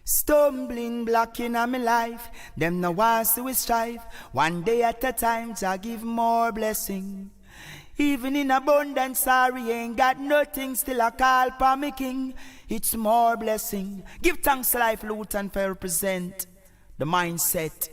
Stumbling block in my life, them no want see we strive. One day at a time, Jah give more blessing. Even in abundance, sorry, ain't got nothing, still I call for me king. It's more blessing. Give thanks to life, Luton, for represent the mindset.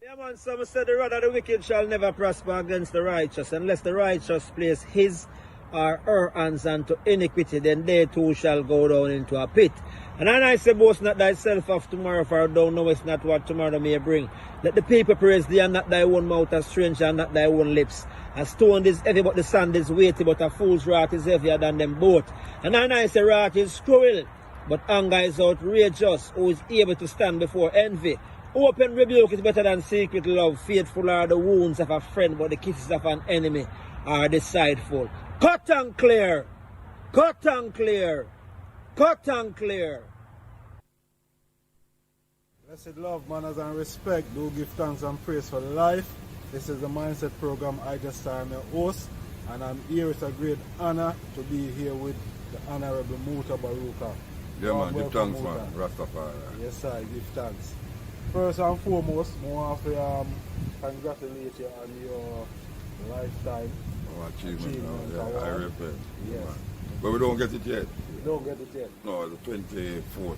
Yeah, man, some said the rod of the wicked shall never prosper against the righteous, unless the righteous place his or her hands unto iniquity, then they too shall go down into a pit. And I say, boast not thyself of tomorrow, for thou knowest not what tomorrow may bring. Let the people praise thee, and not thy own mouth, a stranger, and not thy own lips. A stone is heavy, but the sand is weighty, but a fool's wrath is heavier than them both. And I say, wrath is cruel, but anger is outrageous. Who is able to stand before envy? Open rebuke is better than secret love. Faithful are the wounds of a friend, but the kisses of an enemy are deceitful. Cut and clear. Cut and clear. Cut and clear. Blessed love, manners and respect. Do give thanks and praise for life. This is the Mindset Program. IjahStars, I'm your host, and I'm here. It's a great honor to be here with the Honorable Muta Baruka. Yeah, man, give thanks, man. Rastafari. Yes, sir, give thanks. First and foremost, I want to congratulate you on your lifetime achievement. Yeah, R.H.P. Yes. Man. But we don't get it yet. You don't get it yet? No, the 24th.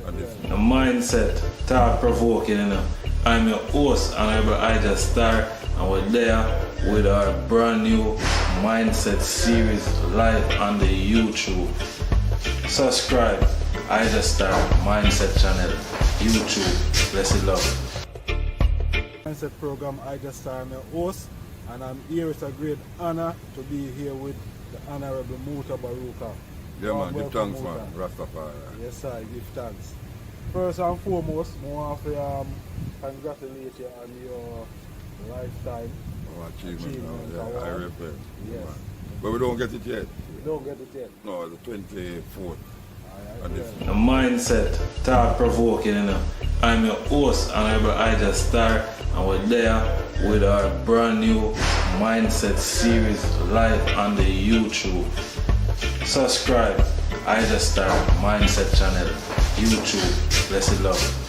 The mindset, thought-provoking, you know. I'm your host, Honorable IjahStars, and we're there with our brand new mindset series live on the YouTube. Subscribe, IjahStars Mindset channel, YouTube. Blessed love. Mindset Program, IjahStars, I'm your host, and I'm here. It's a great honor to be here with the Honorable Muta Baruka. Yeah, man, give thanks, man. Rastafari. Yes, sir, give thanks. First and foremost, I want to congratulate you on your lifetime achievement. Yeah, R.H.P. Yes. Man. But we don't get it yet. You don't get it yet? No, the 24th. The mindset, thought-provoking, you know. I'm your host, Honorable IjahStars, and we're there with our brand new mindset series live on the YouTube. Subscribe, IjahStars Mindset channel, YouTube. Blessed love.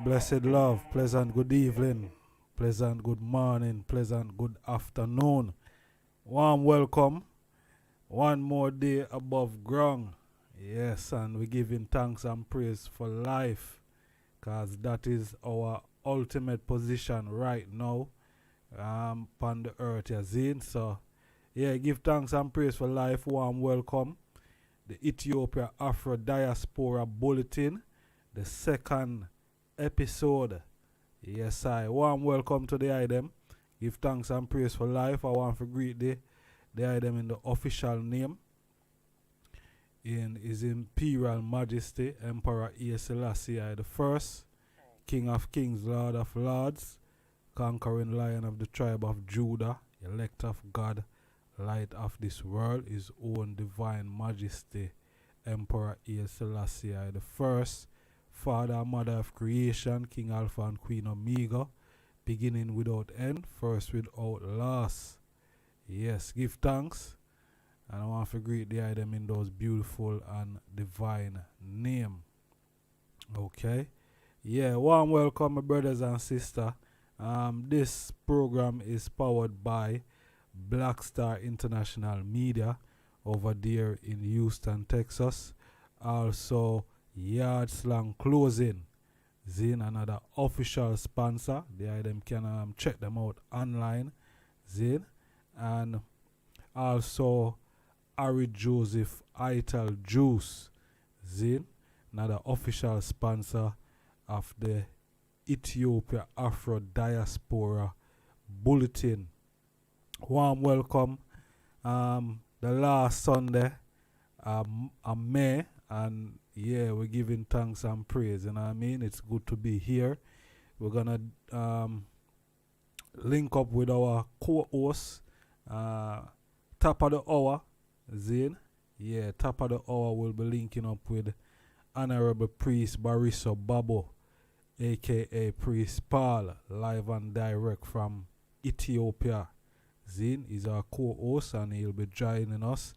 Blessed love, pleasant good evening, pleasant good morning, pleasant good afternoon. Warm welcome, one more day above ground. Yes, and we're giving thanks and praise for life, because that is our ultimate position right now upon the earth, you see. So, yeah, give thanks and praise for life. Warm welcome. The Ethiopia Afro Diaspora Bulletin, the second episode. Yes, I warm welcome to the item. Give thanks and praise for life. I want to greet the item in the official name. In His Imperial Majesty Emperor E.A.D.B the First, King of Kings, Lord of Lords, conquering Lion of the tribe of Judah, elect of God, light of this world, His own divine Majesty Emperor E.A.D.B the First, Father and Mother of creation, King Alpha and Queen Omega, beginning without end, first without last. Yes, give thanks. And I want to greet the item in those beautiful and divine name. Okay. Yeah, warm welcome, my brothers and sisters. This program is powered by Black Star International Media over there in Houston, Texas. Also, Yard Slang Clothing, Zin, another official sponsor. The item can check them out online, Zin. And also Ari Joseph Ital Juice, Zin, another official sponsor of the Ethiopia Afro Diaspora Bulletin. Warm welcome. The last Sunday, May, and yeah, we're giving thanks and praise, you know what I mean? It's good to be here. We're gonna link up with our co-host, top of the hour, Zane. Yeah, top of the hour we'll be linking up with Honorable Priest Beriso Babo, aka Priest Paul, live and direct from Ethiopia. Zane is our co-host and he'll be joining us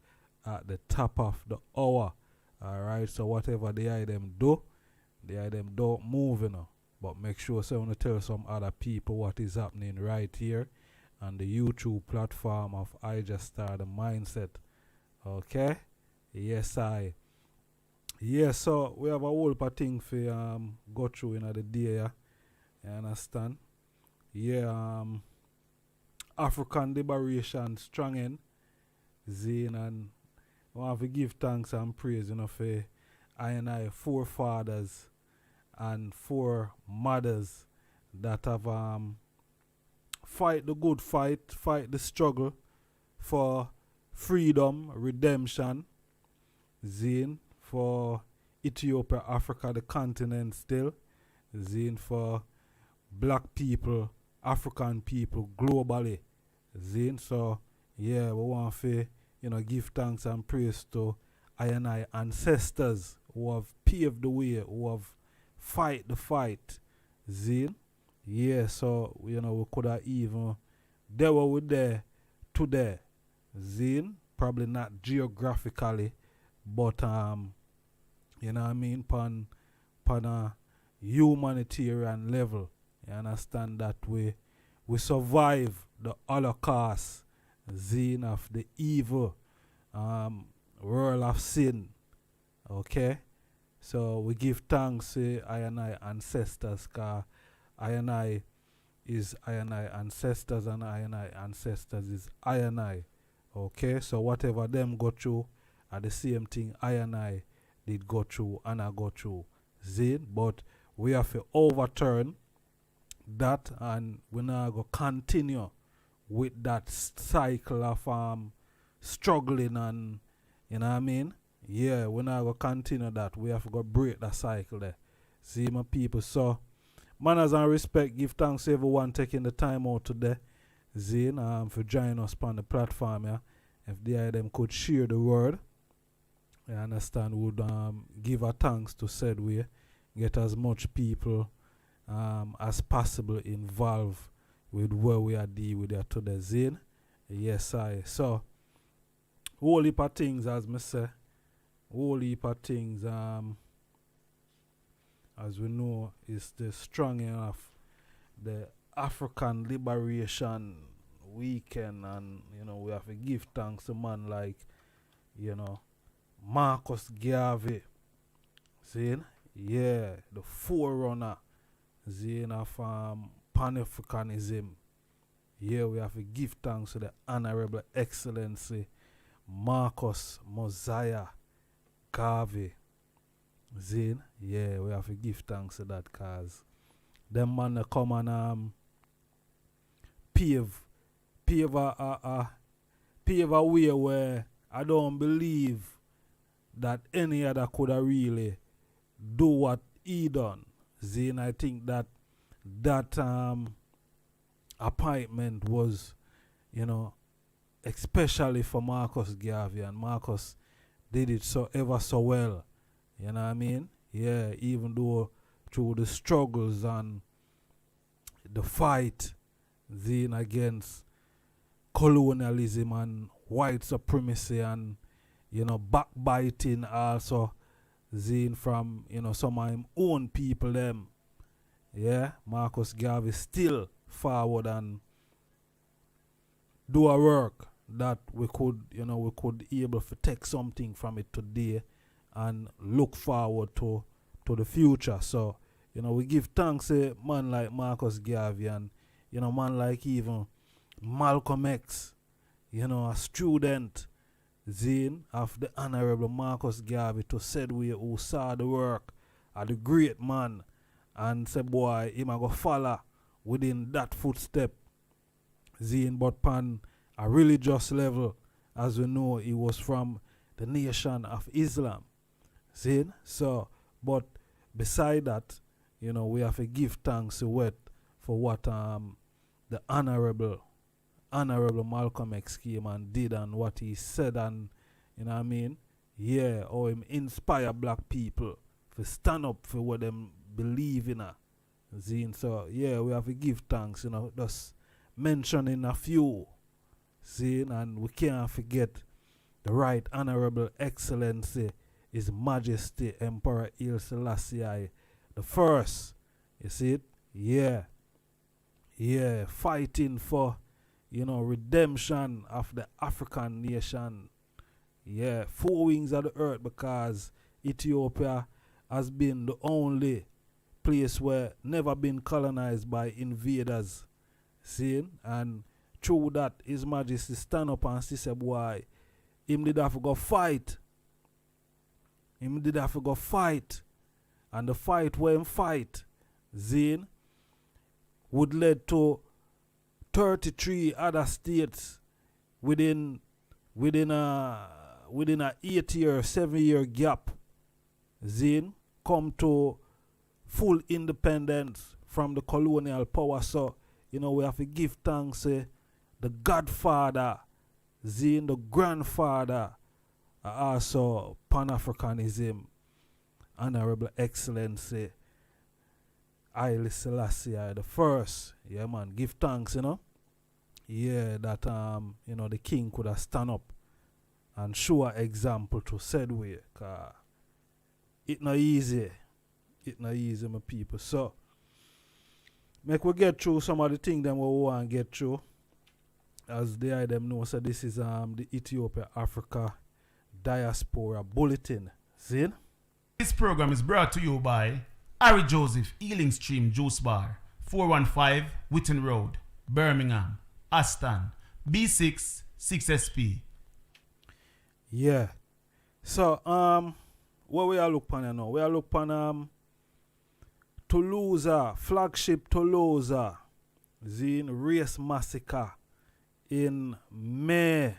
at the top of the hour. Alright, so whatever the item do, the item don't move, you know. But make sure so to tell some other people what is happening right here on the YouTube platform of IjahStars, the mindset. Okay? Yes, I. Yeah, so we have a whole lot of things for go through in the day, yeah. You understand? Yeah, African liberation strong in Zane, and I want to give thanks and praise, you know, for I forefathers and foremothers that have fight the good fight, fight the struggle for freedom, redemption, Zine, for Ethiopia, Africa, the continent still, Zine, for black people, African people globally, Zine. So yeah, we want to give thanks and praise to I ancestors who have paved the way, who have fight the fight. Zine. Yeah, so we could have even they were there today. Zine. Probably not geographically, but you know what I mean, pan a humanitarian level. You understand that we survive the Holocaust, zine of the evil world of sin. Okay? So we give thanks to I and I ancestors, cause I and I is I and I ancestors, and I and I ancestors is I and I. Okay? So whatever them go through are the same thing I and I did go through and I go through. Zine, but we have to overturn that, and we're not going to continue with that cycle of struggling, and you know what I mean? Yeah, we're not going to continue that. We have to go break that cycle there. See, my people. So, manners and respect, give thanks to everyone taking the time out today, Zine, for joining us on the platform. Yeah? If them could share the word, I understand, would give a thanks to said way, get as much people as possible involved with where we are dealing with there today, Zine. Yes, I. So, whole heap of things, as me say, whole heap of things, as we know, is the strong enough, the African Liberation Weekend, and, you know, we have to give thanks to man like, you know, Marcus Garvey, Zine. Yeah, the forerunner, Zine, of Pan-Africanism. Yeah, we have to give thanks to the Honorable Excellency Marcus Mosiah Garvey. Zine, yeah, we have to give thanks to that, cause them man come and pave a way where I don't believe that any other could have really do what he done. Zine, I think that appointment was, you know, especially for Marcus Garvey, and Marcus did it so ever so well. You know what I mean? Yeah, even though through the struggles and the fight, Zine, against colonialism and white supremacy, and, you know, backbiting also, Zine, from, you know, some of his own people them. Yeah, Marcus Garvey still forward and do a work that we could, you know, we could able to take something from it today and look forward to the future. So, you know, we give thanks to man like Marcus Garvey, and, you know, man like even Malcolm X, you know, a student, Zine, of the Honorable Marcus Garvey, to said we who saw the work of the great man and say, boy, him a go follow within that footstep, Zine, but pan a religious level, as we know, he was from the nation of Islam, Zine. So, but beside that, you know, we have to give thanks to what for what the Honorable Malcolm X came and did, and what he said, and, you know what I mean? Yeah, or him inspire black people to stand up for what them believe in. Zine. So, yeah, we have to give thanks, you know, just mentioning a few, Zine, and we can't forget the Right Honorable Excellency, His Majesty Emperor Haile Selassie the First. You see it? Yeah. Yeah, fighting for, you know, redemption of the African nation. Yeah, 4 wings of the earth, because Ethiopia has been the only place where never been colonized by invaders. See? And through that, His Majesty stand up and say, boy, him did have to go fight. Him did have to go fight. And the fight where him fight, Zine, would lead to 33 other states within a 8-year, 7-year gap, Zine, come to full independence from the colonial power. So, you know, we have to give thanks to the Godfather, Zine, the grandfather, also Pan-Africanism, Honorable Excellency Haile Selassie the First. Yeah, man, give thanks, you know. Yeah, that you know, the king could have stand up and show an example to said way, cause it not easy. It not easy, my people. So, make we get through some of the things that we want to get through. as the them know, so this is the Ethiopia Africa Diaspora Bulletin. See? This program is brought to you by Harry Joseph Healing Stream Juice Bar, 415 Witten Road, Birmingham, Aston, B6 6SP. Yeah. So what we are looking at now? We are looking at Toulouse, flagship Toulouse, Zine race massacre in May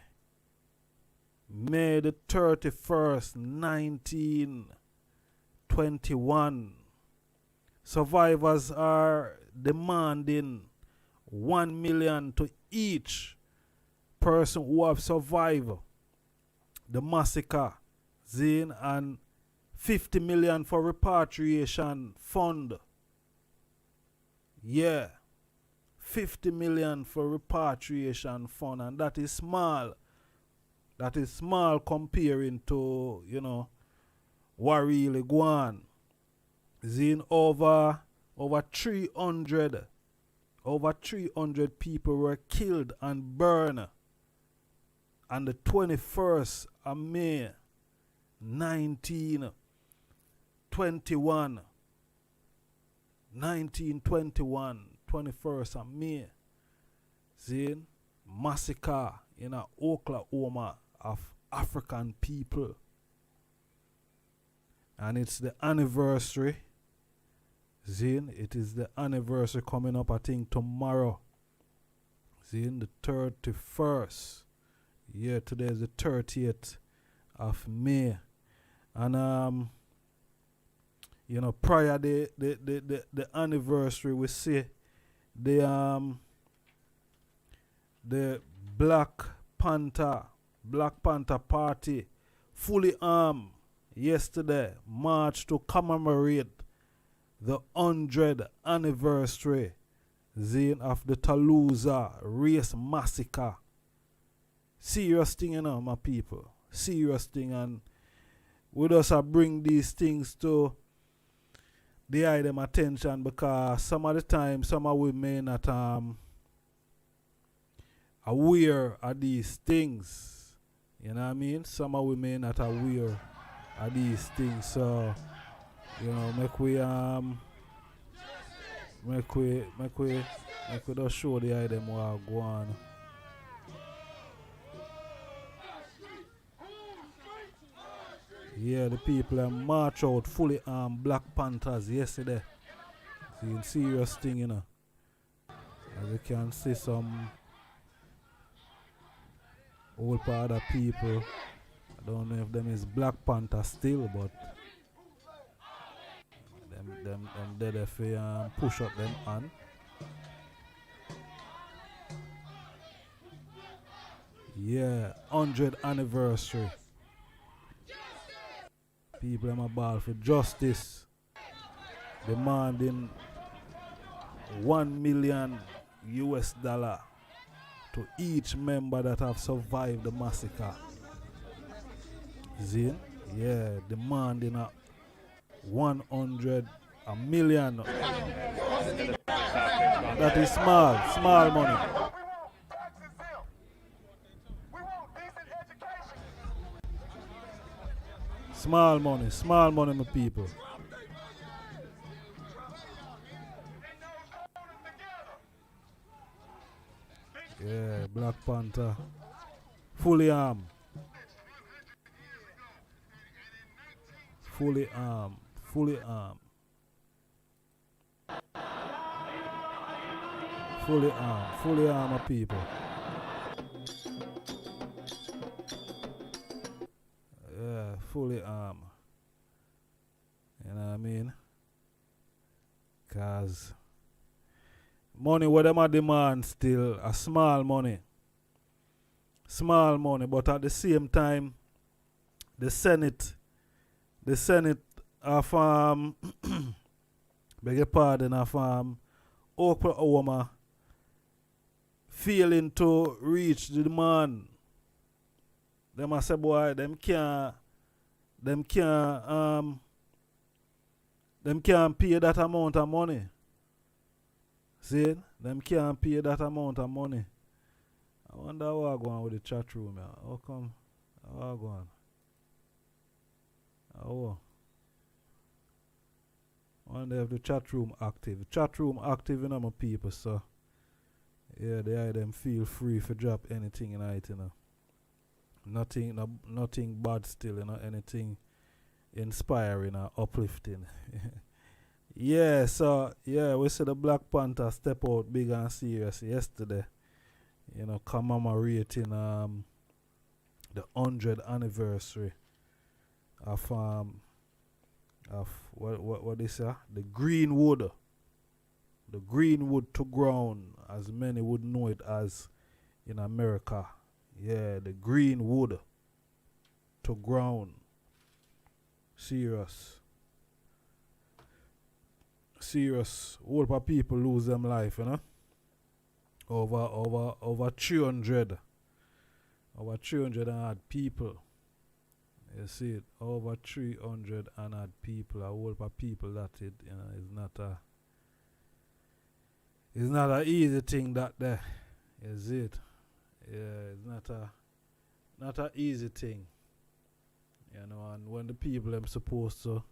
the 31st, 1921. Survivors are demanding 1 million to each person who have survived the massacre, Zine, and 50 million for repatriation fund. Yeah. 50 million for repatriation fund, and that is small. That is small comparing to, you know, what really go on. Zine, over 300 people were killed and burned on the 21st of May 1921. 21st of May. Zine, massacre in Oklahoma of African people. And it's the anniversary. Zine, it is the anniversary coming up, I think, tomorrow. Zine, the 31st. Yeah, today is the 30th of May. And you know, prior the anniversary, we see the Black Panther Party fully armed yesterday marched to commemorate the 100th anniversary, Zine, of the Toulouse race massacre. Serious thing, you know, my people. Serious thing, and we just bring these things to the eye them attention, because some of the time some of we may not aware of these things. You know what I mean? Some of we may not aware of these things. So, you know, make we just show the eye them what go on. Yeah, the people march out fully armed Black Panthers yesterday. Seeing serious thing, you know. As you can see, some old part of people. I don't know if them is Black Panther still, but them dead if we push up them on. Yeah, 100th anniversary. People am a ball for justice, demanding $1 million to each member that have survived the massacre. Zine, yeah, demanding a 100 million. That is small money. Small money, my people. Yeah, Black Panther. Fully armed. Fully armed, my people. Yeah, fully armed. You know what I mean? Cause money what them a demand still a small money, but at the same time the Senate of beg your pardon, of Oklahoma failing to reach the demand. Them a say, boy, them can't pay that amount of money. See? Them can't pay that amount of money. I wonder how I go on with the chat room. Yeah. How come? How I go on? How? I wonder if the chat room active. The chat room active in my people, so yeah, they them feel free to drop anything in it, you know. Nothing bad still, you know, anything inspiring or uplifting. Yeah, so yeah, we see the Black Panther step out big and serious yesterday. You know, commemorating the 100th anniversary of what they say, the Greenwood to ground, as many would know it as in America. Yeah, the Greenwood to ground. Serious. Whole of people lose them life, you know. Over 300. Over 300 and odd people. You see it, over 300 and odd people. A whole of people that it, you know, it's not a easy thing that there. Is it? Yeah, it's not a easy thing. You know, and when the people them supposed to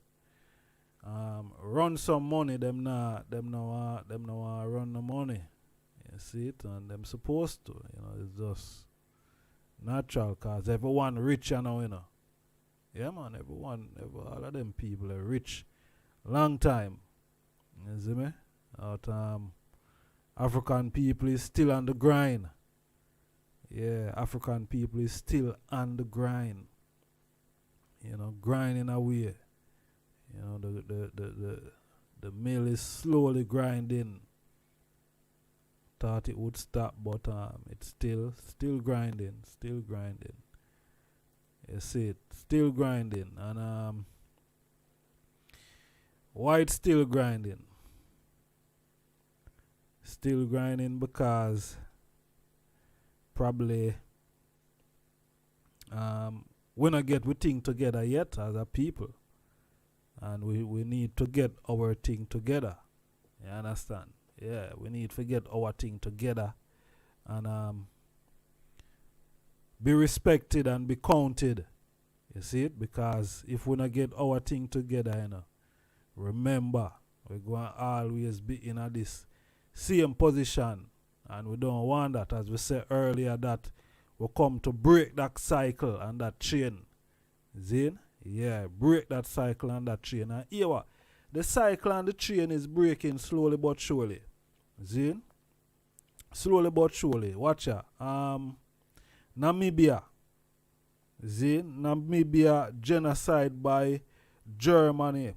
run some money, them now run the money. You see it, and them supposed to. You know, it's just natural, cause everyone rich, you know. Yeah, man, all of them people are rich, long time. You see me? Out African people is still on the grind. Yeah, African people is still on the grind. You know, grinding away. You know, the mill is slowly grinding. Thought it would stop, but it's still grinding. You see it, still grinding. And why it's still grinding? Still grinding because probably we not get we thing together yet as a people, and we need to get our thing together. You understand? Yeah, we need to get our thing together and be respected and be counted. You see it? Because if we not get our thing together, you know, remember, we're going to always be in this same position, and we don't want that. As we said earlier, that we come to break that cycle and that chain. Zin? Yeah, break that cycle and that chain. And here what? The cycle and the chain is breaking slowly but surely. Zin? Slowly but surely. Watch ya. Namibia. Zin? Namibia genocide by Germany.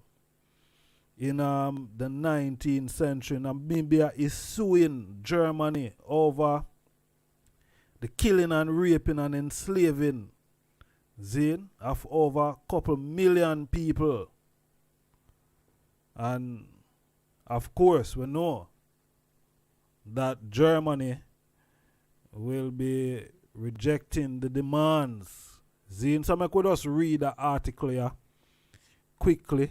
In the 19th century, Namibia is suing Germany over the killing and raping and enslaving, Zin, of over a couple million people. And of course, we know that Germany will be rejecting the demands. Zin, so I could just read the article here quickly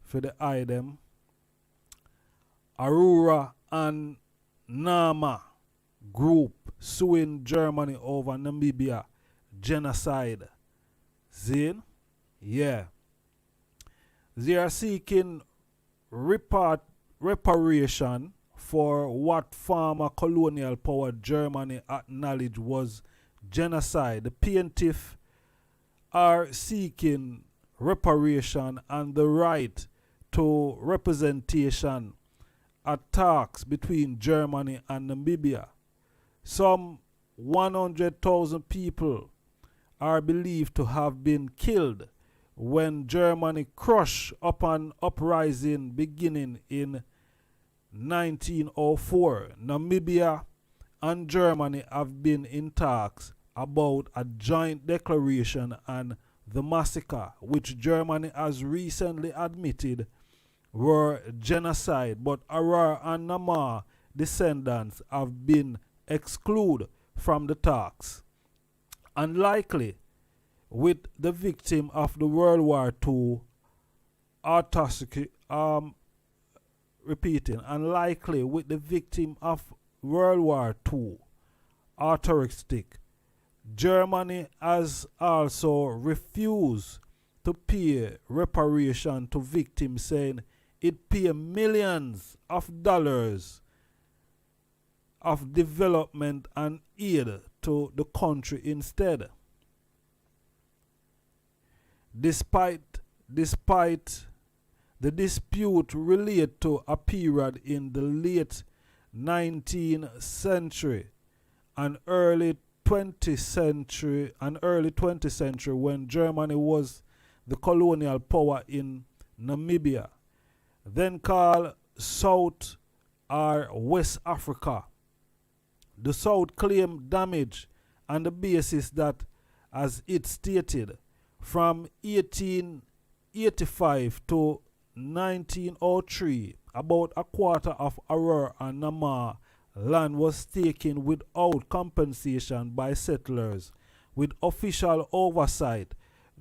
for the item. Aurora and Nama group suing Germany over Namibia genocide. Zin? Yeah. They are seeking reparation for what former colonial power Germany acknowledged was genocide. The plaintiffs are seeking reparation and the right to representation at talks between Germany and Namibia. Some 100,000 people are believed to have been killed when Germany crushed upon uprising beginning in 1904. Namibia and Germany have been in talks about a joint declaration and the massacre, which Germany has recently admitted were genocide, but Aurora and Nama descendants have been excluded from the talks. Unlikely with the victim of the World War II autopsy, repeating, unlikely with the victim of World War II authoritative. Germany has also refused to pay reparation to victims, saying it pay millions of dollars of development and aid to the country instead. Despite the dispute related to a period in the late 19th century and early 20th century when Germany was the colonial power in Namibia, then called South or West Africa. The South claimed damage on the basis that, as it stated, from 1885 to 1903, about a quarter of Aurora and Namar land was taken without compensation by settlers. With official oversight,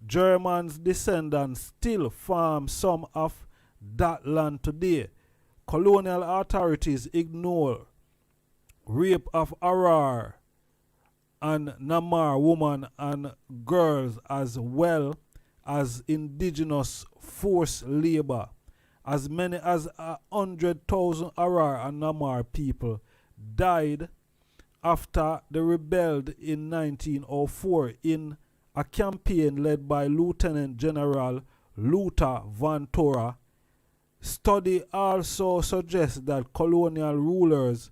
Germans' descendants still farm some of that land today. Colonial authorities ignore rape of Aurora and Namar women and girls, as well as indigenous forced labor. As many as 100,000 Aurora and Namar people died after they rebelled in 1904 in a campaign led by Lieutenant General Luther Van Tora. Study also suggests that colonial rulers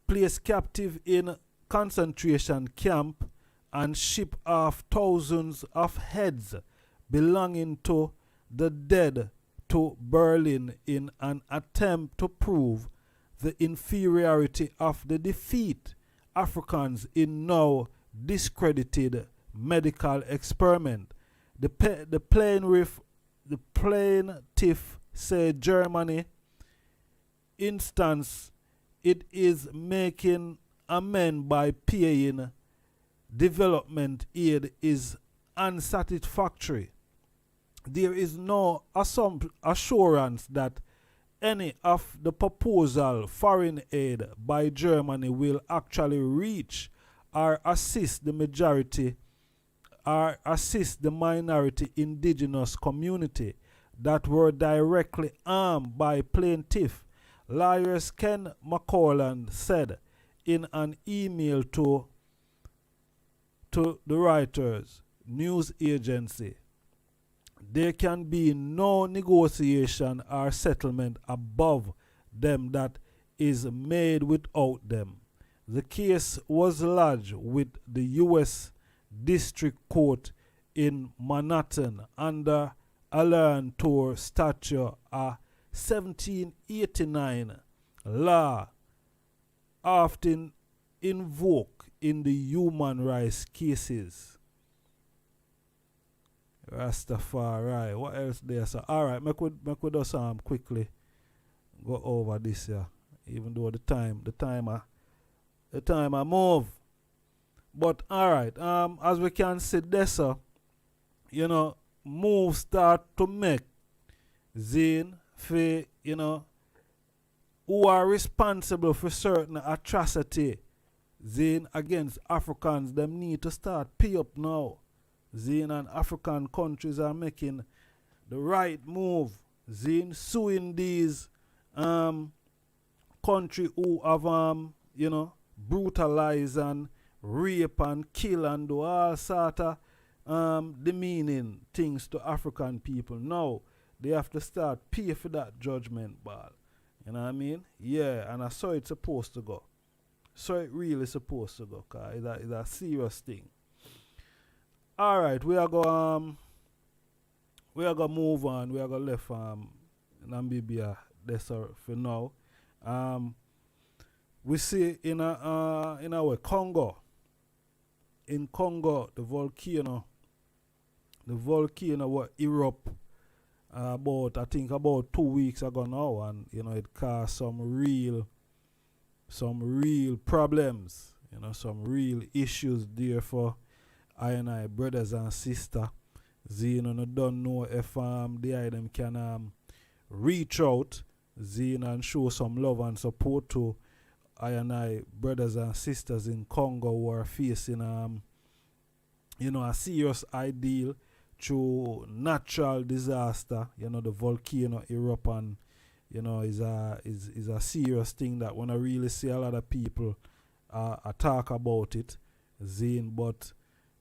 placed captive in concentration camp and ship off thousands of heads belonging to the dead to Berlin in an attempt to prove the inferiority of the defeat Africans in now discredited medical experiment. The plaintiff said Germany instance it is making amend by paying development aid is unsatisfactory. There is no assurance that any of the proposal foreign aid by Germany will actually reach or assist the minority indigenous community that were directly harmed by plaintiff. Lawyers Ken McColland said in an email to the Reuters news agency, there can be no negotiation or settlement above them that is made without them. The case was lodged with the U.S. District Court in Manhattan under Alan Tour Statute, a 1789 law often invoked in the human rights cases. Rastafari. What else there? So, alright, make we just quickly go over this here. Even though the time I move. But alright, as we can see this, moves start to make Zine for, who are responsible for certain atrocity Zine against Africans, them need to start pay up now. Zine and African countries are making the right move. Zine suing these country who have brutalize and rape and kill and do all sort of demeaning things to African people. Now they have to start pay for that judgment ball. You know what I mean? Yeah, and I saw it's supposed to go. So it really supposed to go, cause it's a serious thing. Alright, we are going move on. We are going left Namibia there for now. We see in our Congo. In Congo, the volcano was erupt about 2 weeks ago now, and it caused some real problems, some real issues there for I brothers and sisters. Zine don't know if them can reach out, Zine, and show some love and support to I and I brothers and sisters in Congo who are facing a serious ideal through natural disaster. The volcano erupt, and is a serious thing that when I really see a lot of people talk about it. But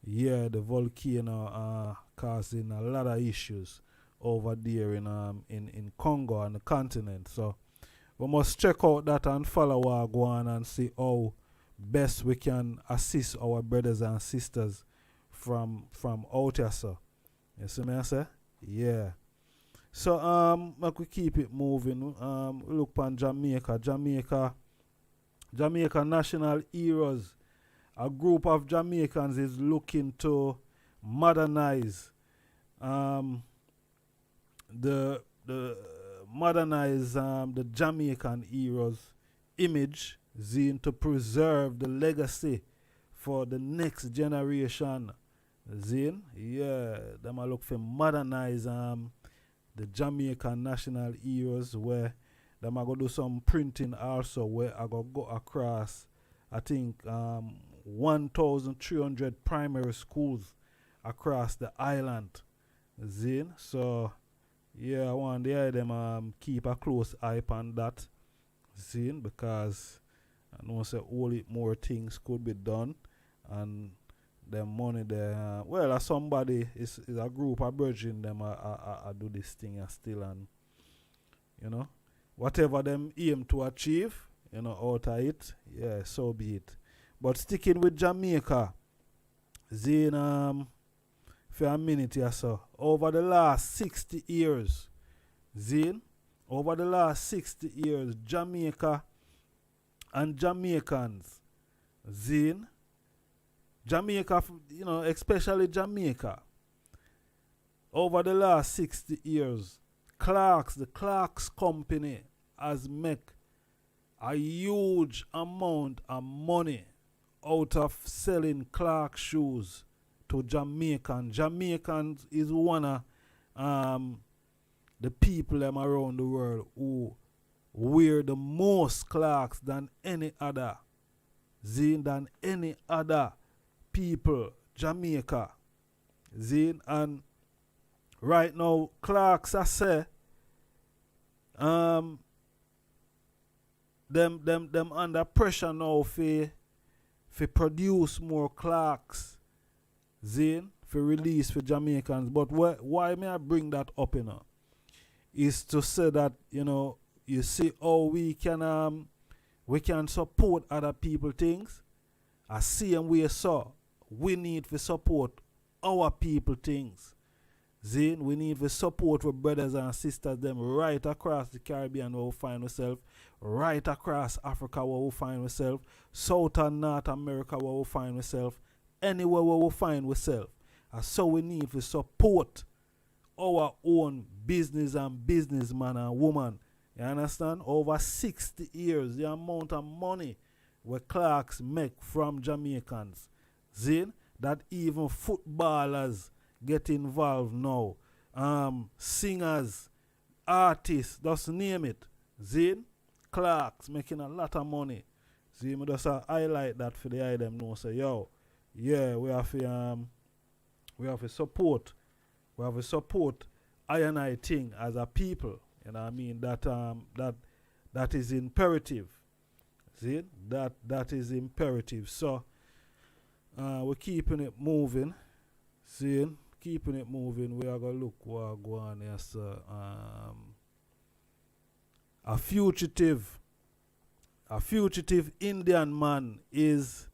yeah, the volcano causing a lot of issues over there in Congo and the continent. So we must check out that and follow what go on and see how best we can assist our brothers and sisters from out here. So you see me I say? Yeah. So like we keep it moving. We look on Jamaica. Jamaica National Heroes. A group of Jamaicans is looking to modernize the Jamaican heroes image, to preserve the legacy for the next generation. Yeah, them a look for modernize the Jamaican national heroes, where them a go do some printing also, where I go across I think 1,300 primary schools across the island. So yeah, I want to hear them keep a close eye on that. Because I know say only more things could be done, and the money there. Well, somebody is a group of bridging them I do this thing still, and whatever them aim to achieve, out of it, yeah, so be it. But sticking with Jamaica, for a minute or so, over the last 60 years, Jamaica and Jamaicans, Jamaica, especially Jamaica, over the last 60 years, the Clark's company has made a huge amount of money out of selling Clark shoes to Jamaicans. Jamaicans is one of the people around the world who wear the most Clarks than any other. Than any other people, Jamaica. And right now, Clarks I say, them under pressure now for produce more Clarks, for release for Jamaicans. But why may I bring that up, is to say that, you see how we can support other people things. I see and we saw we need to support our people things. We need to support our brothers and sisters them right across the Caribbean where we find ourselves, right across Africa where we find ourselves, South and North America where we find ourselves, anywhere where we find ourselves. And so we need to support our own business and businessman and woman. You understand? Over 60 years, the amount of money where Clarks make from Jamaicans. That even footballers get involved now. Singers, artists, just name it. Clarks making a lot of money. Me just highlight that for the eye them know. Say, yo, yeah, we have to support. We have to support I and I thing as a people. You know what I mean? That is imperative. That is imperative. So we're keeping it moving. Keeping it moving. We are gonna look what go on here. So, a fugitive Indian man is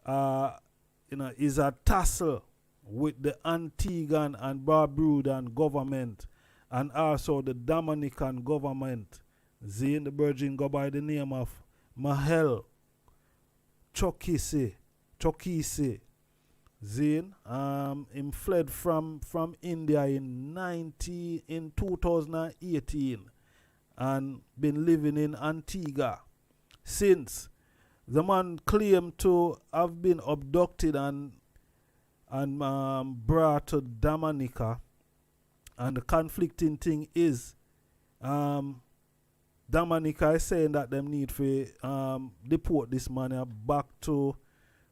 a tussle with the Antiguan and Barbudan government and also the Dominican government. The Virgin go by the name of Mahel Chokisi. Him fled from India in 2018 and been living in Antigua since. The man claimed to have been abducted and brought to Dominica, and the conflicting thing is Dominica is saying that them need to deport this man back to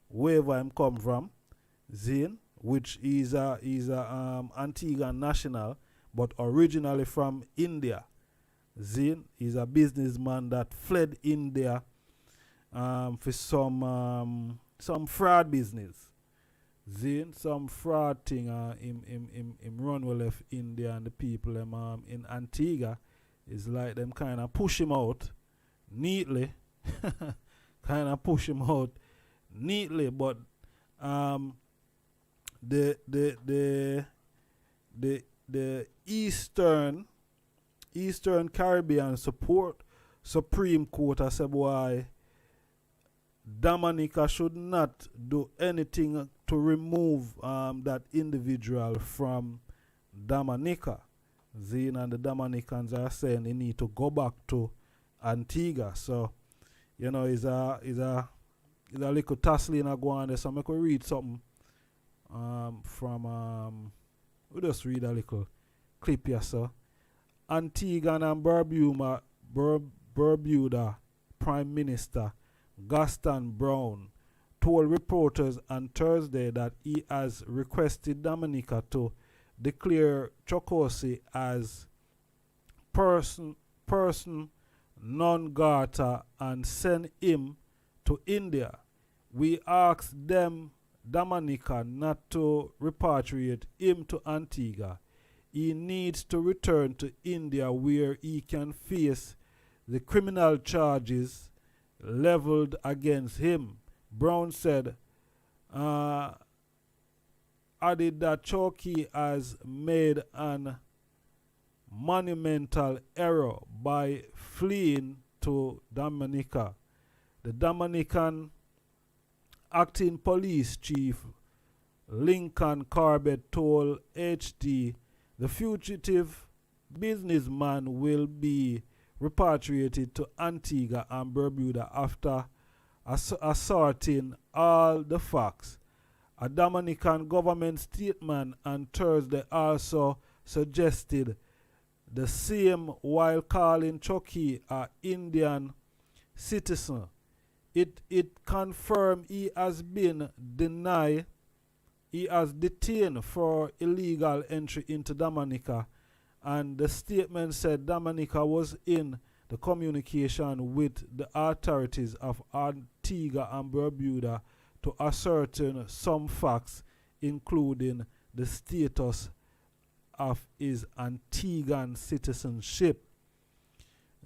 wherever him come from, Zane, which is a Antiguan national, but originally from India. Zane is a businessman that fled India for some fraud business. Zane, some fraud thing him run well left India and the people in Antigua. It's like them kind of push him out neatly, kind of push him out neatly, but the Eastern Caribbean Supreme Court has said, boy, Dominica should not do anything to remove that individual from Dominica. Zane and the Dominicans are saying they need to go back to Antigua. So, you know, it's a little tussling go on there. So I could read something from we'll just read a little clip here, so. Antigua and Barbuda Prime Minister Gaston Brown told reporters on Thursday that he has requested Dominica to declare Chokosi as person non grata and send him to India. We asked them, Dominica, not to repatriate him to Antigua. He needs to return to India where he can face the criminal charges leveled against him. Brown said, added that Choki has made an monumental error by fleeing to Dominica. The Dominican acting police chief Lincoln Corbett told HD the fugitive businessman will be repatriated to Antigua and Barbuda after asserting all the facts. A Dominican government statement on Thursday also suggested the same while calling Choki an Indian citizen. It confirmed he has been denied. He has detained for illegal entry into Dominica, and the statement said Dominica was in the communication with the authorities of Antigua and Barbuda to ascertain some facts, including the status of his Antiguan citizenship.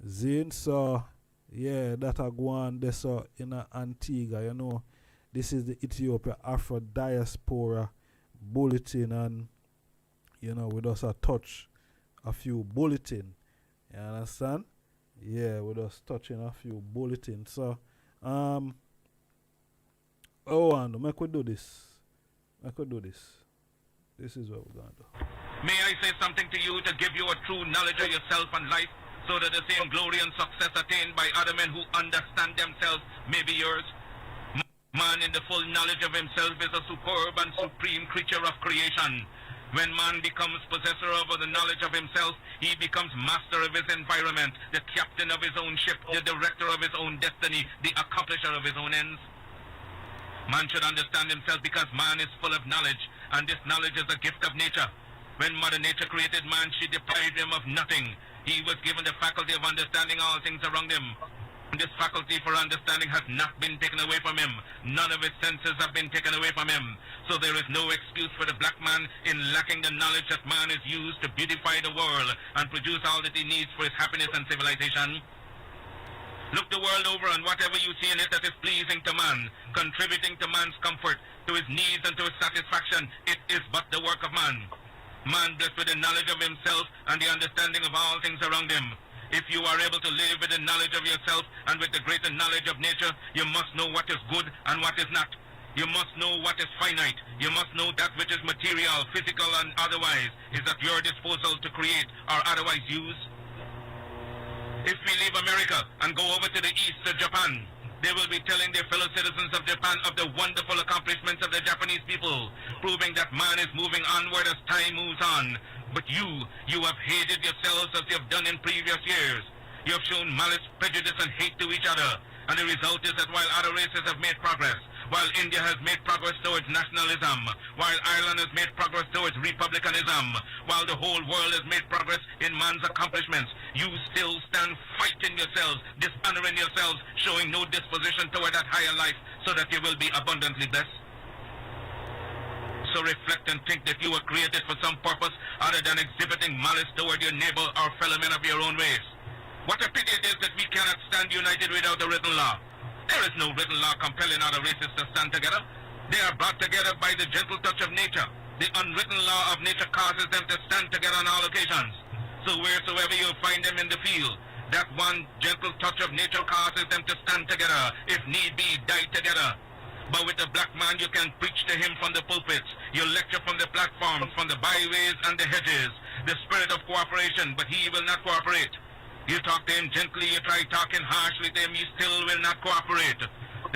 Zane, so yeah, that are going there so in Antigua, you know. This is the Ethiopia Afro Diaspora Bulletin, and you know, we just touch a few bulletin. You understand? Yeah, we just touching a few bulletin. So and make we do this. This is what we're gonna do. May I say something to you to give you a true knowledge of yourself and life, so that the same glory and success attained by other men who understand themselves may be yours? Man in the full knowledge of himself is a superb and supreme creature of creation. When man becomes possessor of the knowledge of himself, he becomes master of his environment, the captain of his own ship, the director of his own destiny, the accomplisher of his own ends. Man should understand himself because man is full of knowledge, and this knowledge is a gift of nature. When Mother Nature created man, she deprived him of nothing. He was given the faculty of understanding all things around him. This faculty for understanding has not been taken away from him. None of his senses have been taken away from him. So there is no excuse for the black man in lacking the knowledge that man is used to beautify the world and produce all that he needs for his happiness and civilization. Look the world over, and whatever you see in it that is pleasing to man, contributing to man's comfort, to his needs and to his satisfaction, it is but the work of man. Man blessed with the knowledge of himself and the understanding of all things around him. If you are able to live with the knowledge of yourself and with the greater knowledge of nature, you must know what is good and what is not. You must know what is finite. You must know that which is material, physical, and otherwise is at your disposal to create or otherwise use. If we leave America and go over to the east to Japan, they will be telling their fellow citizens of Japan of the wonderful accomplishments of the Japanese people, proving that man is moving onward as time moves on. But you have hated yourselves as you have done in previous years. You have shown malice, prejudice, and hate to each other. And the result is that while other races have made progress, while India has made progress towards nationalism, while Ireland has made progress towards republicanism, while the whole world has made progress in man's accomplishments, you still stand fighting yourselves, dishonoring yourselves, showing no disposition toward that higher life so that you will be abundantly blessed. So reflect and think that you were created for some purpose other than exhibiting malice toward your neighbor or fellow men of your own race. What a pity it is that we cannot stand united without a written law. There is no written law compelling other races to stand together. They are brought together by the gentle touch of nature. The unwritten law of nature causes them to stand together on all occasions. So wheresoever you find them in the field, that one gentle touch of nature causes them to stand together, if need be, die together. But with the black man, you can preach to him from the pulpits. You lecture from the platforms, from the byways and the hedges. The spirit of cooperation, but he will not cooperate. You talk to him gently, you try talking harshly to him, he still will not cooperate.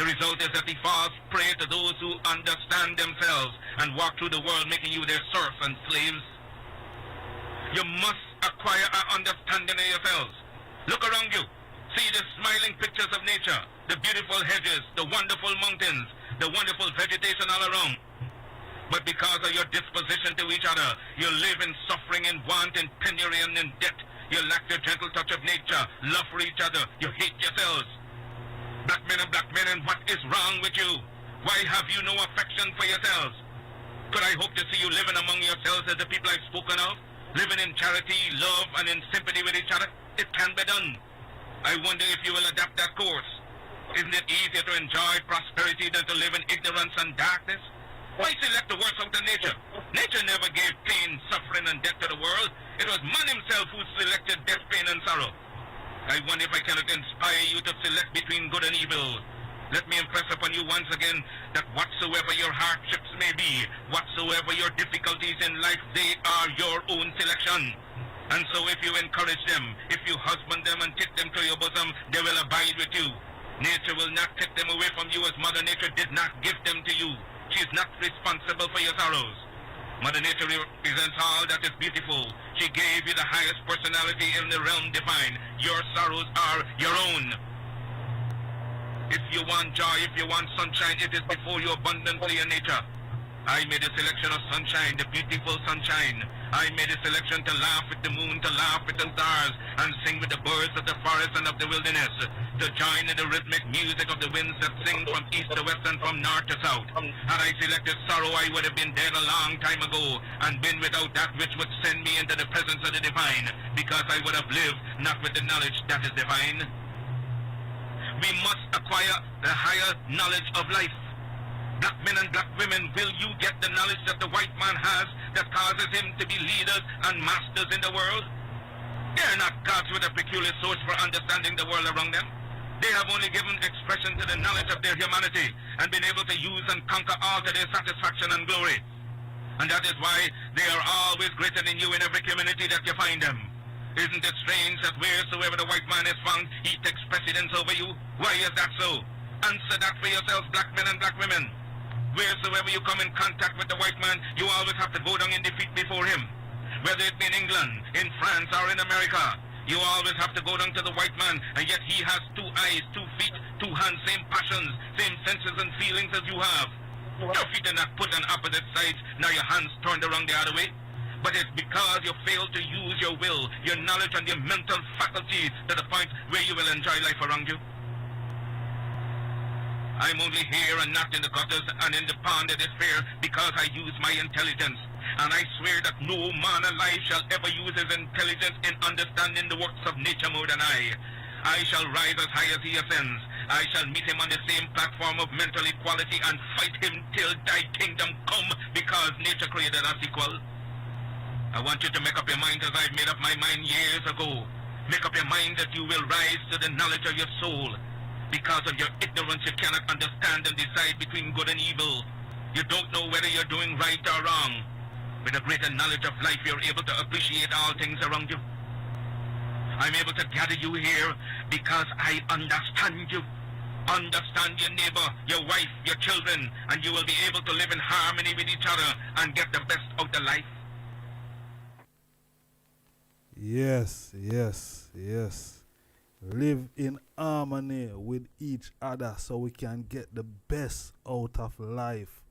The result is that he falls prey to those who understand themselves and walk through the world making you their serfs and slaves. You must acquire an understanding of yourselves. Look around you. See the smiling pictures of nature, the beautiful hedges, the wonderful mountains, the wonderful vegetation all around. But because of your disposition to each other, you live in suffering and want and penury and in debt. You lack the gentle touch of nature, love for each other. You hate yourselves. Black men, what is wrong with you? Why have you no affection for yourselves? Could I hope to see you living among yourselves as the people I've spoken of? Living in charity, love, and in sympathy with each other? It can be done. I wonder if you will adapt that course. Isn't it easier to enjoy prosperity than to live in ignorance and darkness? Why select the worst out of nature? Nature never gave pain, suffering, and death to the world. It was man himself who selected death, pain, and sorrow. I wonder if I cannot inspire you to select between good and evil. Let me impress upon you once again that whatsoever your hardships may be, whatsoever your difficulties in life, they are your own selection. And so if you encourage them, if you husband them and take them to your bosom, they will abide with you. Nature will not take them away from you as Mother Nature did not give them to you. She is not responsible for your sorrows. Mother Nature represents all that is beautiful. She gave you the highest personality in the realm divine. Your sorrows are your own. If you want joy, if you want sunshine, it is before you abundantly in nature. I made a selection of sunshine, the beautiful sunshine. I made a selection to laugh with the moon, to laugh with the stars, and sing with the birds of the forest and of the wilderness, to join in the rhythmic music of the winds that sing from east to west and from north to south. Had I selected sorrow, I would have been dead a long time ago, and been without that which would send me into the presence of the divine, because I would have lived not with the knowledge that is divine. We must acquire the higher knowledge of life. Black men and black women, will you get the knowledge that the white man has that causes him to be leaders and masters in the world? They are not gods with a peculiar source for understanding the world around them. They have only given expression to the knowledge of their humanity and been able to use and conquer all to their satisfaction and glory. And that is why they are always greater than you in every community that you find them. Isn't it strange that wheresoever the white man is found, he takes precedence over you? Why is that so? Answer that for yourselves, black men and black women. Wheresoever you come in contact with the white man, you always have to go down in defeat before him. Whether it be in England, in France, or in America, you always have to go down to the white man, and yet he has 2 eyes, 2 feet, 2 hands, same passions, same senses and feelings as you have. Your feet are not put on opposite sides, now your hands turned around the other way. But it's because you fail to use your will, your knowledge, and your mental faculties to the point where you will enjoy life around you. I'm only here and not in the gutters and in the pond that is fair because I use my intelligence. And I swear that no man alive shall ever use his intelligence in understanding the works of nature more than I. I shall rise as high as he ascends. I shall meet him on the same platform of mental equality and fight him till thy kingdom come because nature created us equal. I want you to make up your mind as I've made up my mind years ago. Make up your mind that you will rise to the knowledge of your soul. Because of your ignorance, you cannot understand and decide between good and evil. You don't know whether you're doing right or wrong. With a greater knowledge of life, you're able to appreciate all things around you. I'm able to gather you here because I understand you. Understand your neighbor, your wife, your children, and you will be able to live in harmony with each other and get the best out of life. Yes, yes, yes. live in harmony with each other so we can get the best out of life.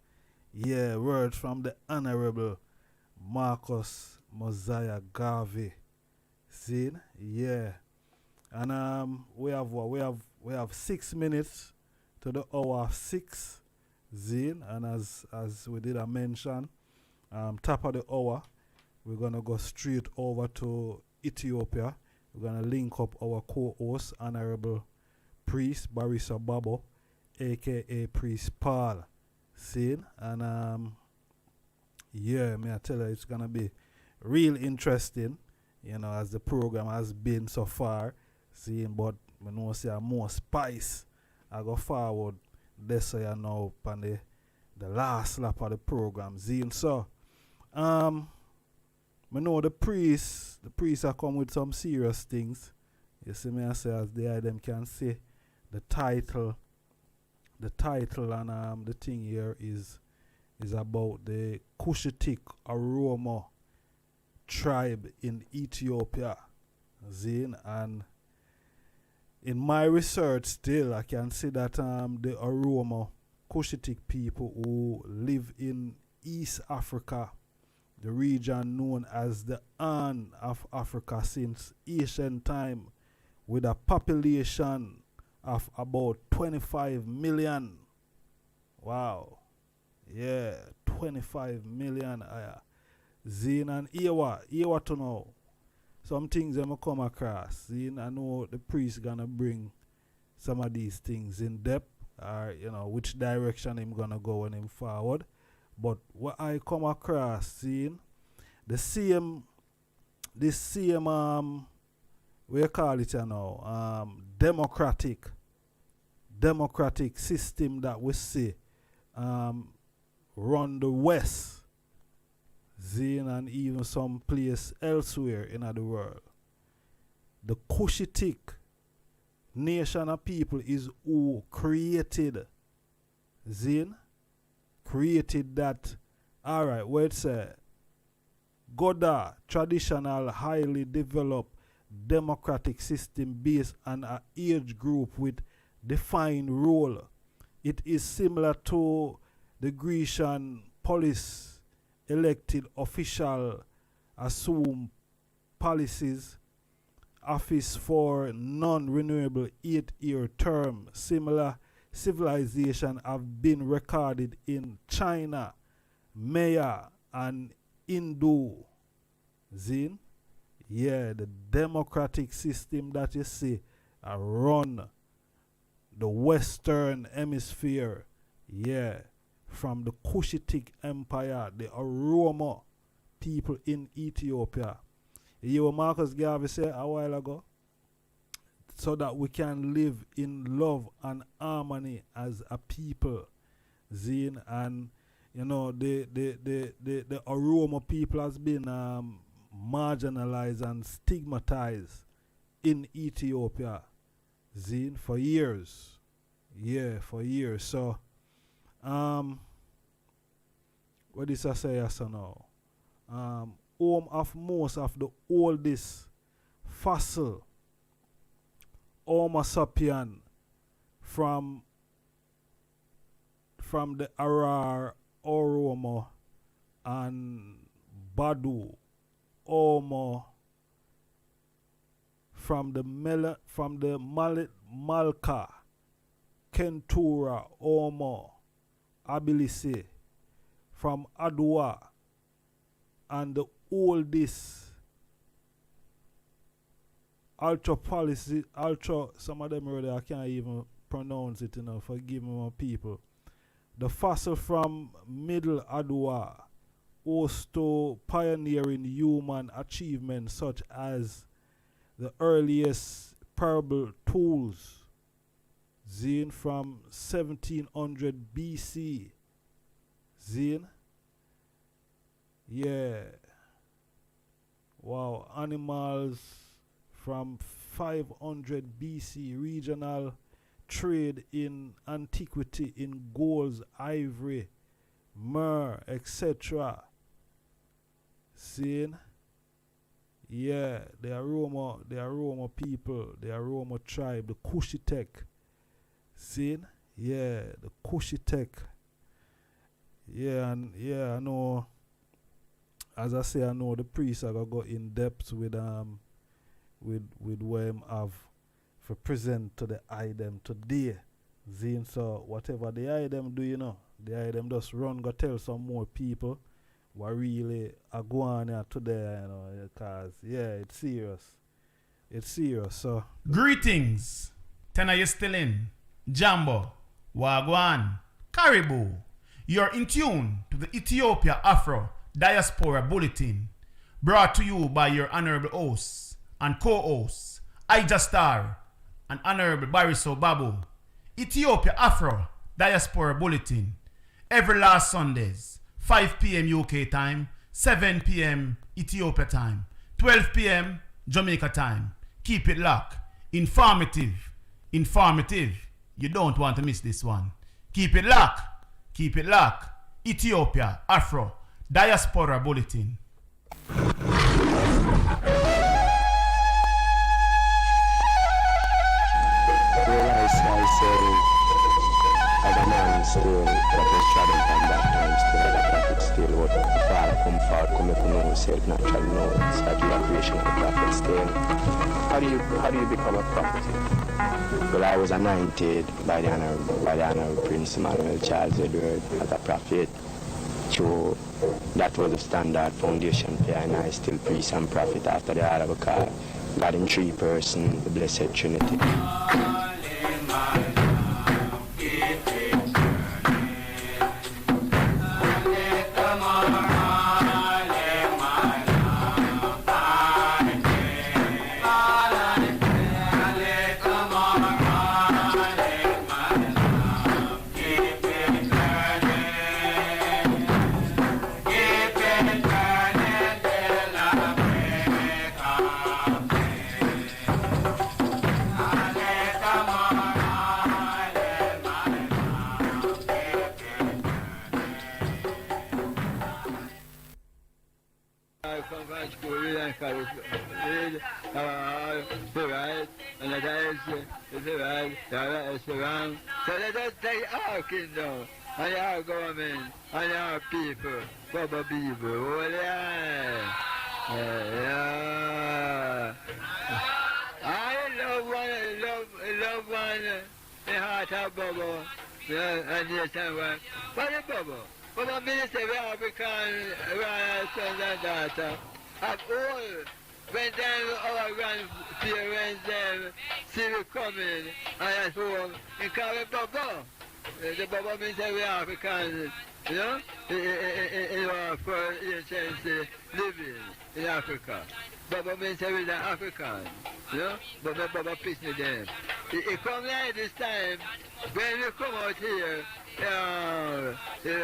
Yeah, words from the Honorable Marcus Mosiah Garvey. See? Yeah. And we have what? We have 6 minutes to the hour 6. Zine, and as we did a mention, top of the hour, we're gonna go straight over to Ethiopia. We're gonna link up our co-host, Honorable Priest Beriso Babo, aka Priest Paul. See? And yeah, may I tell you, it's gonna be real interesting, you know, as the program has been so far. See, but we know say more spice. I go forward this so you know on the last lap of the program. Zine. So I know the priests are come with some serious things. You see me I say as them can say the title and the thing here is about the KUSHITIC OROMO tribe in Ethiopia. Zine. And in my research still I can see that the OROMO KUSHITIC people who live in East Africa, the region known as the Horn of Africa since ancient time, with a population of about 25 million. Wow. Yeah, 25 million. Zine and Ewa to know. Some things I'm come across. Zine, I know the priest gonna bring some of these things in depth, or you know which direction him gonna go when him forward. But what I come across, seeing this same we call it you know democratic system that we see run the West, Zine, and even some place elsewhere in the world. The KUSHITIC nation of people is who created, Zine, created that, alright, where it say, Goda, traditional, highly developed democratic system based on an age group with defined role. It is similar to the Grecian police elected official assume policies office for non-renewable 8-year term. Similar civilization have been recorded in China, Maya, and Hindu. Zine? Yeah, the democratic system that you see run the Western Hemisphere. Yeah, from the KUSHITIC Empire, the OROMO people in Ethiopia. You hear what Marcus Garvey said a while ago? So that we can live in love and harmony as a people. Zine, and you know the OROMO people has been marginalized and stigmatized in Ethiopia. Zine, for years. Yeah, for years. So what this I say yes or now? Home of most of the oldest fossil Homo sapien from the Arar, Oromo, and Badu, Homo, from the Malka, Kentura, Homo, Abilisi, from Adwa, and the oldest some of them already I can't even pronounce it, you know, forgive me my people. The fossil from Middle Adwa owes to pioneering human achievements such as the earliest parable tools, Zine, from 1700 BC. Zine? Yeah. Wow. Animals from 500 BC. Regional trade in antiquity in gold, ivory, myrrh, etc. Zine? Yeah, the Oromo people, the Oromo tribe, the KUSHITIC. See? Yeah, the KUSHITIC. Yeah, and yeah, I know. As I say, I know the priests are gonna go in depth with what him have for present to the I.D.B today. Zine, so whatever the I.D.B do, you know, the I.D.B just run go tell some more people what really are going on today, you know, because yeah, it's serious. It's serious, so. Greetings. Tenor, you still in? Jambo, Wagwan, Caribou. You're in tune to the Ethiopia Afro Diaspora Bulletin, brought to you by your honorable hosts and co-hosts, IjahStars and Honorable Beriso Babo. Ethiopia Afro Diaspora Bulletin, every last Sundays, 5 p.m. UK time, 7 p.m. Ethiopia time, 12 p.m. Jamaica time. Keep it locked. Informative. You don't want to miss this one. Keep it locked. Ethiopia Afro Diaspora Bulletin. Still, but was traveling from that time still, the prophet still, what Father come forth, come up and know yourself, natural knowledge, that you are creation of the prophet still. How do you become a prophet? Well, I was anointed by the Honorable Prince Emmanuel Charles Edward as a prophet. So that was the standard foundation for and I still priest and prophet after the order of God. God in three persons, the Blessed Trinity. So let us take our kingdom and our government and our people, Baba people. Oh, yeah. I love one, the heart of Baba, and nation one. What is Baba? Baba minister of African royal sons and daughters of all. When them our grandparents them see we coming and at home, they call it Baba. The Baba means that we Africans, you know, in our first ancient living in Africa. Baba means that we're Africans, you know, Baba peace with them. It comes like this time, when we come out here,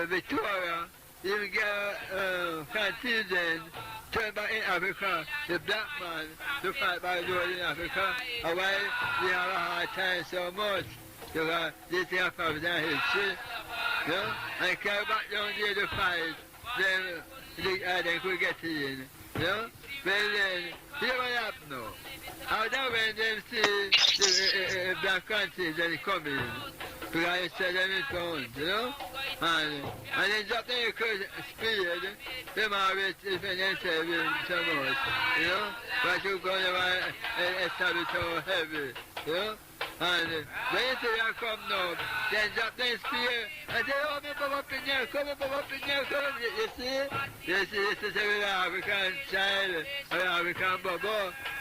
Victoria, you get contingent. Turn back in Africa, the black man to fight by the world in Africa, and why we have a hard time so much, because they think of down history, you know, and carry back down there to fight, then they could get in, you know, well then, here what happen now, after when they see the black countries then come in, because they set them in front, you know, and then drop them speed, them always defend themselves so much, you know, but you're going to establish so heavy, you know, and when you see them come now, then drop them spear, and say, oh, me come up in here, come. You see, this is a African child, an African Babo,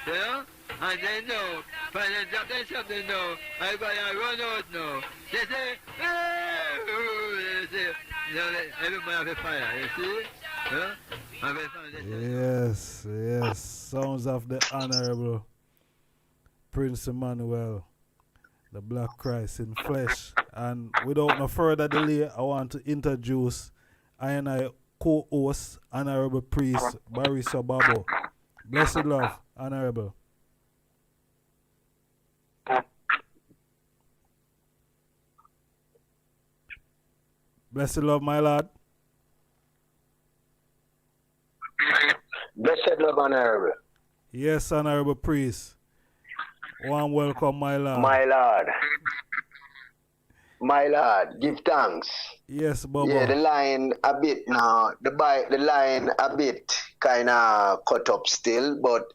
you know, and they know, but they drop them something now, everybody run out now, they say, everybody have a fire, you see? Huh? Yes. Sounds of the Honorable Prince Emmanuel, the Black Christ in flesh. And without no further delay, I want to introduce I co-host, Honorable Priest Beriso Babo. Blessed love, Honorable. Blessed love, my lord. Blessed love, Honorable. Yes, Honorable Priest. One welcome, my lord. My lord, give thanks. Yes, Babo. Yeah, the line a bit now. The line a bit kind of cut up still, but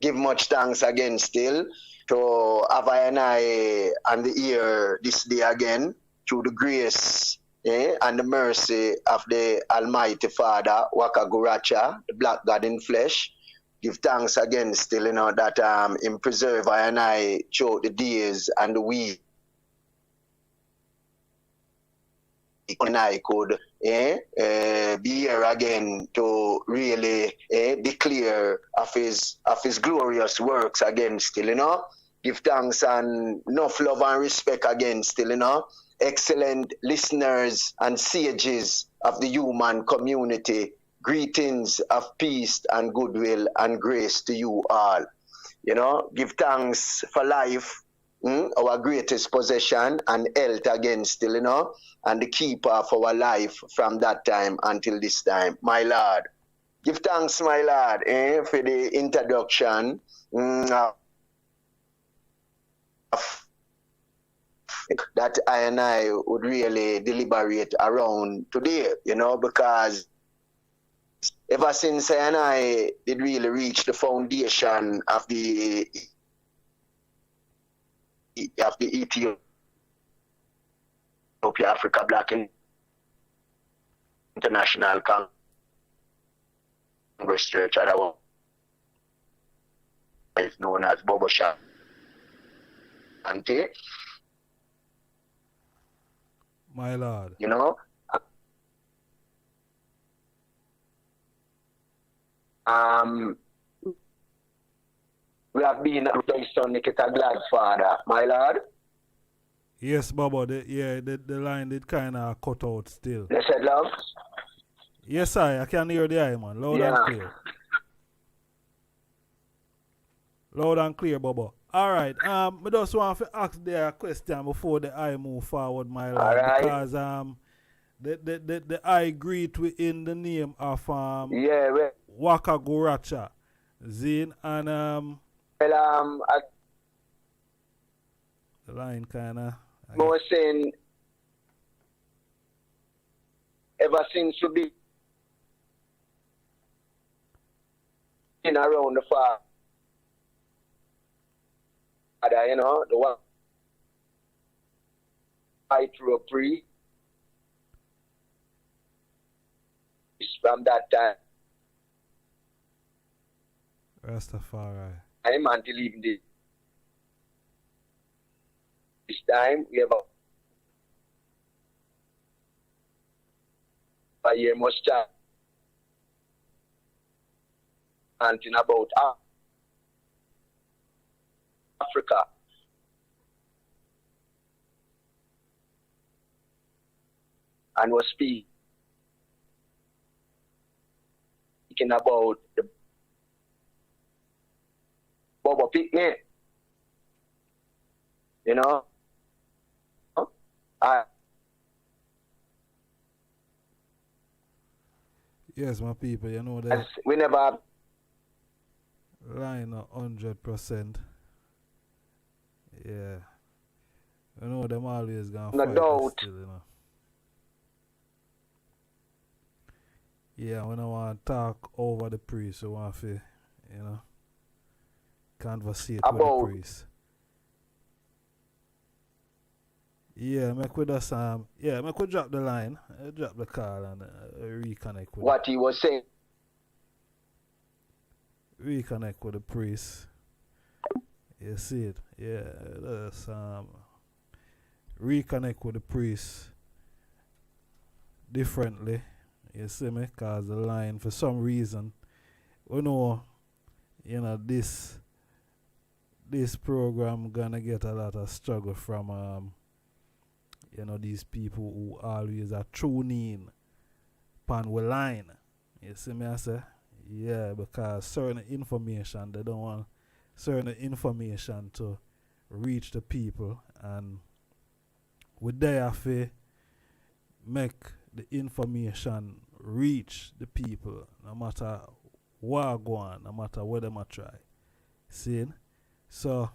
give much thanks again still to have I and I and the ear this day again through the grace and the mercy of the Almighty Father, Waka Guracha, the Black God in flesh. Give thanks again still, that in preserve I and I throughout the days and the week. And I could be here again to really declare of his glorious works again still, Give thanks and enough love and respect again still, Excellent listeners and sages of the human community. Greetings of peace and goodwill and grace to you all. Give thanks for life, our greatest possession, and health again still, and the keeper of our life from that time until this time. My Lord, give thanks, my Lord, for the introduction that I and I would really deliberate around today, because ever since I and I did really reach the foundation of the Ethiopia Africa Black International Congress Church, otherwise known as Bobo Shanti. My Lord. We have been with your son Nikita Gladfather, my Lord. Yes, Baba. The line did kind of cut out still. You said, love? Yes, I can hear the eye, man. Loud and clear. Loud and clear, Baba. All right. I just want to ask the question before the eye move forward, my Lord. Right. Because the eye greet within the name of Waka Guracha, Zin, and the line kinda. More saying ever since we be in around the far, the one R.H.P from that time. Rastafari. I'm until even this time we have a year must chanting about Africa. And was speaking about the Babo picnic. Yes, my people, that we never line 100%. Yeah. Them always gonna no fight doubt. still, Yeah, when I want to talk over the priest, I want to, conversate with the priest. Yeah, make we just make we drop the line, drop the call and reconnect with what he was saying. Reconnect with the priest. You see it? Yeah, that's reconnect with the priest differently. You see me? Cause the line for some reason, this program gonna get a lot of struggle from these people who always are tuning in pan the line. You see me? I say, yeah, because certain information they don't want certain information to reach the people, and we there to make the information reach the people, no matter Wagwan, no matter what them a try. See? So,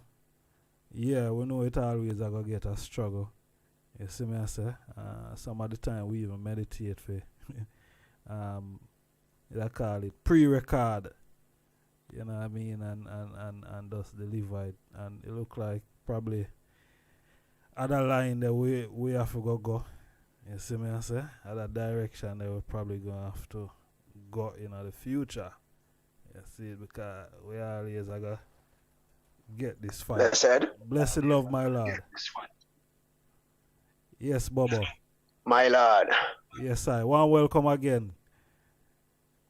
yeah, we know it always a go get a struggle. You see me I say? Some of the time we even meditate for they call it pre-record. You know what I mean? And just deliver it. And it look like probably other line that we have to go. You see me I say? Other direction that we're probably gonna have to go in the future. You see, because we always are gonna get this fight. Blessed love, my Lord. Yes, Babo. My Lord. Yes, I. One welcome again.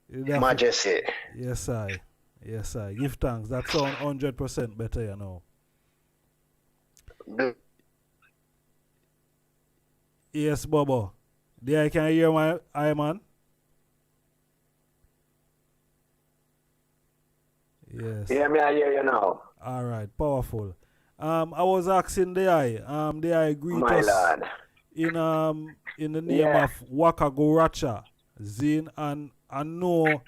Majesty. Yes, I. Yes, I. Give thanks. That sound 100% better, you know. Yes, Babo. There, can you hear my eye, man? Yes. Yeah, me I hear you now. All right, powerful. I was asking the eye. The eye greet My us Lord. in the name of Waka Goracha, Zin, and I know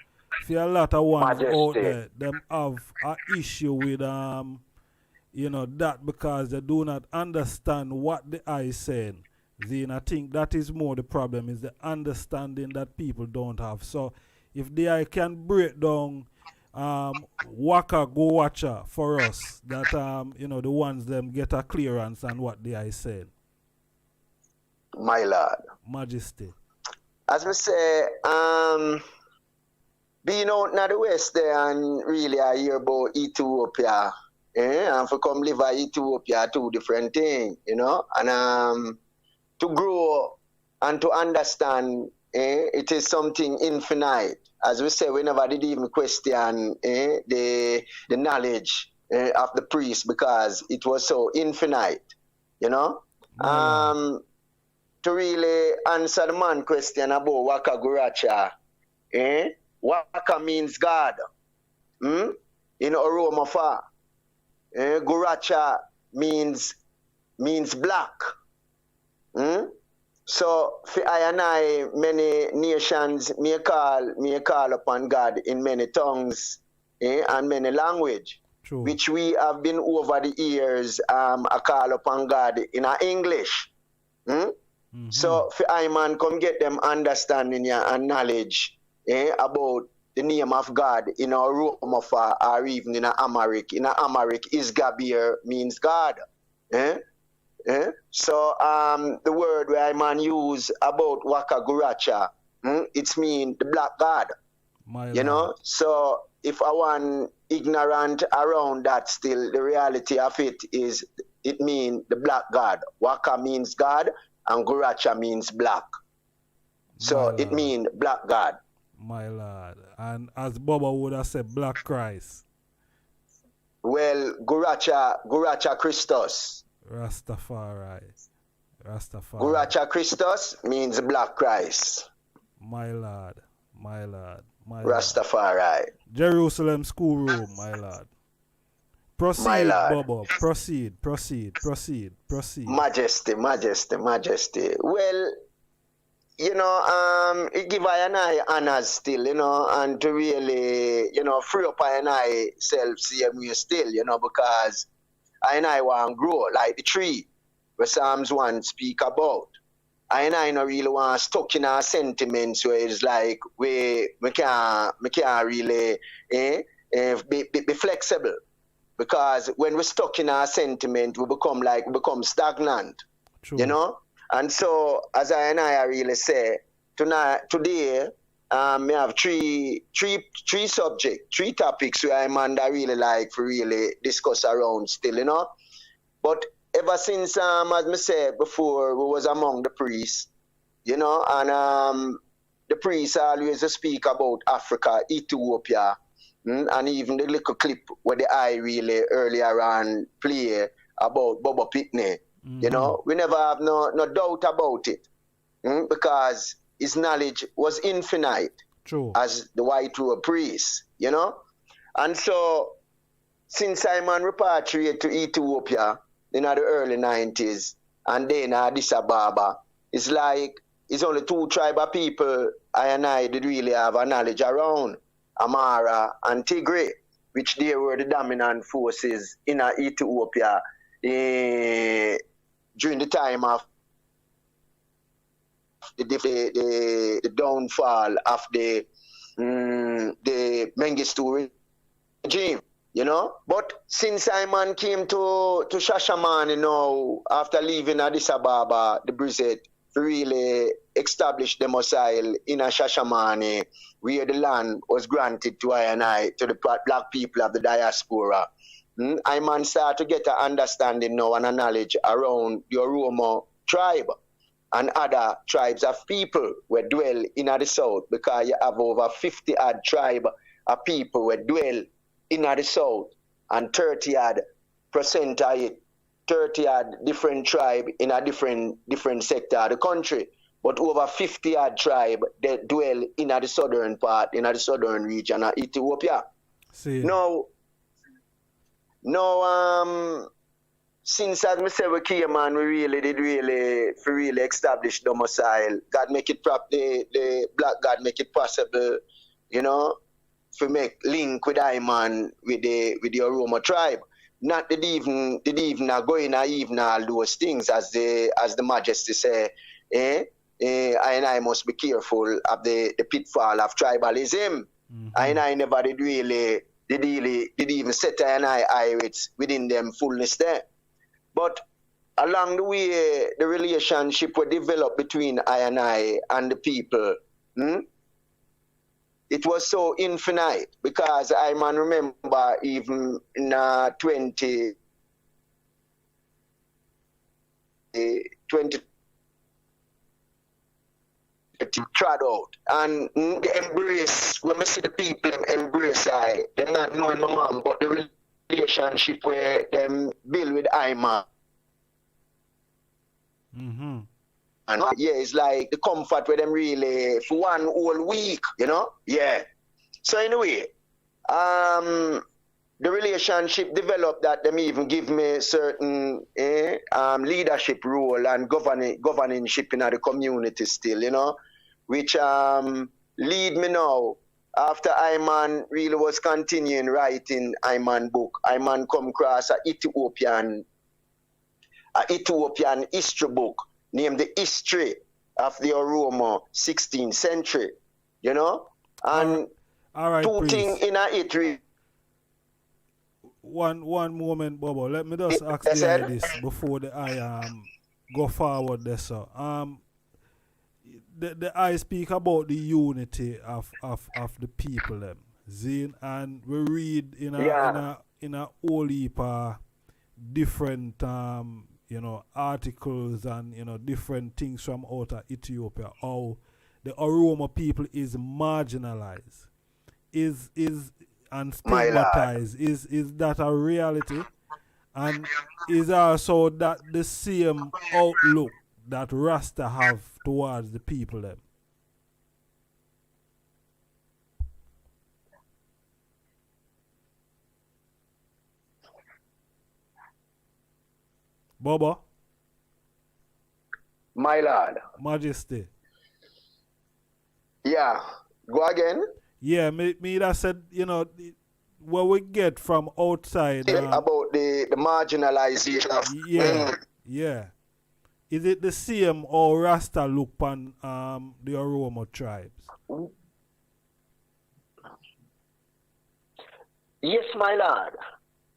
for a lot of ones out there, them have an issue with that because they do not understand what the eye is saying. Zin, I think that is more the problem, is the understanding that people don't have. So if the eye can break down Waka Go Watcher for us, that the ones them get a clearance on what they are saying. My Lord. Majesty. As we say, being out in the West there and really I hear about Ethiopia. And for come live in Ethiopia, two different things, and to grow and to understand it is something infinite. As we say, we never did even question the knowledge of the priest because it was so infinite, To really answer the man question about Waka Guracha, Waka means God. In OROMO fa. Guracha means black. So for I and I, many nations may call upon God in many tongues and many language, which we have been over the years a call upon God in English. So for I man come get them understanding and knowledge about the name of God in our Romafa or even in Amharic. In Amharic, Isgabir means God. So the word where I man use about Waka Guracha, it's mean the black God. So if I want ignorant around that still, the reality of it is it mean the black God. Waka means God and Guracha means black. So it mean black God. My Lord. And as Baba would have said, black Christ. Well, Guracha Christos. Rastafari. Guracha Christos means black Christ. My Lord. Rastafari. Jerusalem schoolroom, my Lord. Proceed, my Lord. Baba. Proceed. Majesty. Well, it give I and I honors still, and to really, free up I and I self CMU still, because I and I want to grow like the tree where Psalms 1 speak about. I and I not really want stuck in our sentiments where it's like we can't really be flexible. Because when we're stuck in our sentiment, we become stagnant. True. And so, as I and I really say, today, we have three subjects, three topics where I'm under really like to really discuss around still, But ever since, as I said before, we was among the priests, and the priests always speak about Africa, Ethiopia, and even the little clip where the eye really earlier on play about Baba Pitney. We never have no doubt about it because his knowledge was infinite. True. As the white robe priest, And so, since Simon repatriated to Ethiopia in the early 90s and then Addis Ababa, it's like it's only two tribal people I and I did really have a knowledge around. Amara, and Tigray, which they were the dominant forces in Ethiopia during the time of the downfall of the Mengistu regime, you know. But since Ayman came to Shashamane now, after leaving Addis Ababa, the Brizet really established domicile in Shashamane, where the land was granted to I, to the black people of the diaspora. Ayman started to get an understanding now and a knowledge around the Oromo tribe and other tribes of people who dwell in the south, because you have over 50 odd tribe of people who dwell in the south, and 30 odd percent of it, 30 odd different tribe in a different sector of the country. But over 50 odd tribe that dwell in the southern part, in the southern region of Ethiopia. See. Now, since as I said we came and we really did establish domicile, God make it the black God make it possible, you know, to make link with Ayman with the Oromo tribe. Not did even going even all those things as the Majesty say, and I must be careful of the pitfall of tribalism. And I never did even set an eye within them fullness there. But along the way, the relationship was developed between I and the people. It was so infinite, because I remember even in 20 trod out, and the embrace, when we see the people embrace they're not knowing my mom, but the relationship where them build with Ayman. And yeah, it's like the comfort with them really for one whole week, you know? Yeah. So anyway, the relationship developed that them even give me certain leadership role and governingship in the community still, you know, which lead me now, after Ayman really was continuing writing Ayman book, Ayman come across an Ethiopian history book named The History of the Oromo 16th Century, you know? And all right, two things in it. One moment, Babo. Let me just ask the guy this before I go forward there, sir. The I speak about the unity of the people them. Zine, and we read in a whole heap different you know, articles and, you know, different things from out of Ethiopia, how the Oromo people is marginalized, is and stigmatized. Is that a reality? And is also that the same outlook that Rasta have towards the people them? Baba? My lord. Majesty. Yeah. Go again? Yeah, me that said, you know, what we get from outside. About the marginalization of... Yeah. Is it the same or Rasta look on the Oromo tribes? Yes, my lord.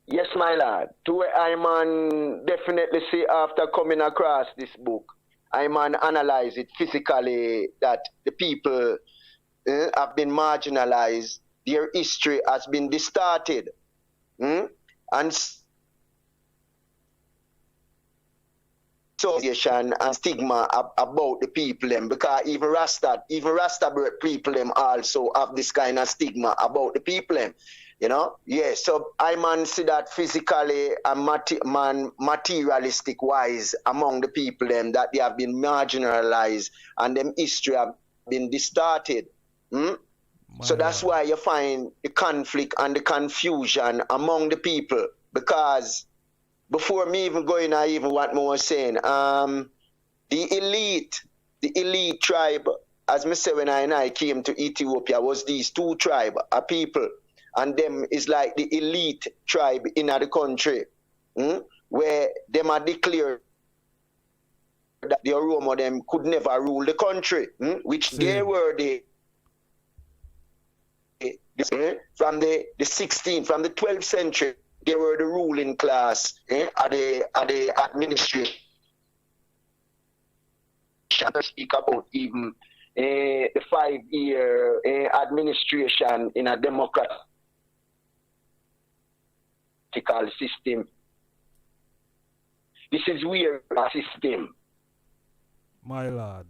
Yes, my lord. To where Ayman definitely see after coming across this book, Ayman analyze it physically that the people have been marginalized, their history has been distorted, and association and stigma about the people them, because even Rasta people them also have this kind of stigma about the people them. You know, yeah. So Ayman see that physically and materialistic wise among the people them that they have been marginalized and them history have been distorted. So that's why you find the conflict and the confusion among the people. Because before me even going, I even what more saying, the elite tribe as me say when I came to Ethiopia, was these two tribes, a people, and them is like the elite tribe in the country, where them are declared that the Oromo them could never rule the country, which they were from the 16th, from the 12th century, they were the ruling class at the administration. Speak about even the 5-year administration in a democratic system. This is where a system. My lord.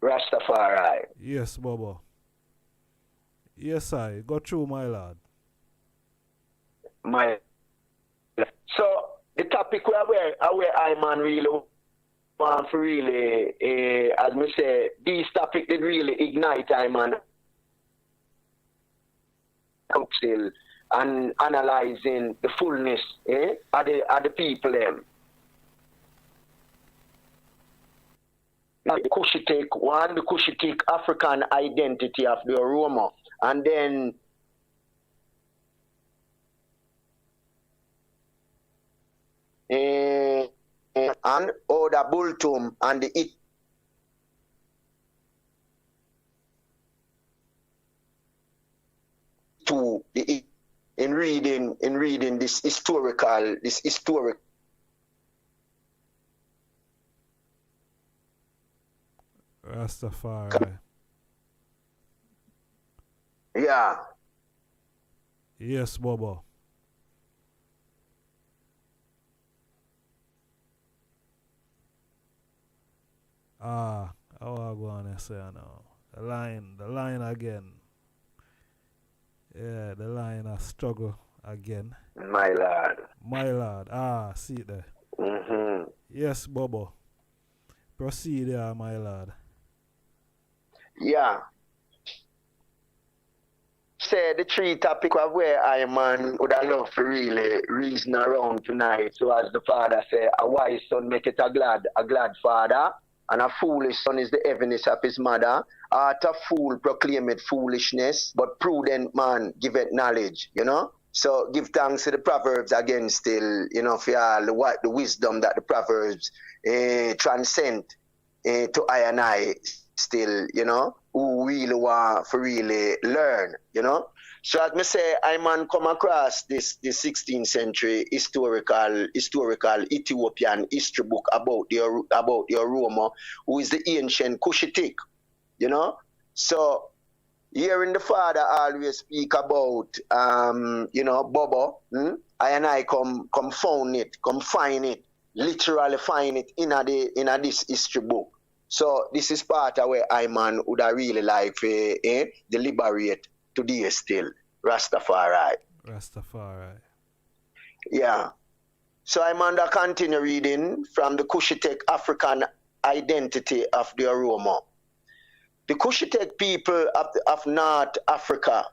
Rastafari. Yes, Babo. Yes, I. Go through, my lord. So, the topic where I man really want to really, as me say, these topic did really ignite I man still and analyzing the fullness of the people them. The KUSHITIC, the KUSHITIC African identity of the Oromo, and then and Oda Bultum and the to the in reading this historical Rastafari. Yeah. Yes, Babo. How I going to say now? The line again. Yeah, the line a struggle again. My lord. My lord. See it there. Yes, Babo. Proceed there, my lord. Yeah. Say the three topic of where I man would have loved to really reason around tonight. So as the father said, a wise son make it a glad father, and a foolish son is the heaviness of his mother. Art a fool proclaim it foolishness, but prudent man give it knowledge, you know? So give thanks to the Proverbs again still, you know, for all the wisdom that the Proverbs transcend to I and I still, you know, who really want to really learn, you know. So as me say, I man come across this 16th century historical Ethiopian history book about the Oromo, who is the ancient KUSHITIC, you know. So hearing the father always speak about you know, Babo, I and I come find it, literally find it in this history book. So this is part of where I man would I really like to deliberate today still. Rastafari. Yeah. So I'm under continue reading from the KUSHITIC African identity of the Oromo. The KUSHITIC people of North Africa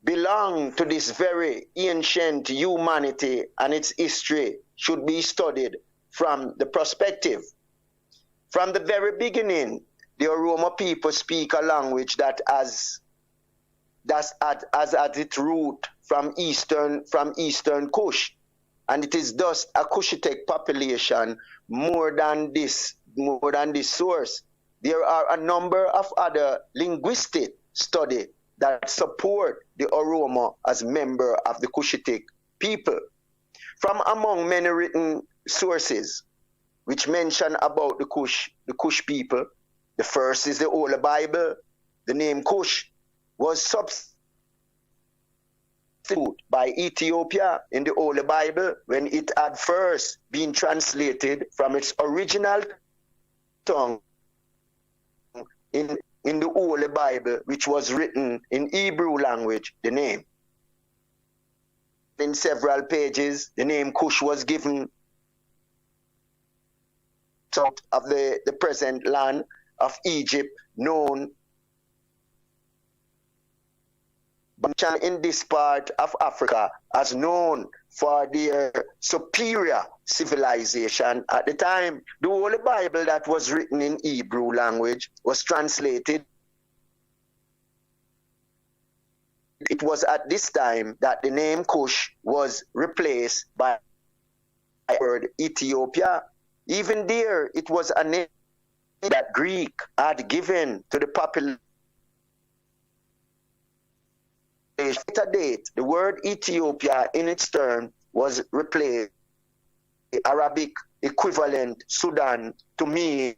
belong to this very ancient humanity, and its history should be studied from the perspective. From the very beginning, the Oromo people speak a language that has at its root from Eastern Kush, and it is thus a KUSHITIC population more than this source. There are a number of other linguistic studies that support the Oromo as member of the KUSHITIC people. From among many written sources which mention about the Kush people, the first is the Holy Bible. The name Kush was substituted by Ethiopia in the Holy Bible when it had first been translated from its original tongue in the Holy Bible, which was written in Hebrew language, the name. In several pages, the name Kush was given of the present land of Egypt, known in this part of Africa as known for their superior civilization at the time. The Holy Bible that was written in Hebrew language was translated. It was at this time that the name Kush was replaced by the word Ethiopia. Even there, it was a name that Greek had given to the population. Later date, the word Ethiopia in its turn was replaced the Arabic equivalent Sudan to mean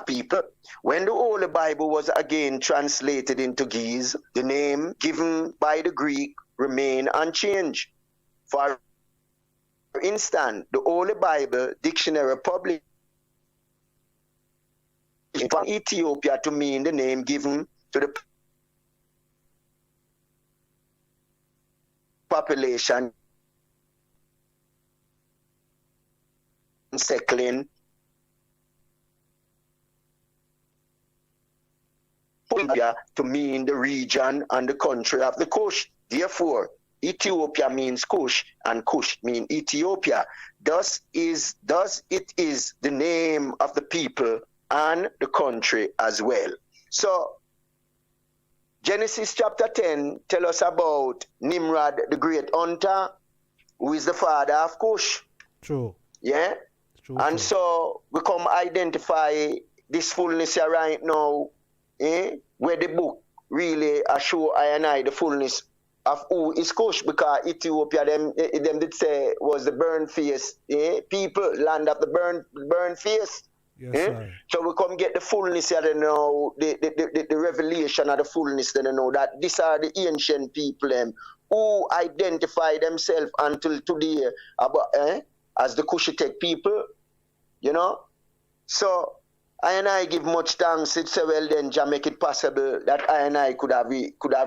people. When the Holy Bible was again translated into Geese, the name given by the Greek remained unchanged. For instance, the Holy Bible Dictionary published from Ethiopia to mean the name given to the population settling to mean the region and the country of the Kush. Therefore, Ethiopia means Kush and Kush means Ethiopia. Thus it is the name of the people and the country as well. So Genesis chapter 10 tell us about Nimrod, the great hunter, who is the father of Kush. True. Yeah? True, and true. so we come identify this fullness here right now, where the book really show I and I the fullness of who is Kush, because Ethiopia, them did say was the burn face people, land of the burn face. Yes, sir. So we come get the fullness here, know the revelation of the fullness, then know that these are the ancient people who identify themselves until today about as the Kushitic people, you know. So I and I give much thanks. It's well then, Jah make it possible that I and I could have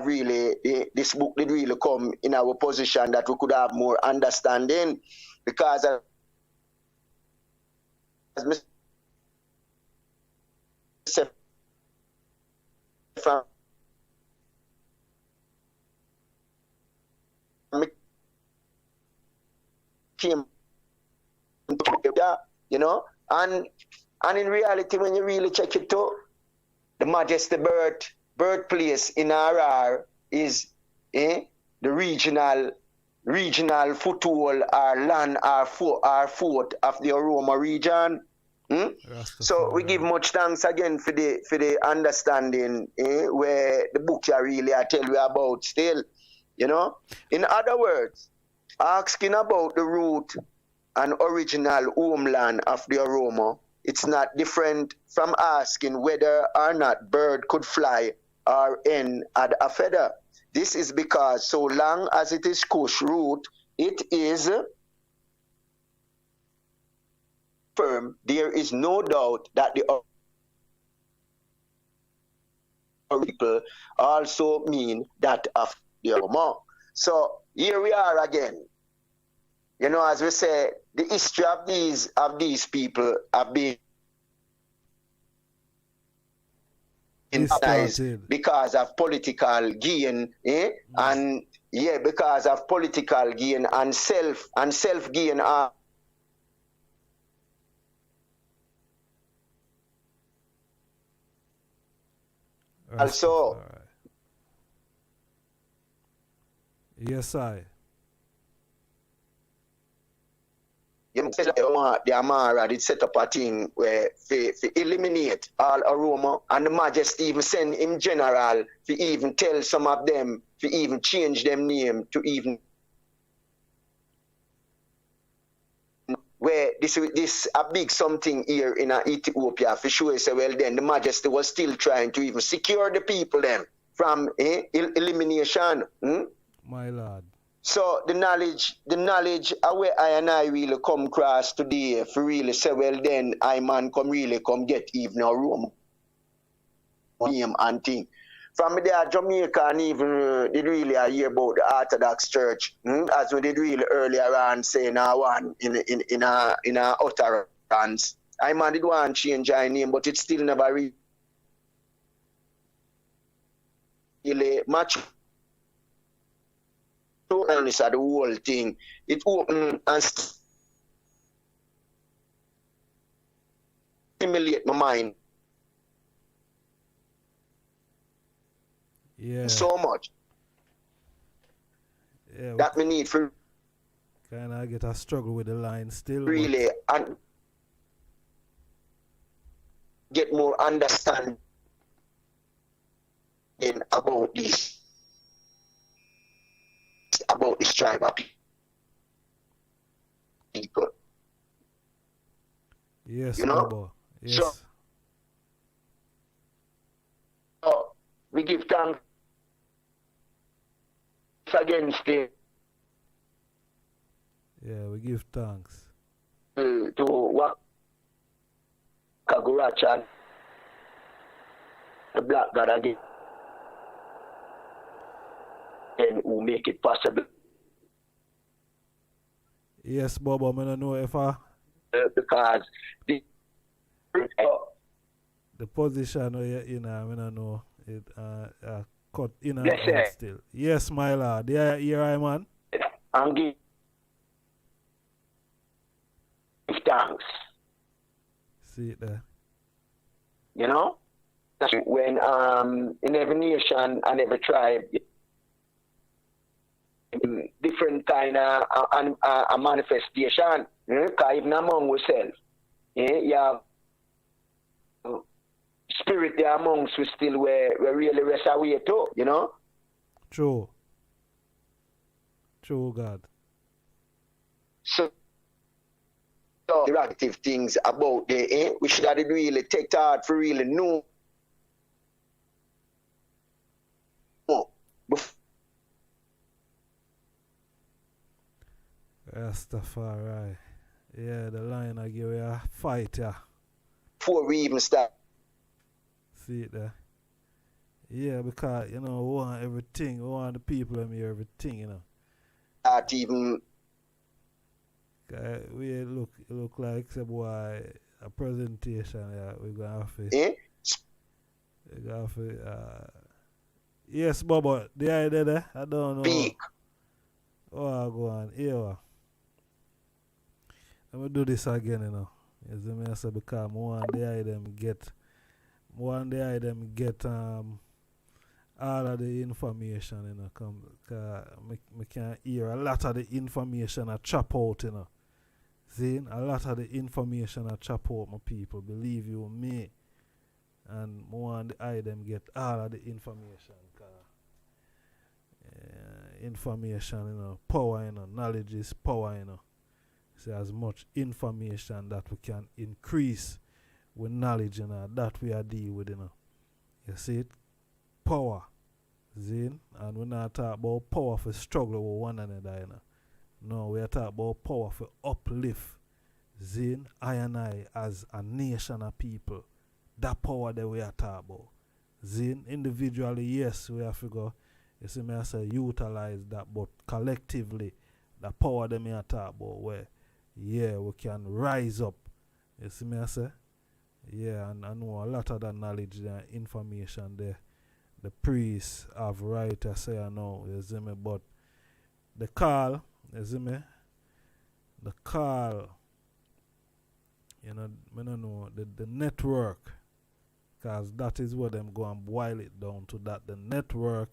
really this book did really come in our position that we could have more understanding, because as Mr. From came, you know, and in reality, when you really check it out, the Majesty birthplace in RR is the regional foothold or land or fort of the Oromo region. So we give much thanks again for the understanding where the book here really I tell you about still, you know. In other words, asking about the root and original homeland of the Oromo, it's not different from asking whether or not bird could fly or hen had a feather. This is because so long as it is Kush root, it is firm. There is no doubt that the people also mean that of the Oromo. So here we are again. You know, as we say, the history of these people have been because of political gain, and because of political gain and self gain. Also, yes, I. The Amara did set up a thing where to eliminate all Oromo, and the Majesty even send him general to even tell some of them to even change them name to even where this a big something here in Ethiopia for sure. So well then the Majesty was still trying to even secure the people them from elimination. My lord. So the knowledge where I and I really come across today for really say well then I man come get even a room name and thing. From there Jamaica and even did really hear about the Orthodox Church, as we did really earlier on saying one in OTARANCE. I man did want to change our name, but it still never really match totalness of the whole thing. It open and stimulate my mind so much. Yeah, that we need for kind of get a struggle with the line still. Really, and get more understanding about this tribe of people. Yes, you know? Babo. Yes. So we give thanks against it. Yeah, we give thanks. To what Kaguracha, the black God again, and who make it possible. Yes, Babo, I don't know if because the position you're in, I don't know it cut in and yes, out still. Yes, my lord. Yeah, here I man. And give thanks. See it there. You know? That's when in every nation and every tribe different kind of a manifestation. Because even among ourselves, you have spirit there amongst we still we really rest away too, you know? True. True, God. So the active things about the we should have really take time for really know Rastafari. Yeah, the line I give you a fight, yeah. Before we even start. See it there. Yeah, because, you know, we want everything. We want the people to hear everything, you know. Not even. We look like some boy a presentation, yeah. We're going to have to. We're going to have to. Yes, Baba, the idea there, I don't know. Speak. Oh, I go on. Here. Let me do this again, you know. As I say, because I want the item get all of the information, you know. Because I can hear a lot of the information I chop out, you know. See, a lot of the information I chop out, my people. Believe you me. And I want the item get all of the information. Information, you know, power, you know, knowledge is power, you know. So as much information that we can increase with knowledge, you know, that we are deal with, you know. You see it? Power. Zin? And we're not talking about power for struggle with one another, you know. No, we are talking about power for uplift. Zin? I and I as a nation of people. That power that we are talking about. Zin? Individually, yes, we have to go. You see me I say utilize that, but collectively, the power that me I talk about where, yeah, we can rise up. You see me I say? Yeah, and I know a lot of that knowledge and information there. The priests have right to say I know, you see me, but the call, you see me? The call, you know, I don't know, the network, because that is what them go and boil it down to, that the network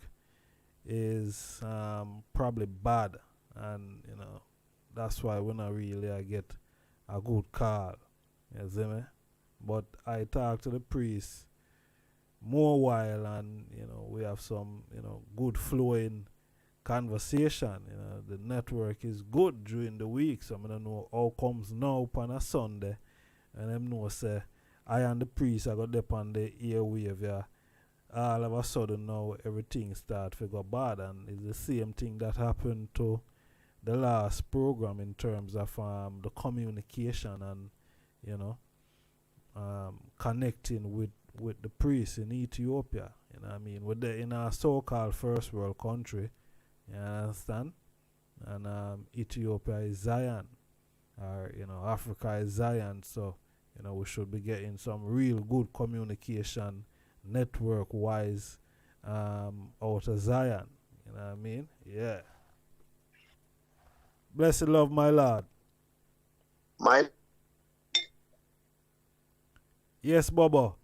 is probably bad, and you know that's why we not really get a good call. You see me? But I talk to the priest more while, and you know we have some good flowing conversation. You know the network is good during the week, so I don't know how comes now upon a Sunday, and them know say I and the priest I got up on the airwave. Yeah. All of a sudden now everything start to go bad, and it's the same thing that happened to the last program in terms of the communication and connecting with the priests in Ethiopia. You know what I mean? With in our so-called first world country, you understand? And Ethiopia is Zion, or Africa is Zion, so we should be getting some real good communication network wise out of Zion. You know what I mean? Yeah. Blessed love, my lord. My Yes, Babo.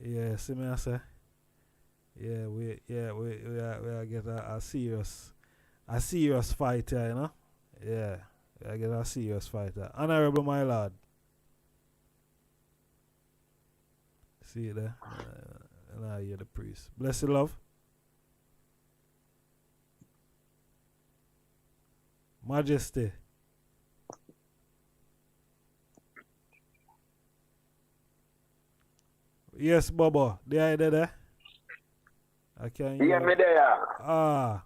Yeah, see me I say. Yeah, we are get a serious fighter, you know? Yeah. We are get a serious fighter. Honorable, my lord. See you there? And I hear the priest. Blessed love. Majesty. Yes, Baba. There. I can hear. hear me there. Ah.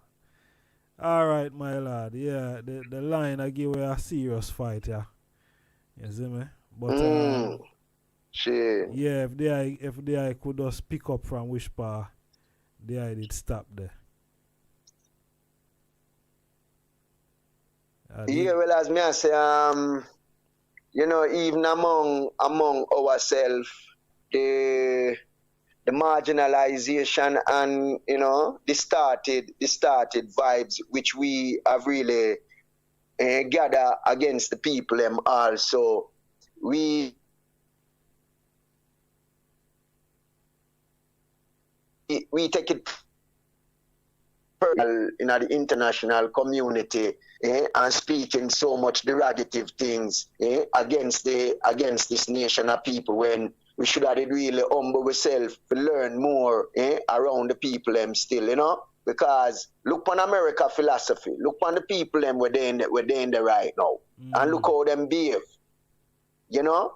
All right, my lord. Yeah, the line I give you a serious fight, yeah. You see me? But Shit. yeah, if they could just pick up from which part they did stop there. Yeah, well, as me I say, you know, even among ourselves, the marginalization and, you know, the started vibes which we have really gather against the people them also. We take it personal in the international community and speaking so much derogative things against this nation of people when we should have really humble ourselves to learn more around the people them still, you know? Because look on America philosophy, look on the people them where they in there right now. And look how them behave. You know?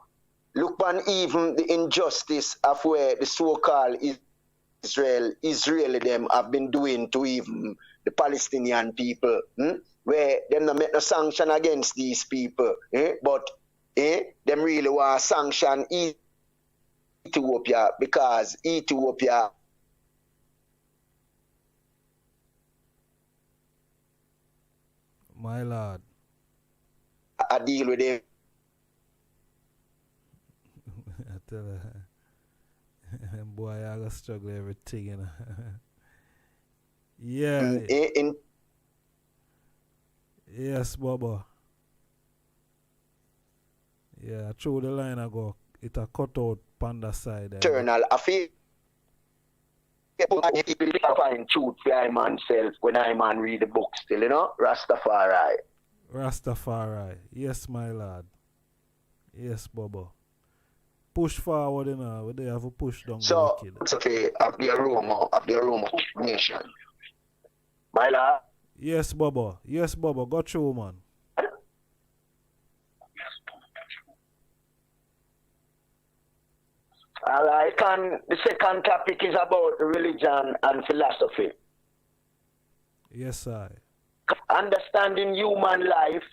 Look on even the injustice of where the so-called Israeli them have been doing to even the Palestinian people. Where them not make no sanction against these people. But them really want to sanction Ethiopia because Ethiopia my lord. I deal with it. I tell her, boy, I gotta struggle everything, you know. Yeah. Yes, Baba. Yeah, through the line I go, it a cut out panda side. Eternal. I feel I find truth for I man self when I man read the book still, you know? Rastafari. Rastafari. Yes, my lord. Yes, Baba. Push forward, you know. They have a push down. So, it's okay. Of the Oromo nation. My lord. Yes, Baba. Yes, Baba. Go through, man. Alright, and the second topic is about religion and philosophy. Yes, sir. Understanding human life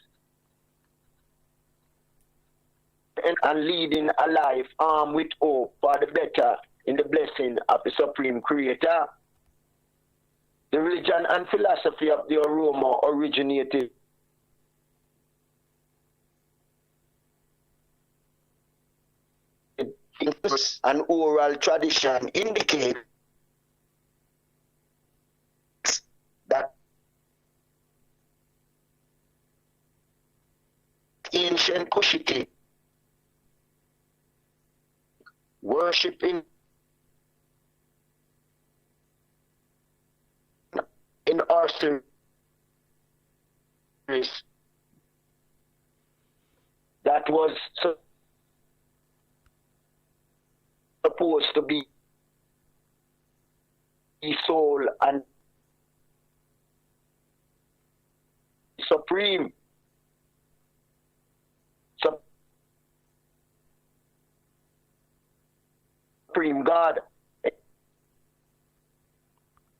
and leading a life armed with hope for the better in the blessing of the Supreme Creator. The religion and philosophy of the Oromo originated an oral tradition indicates that ancient KUSHITIC worshiping in our service that was supposed to be soul and supreme. Supreme God.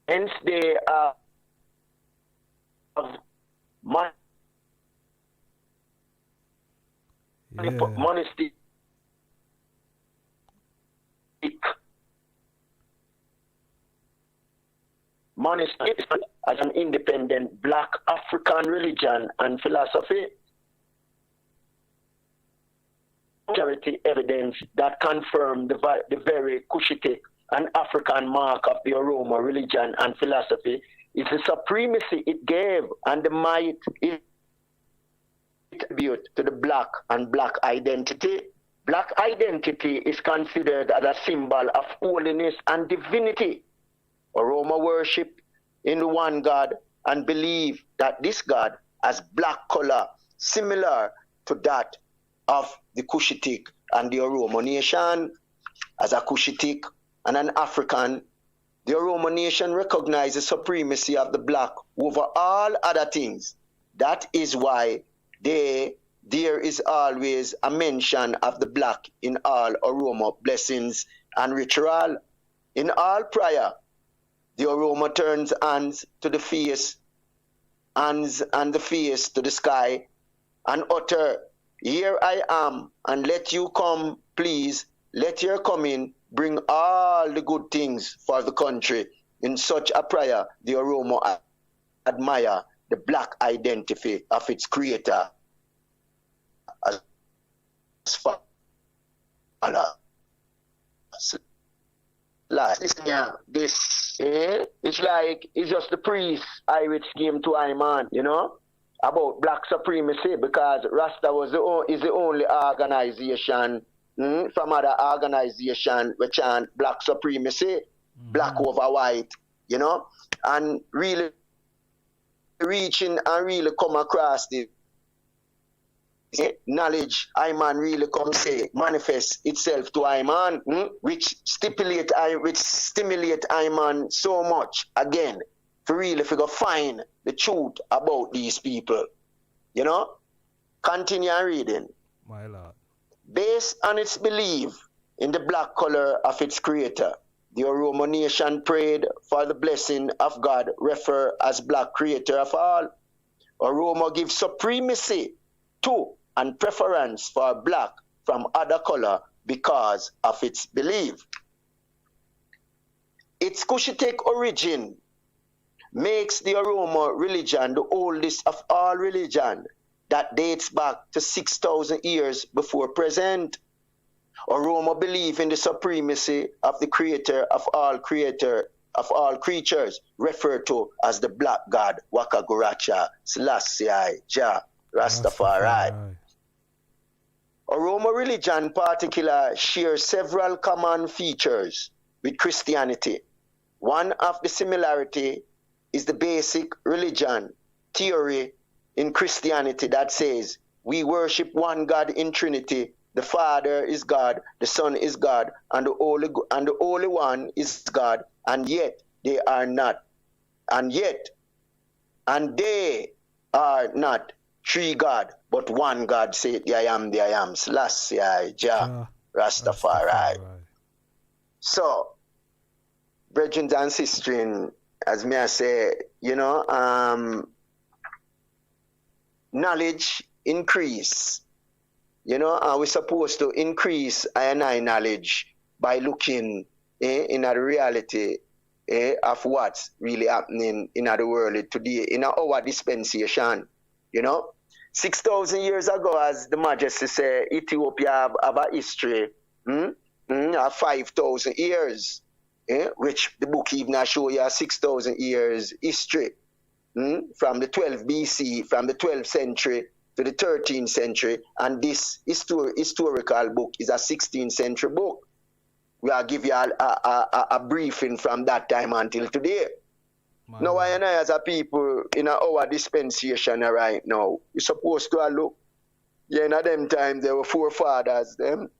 Hence they are monistic as an independent black African religion and philosophy. Majority evidence that confirm the very KUSHITIC and African mark of the Oromo religion and philosophy It's the supremacy it gave and the might it attribute to the black and black identity. Black identity is considered as a symbol of holiness and divinity. Oromo worship in the one God and believe that this God has black color similar to that of the KUSHITIC and the Oromo nation. As a KUSHITIC and an African, the Oromo nation recognizes the supremacy of the black over all other things. That is why there is always a mention of the black in all Oromo blessings and ritual. In all prayer, the Oromo turns hands to the face, hands and the face to the sky, and utter, "Here I am, and let you come, please. Let your coming bring all the good things for the country." In such a prayer, the Oromo admire the black identity of its creator as follows. Listen here, this it's like it's just the priest Irish scheme to Iman, you know, about black supremacy, because Rasta is the only organization from other organization which chant black supremacy, black over white, you know, and really reaching and really come across the knowledge Iman really come say manifest itself to Iman, which stimulate Iman so much again to really figure find the truth about these people. You know? Continue reading. My Lord. Based on its belief in the black color of its creator, the Oromo nation prayed for the blessing of God, refer as black creator of all. Oromo gives supremacy to and preference for black from other color because of its belief. Its KUSHITIC origin makes the Oromo religion the oldest of all religion that dates back to 6,000 years before present. Oromo believe in the supremacy of the creator of all creatures, referred to as the black god Wakaguracha, Selassie, Jah, Rastafari. Oromo religion in particular shares several common features with Christianity. One of the similarity is the basic religion theory in Christianity that says we worship one God in Trinity. The Father is God, the Son is God, and the Holy One is God, and yet they are not. And they are not three God, but one God, say the I am, Selassie, Jah, Rastafari. So, brethren and sisters, as me I say, you know, knowledge increase. You know, we're supposed to increase I knowledge by looking in at the reality of what's really happening in the world today, in our dispensation. You know, 6,000 years ago, as the Majesty said, Ethiopia have a history of 5,000 years, which the book even show you 6,000 years history from the 12th BC, from the 12th century to the 13th century, and this historical book is a 16th century book. We'll give you a briefing from that time until today. Now, I and I as a people in our dispensation right now, we're supposed to look. Yeah, in them times there were forefathers, them.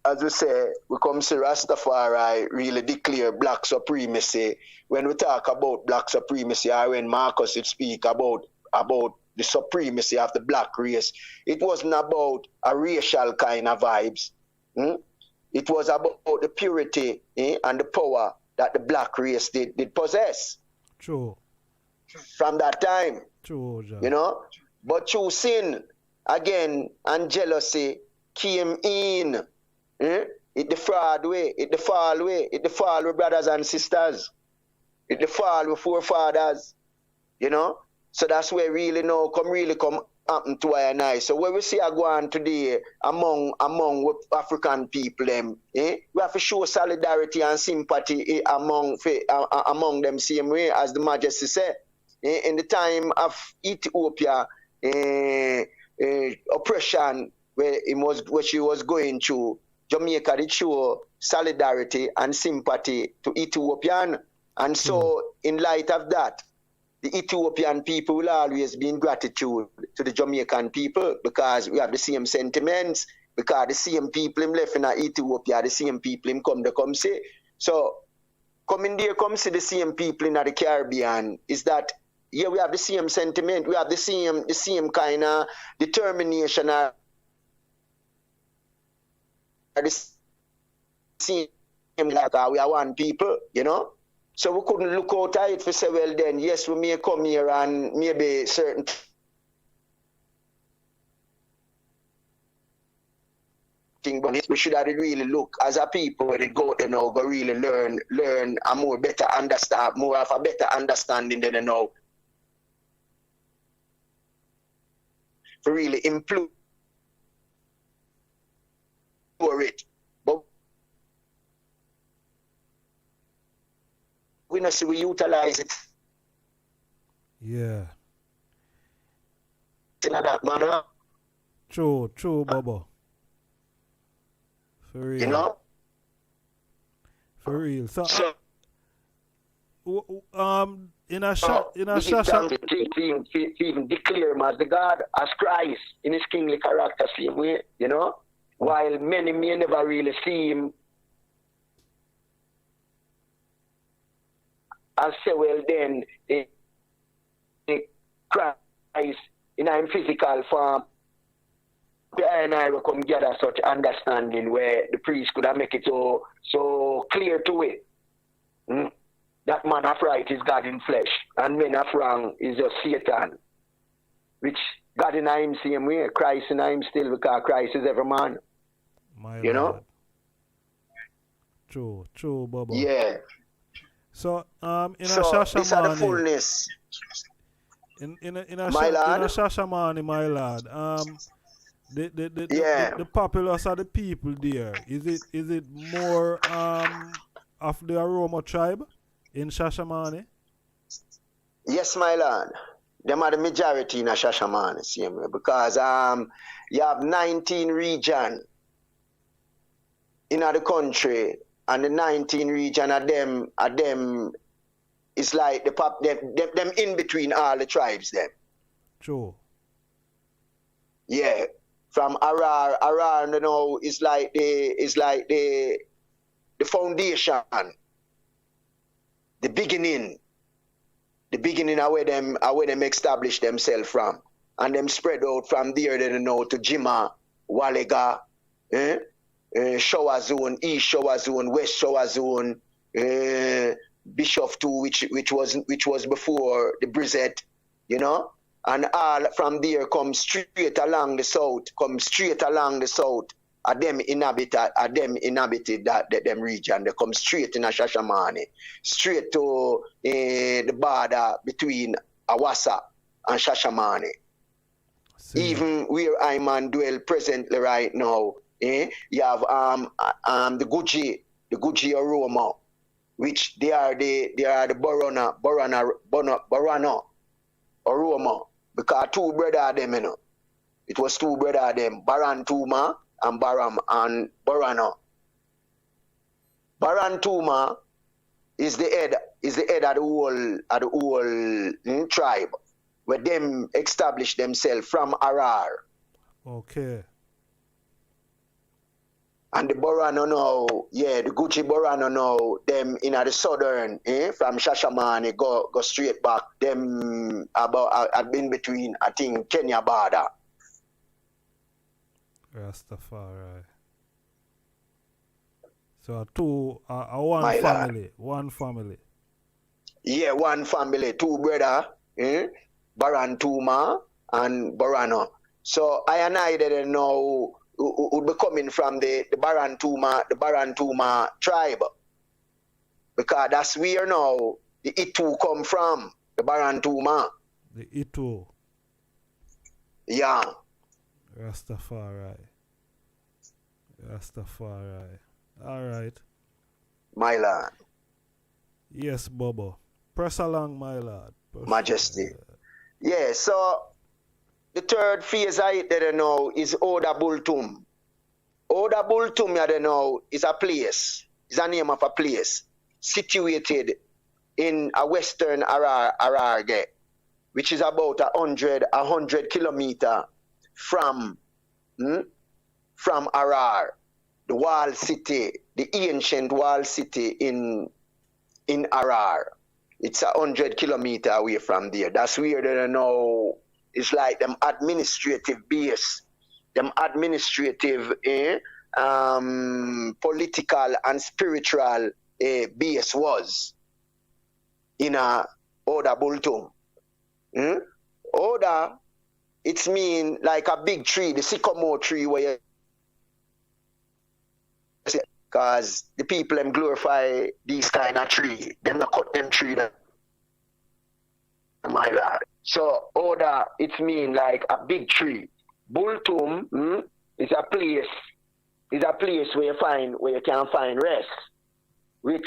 As we say, we come see Rastafari really declare black supremacy. When we talk about black supremacy, or when Marcus would speak about the supremacy of the black race, it wasn't about a racial kind of vibes. It was about the purity and the power that the black race did possess. True. From that time. True, you know? But through sin, again, and jealousy came in. It the fraud way, it the fall way, it the fall with brothers and sisters. It the fall with forefathers. You know? So that's where really come happen to I and I. So where we see a go on today among African people them, we have to show solidarity and sympathy among them same way as the Majesty said. In the time of Ethiopia oppression where she was going through, Jamaica did show solidarity and sympathy to Ethiopian. And so in light of that, the Ethiopian people will always be in gratitude to the Jamaican people because we have the same sentiments, because the same people him left in Ethiopia, the same people him come see. So coming there, come see the same people in the Caribbean, is that yeah, we have the same sentiment, we have the same kind of determination, the same like we are one people, you know. So we couldn't look out at it for say, well then, yes, we may come here and maybe certain thing, but we should have really look as a people where they go really learn and more better understand, more of a better understanding than they know. To really improve it. But we not see we utilize it. Yeah. In that manner. True, Babo. For real. You know? For real. So in a Shasha, even declare him as the God, as Christ, in his kingly character, same way, you know? While many may never really see him as say, well then, Christ in a physical form, and I will come gather such understanding where the priest could have make it so clear to it. That man of right is God in flesh, and man of wrong is just Satan. Which God in him same way, Christ in him still, because Christ is every man. You know? True, Babo. Yeah. So in a Shashamane, these are the fullness. In a Shashamane, my lad. The populace of the people there, is it more of the Oromo tribe in Shashamane? Yes, my lad. Them are the majority in a Shashamane, same way, because you have 19 regions in the country, and the 19 region of them is like them in between all the tribes them. True. Yeah. From Arar, you know, is like the foundation, the beginning of where them establish themselves from, and them spread out from there, then you know, to Jima, Walega, Shower Zone, East Shower Zone, West Shower Zone, Bishop 2, which was before the Brizet, you know. And all from there come straight along the south, them inhabited that region. They come straight in a Shashamane, straight to the border between Awasa and Shashamane. Even where I'm dwell presently right now, you have the Guji Oromo, which they are the Borano Oromo. Because two brothers them, you know. It was two brothers them, Barantuma and Baram and Borano. Barantuma is the head of the whole tribe, where them established themselves from Arar. Okay. And the Borano now, the Gucci Borano now, them in the southern, from Shashamane, go straight back, them about in between, I think, Kenya border. Rastafari. So one family. Yeah, one family, two brother, Barantuma and Borano. So I didn't know would be coming from the Barantuma tribe, because that's where now the Itu come from, the Barantuma. The Ito. Yeah. Rastafari. Rastafari. Alright. My lord. Yes, Babo. Press along, my lord. Majesty. Yeah, so the third phase I don't know is Oda Bultum. Oda Bultum, I don't know, is a place. It's a name of a place situated in a western Ararge, which is about 100 kilometers from Arar, the wall city, the ancient wall city in Arar. It's 100 kilometers away from there. That's where they know it's like them administrative base, them administrative, political and spiritual base was in a Oda Bultum. Oda, it's mean like a big tree, the sycamore tree where you, because the people them glorify these kind of tree. Them not cut them tree down. My lord. So Oda, it's mean like a big tree. Bultum is a place. Is a place where you can find rest. Which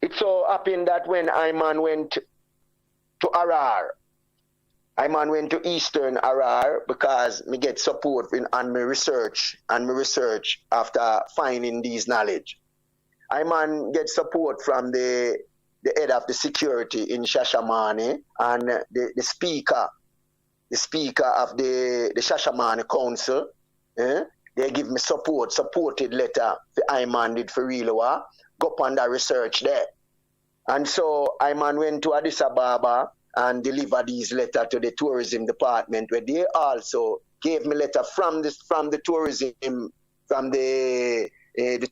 it so happened that when Iman went to Arar, Iman went to Eastern Arar because me get support on my research after finding these knowledge. Iman get support from the head of the security in Shashamane and the speaker of the Shashamane Council. They give me supported letter for Iman did for real go up on that research there. And so Iman went to Addis Ababa and delivered these letters to the tourism department, where they also gave me letter from the tourism, from the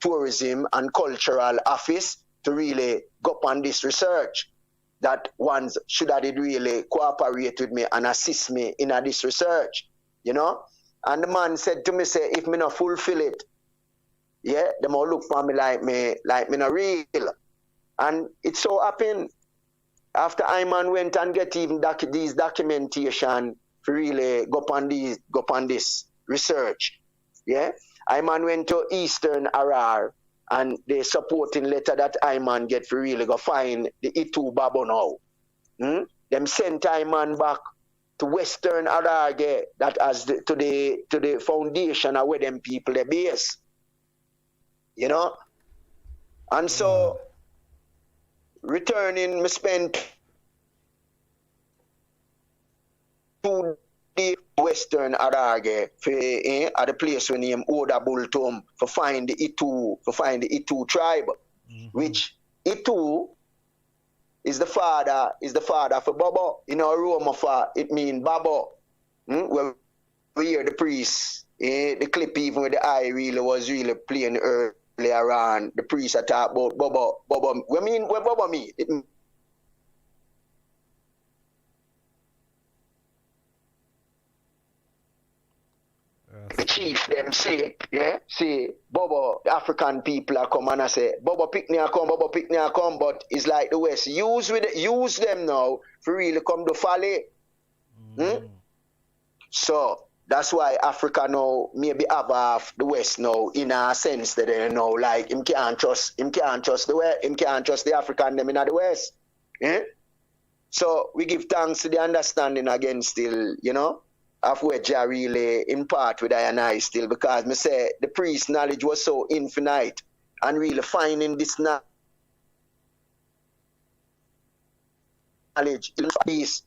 tourism and cultural office to really go up on this research. That ones should have really cooperate with me and assist me in this research, you know. And the man said to me, say, if me not fulfill it, yeah, them all look for me like me not real. And it so happened after Iman went and get even these documentation to really go upon this research. Yeah, Iman went to Eastern Arar and the supporting letter that Iman get for really go find the E.A.D.B Babo now. Them sent Iman back to Western Arage, that as to the foundation of where them people they base. You know? And so returning, me spent 2 days Western Arage at the place we name Oda Bultum for find the E.A.D.B tribe, which E.A.D.B is the father for Babo. In OROMO for it mean Babo. Well, we hear the priest, the clip even with the eye was really playing earlier on. The priest talk about Babo. What Babo mean? The chief them say, Babo, the African people are come and I say, Babo pick me a come, but it's like the West. Use them now for really come to follow. So that's why Africa now maybe have half the West now in a sense that they know like him can't trust the West, him can't trust the African them in the West. So we give thanks to the understanding again still, you know, of where Jah really impart with I and I still, because me say the priest knowledge was so infinite and really finding this knowledge in peace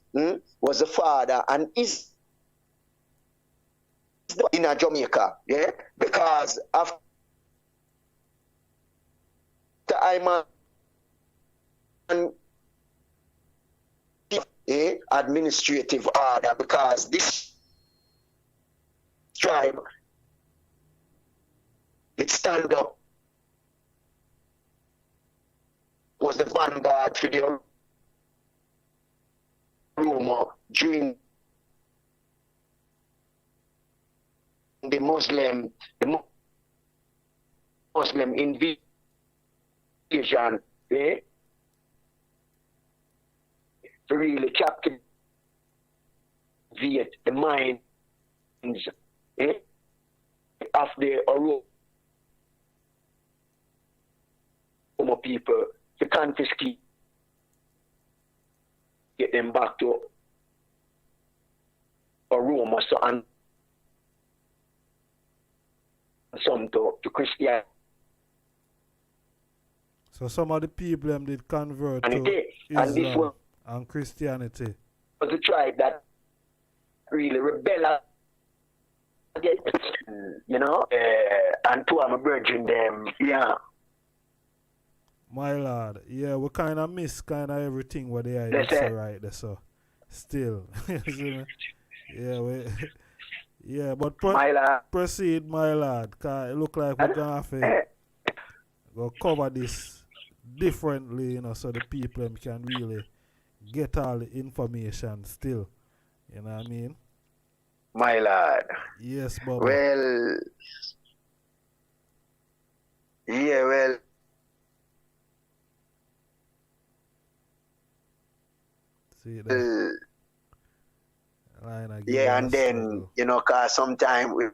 was the father and is in a Jamaica, yeah, because after I'm administrative order, because this tribe it stand up was the vanguard for the OROMO during the Muslim invasion, to really capture the minds of the Oromo people to confiscate them back to Oromo, so and some to Christianity. So some of the people them did convert to Islam and Christianity. Was a tribe that really rebel against, you know, and two of my brethren them, yeah. My lord, yeah, we kind of miss kind of everything what they are say right there, so still, yeah, yeah, but proceed, my lord, cause it look like we're gonna have to go cover this differently, you know, so the people them can really get all the information still, you know what I mean? My lord. Yes, Babo. Well, yeah, well. See that. Yeah, and then, you know, cause sometimes we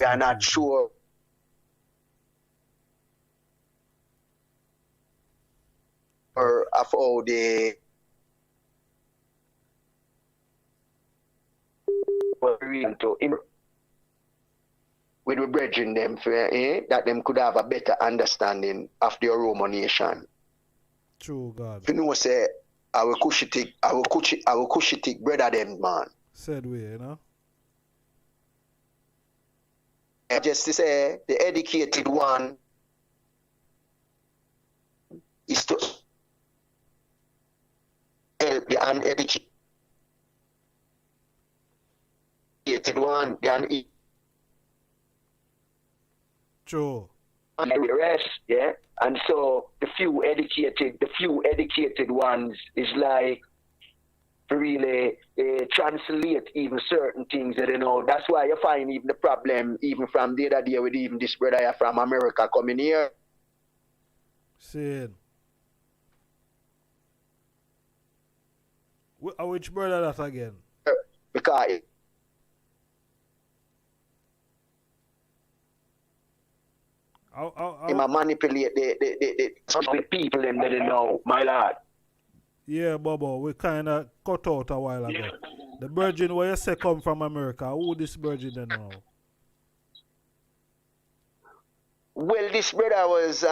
are not sure or of how they were reading to him with the brethren them for, that them could have a better understanding of the Oromo nation. True God. You know, say our Kushitic brother them, man. Said we, you know. Just to say, the educated one is to help the uneducated one, True. And the rest, yeah. And so the few educated ones is like really translate even certain things that, you know. That's why you find even the problem even from the other day with even this brother from America coming here. See. Which brother that again? Because he manipulate the people and they know, my lord. Yeah, Babo, we kind of cut out a while ago. The virgin where you say come from America, who this virgin then now? Well, this brother was,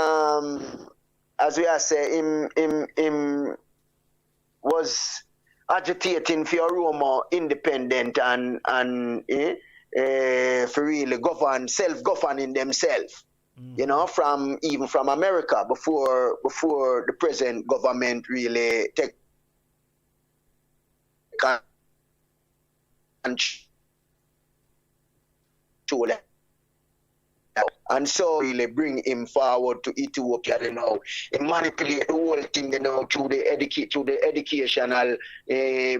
as we are saying, him was agitating for Oromo independent and for really self-governing themselves. You know, even from America before the present government really take control. And so really bring him forward to Ethiopia, you know. He manipulate the whole thing, you know, through the educational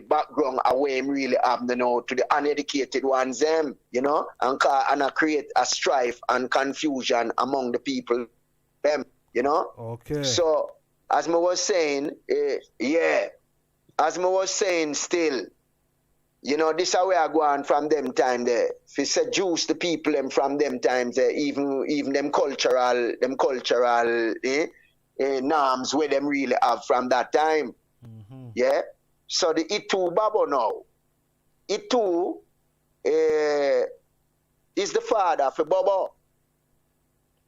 background away him really have, you know, to the uneducated ones them, you know, and create a strife and confusion among the people them, you know. Okay. So as I was saying, still, you know, this is how we are going from them time there. If you seduce the people them from them times there, even them cultural norms where them really have from that time. Yeah. So the E.A.D.B Babo now. E.A.D.B is the father for Babo.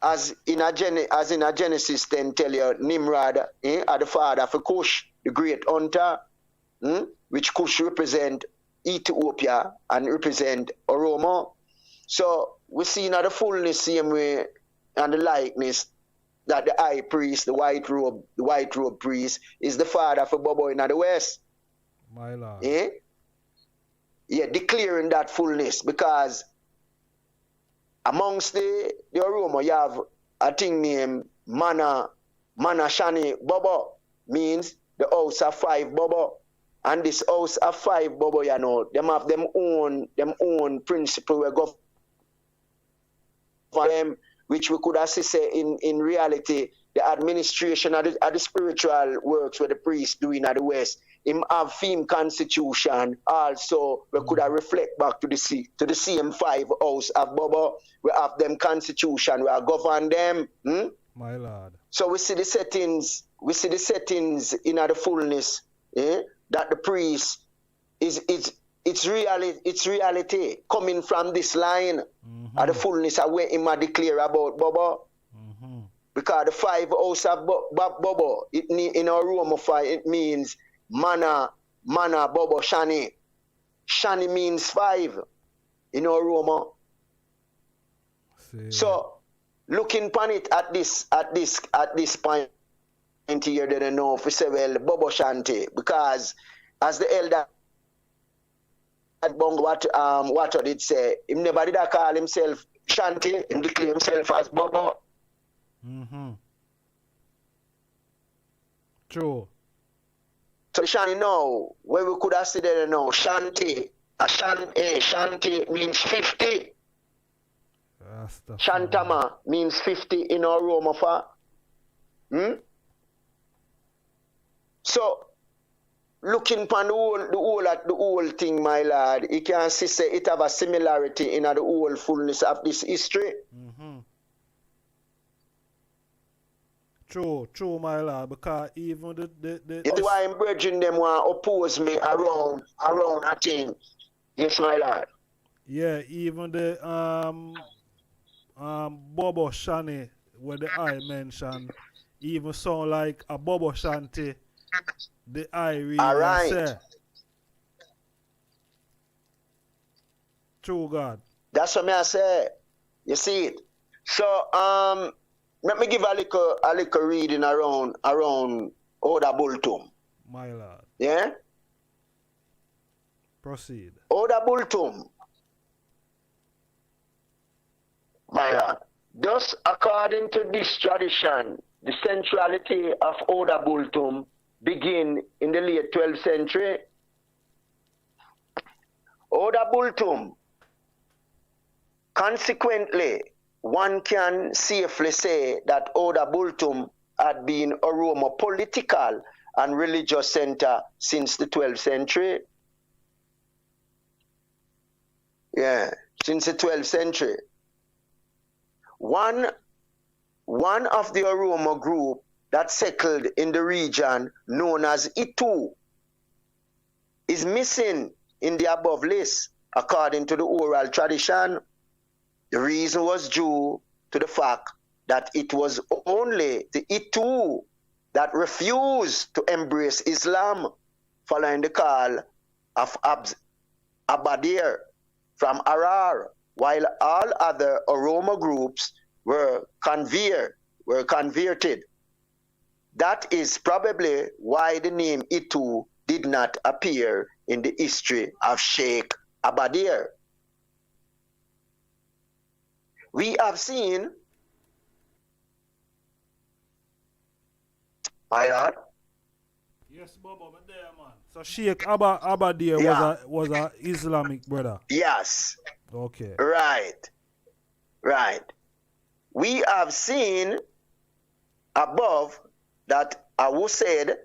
As in a Genesis 10 tell you, Nimrod are the father for Kush, the great hunter, which Kush represent Ethiopia and represent Oromo. So we see now the fullness same way and the likeness that the high priest, the white robe priest is the father for Babo in the West. My lord. Yeah, declaring that fullness, because amongst the Oromo you have a thing named Mana Shani Babo, means the house of 5 Babo. And this house of 5 Babo, you know, them have them own principle we go for them, which we could actually say in reality the administration of the spiritual works where the priests doing at the West. Him have theme constitution also we could have reflect back to the same 5 house of Babo. We have them constitution, we are govern them. My Lord. So we see the settings in the fullness, that the priest it's reality coming from this line of the fullness of where him declare about Babo. Because the 5 house of Babo, in our Roman 5, it means mana, Bobo, Shani. Shani means 5 in our Roma. So looking upon it at this point here, they don't know if we say, well, Bobo Shanti, because as the elder at Bongo Watto did say, him never did call himself Shanti, him declare himself as Bobo. True. So Shani now, where we could have said there now, Shanti, Shanti means 50. Shantama means 50 in our Roma fa. So looking upon the whole thing, my lad, you can see say it have a similarity in the whole fullness of this history. True, my lord, because even the It's why I'm bridging them want oppose me around a thing. Yes, my lord. Yeah, even the Bobo Shani, where the I mentioned, even sound like a Bobo Shanti, the I really say. True God. That's what I say. You see it. So let me give a little reading around Oda Bultum. My lord. Yeah? Proceed. Oda Bultum. My lord. Thus, according to this tradition, the centrality of Oda Bultum begin in the late 12th century. Oda Bultum. Consequently, one can safely say that Oda Bultum had been Oromo political and religious center since the 12th century. Yeah, since the 12th century. One of the Oromo group that settled in the region known as Itu is missing in the above list according to the oral tradition. The reason was due to the fact that it was only the Itu that refused to embrace Islam following the call of Abadir from Arar, while all other Oromo groups were converted. That is probably why the name Itu did not appear in the history of Sheikh Abadir. We have seen, my lord. Yes, Baba, but there, man. So Sheikh Abadir was a Islamic brother. Yes. Okay. Right. We have seen above that Awu said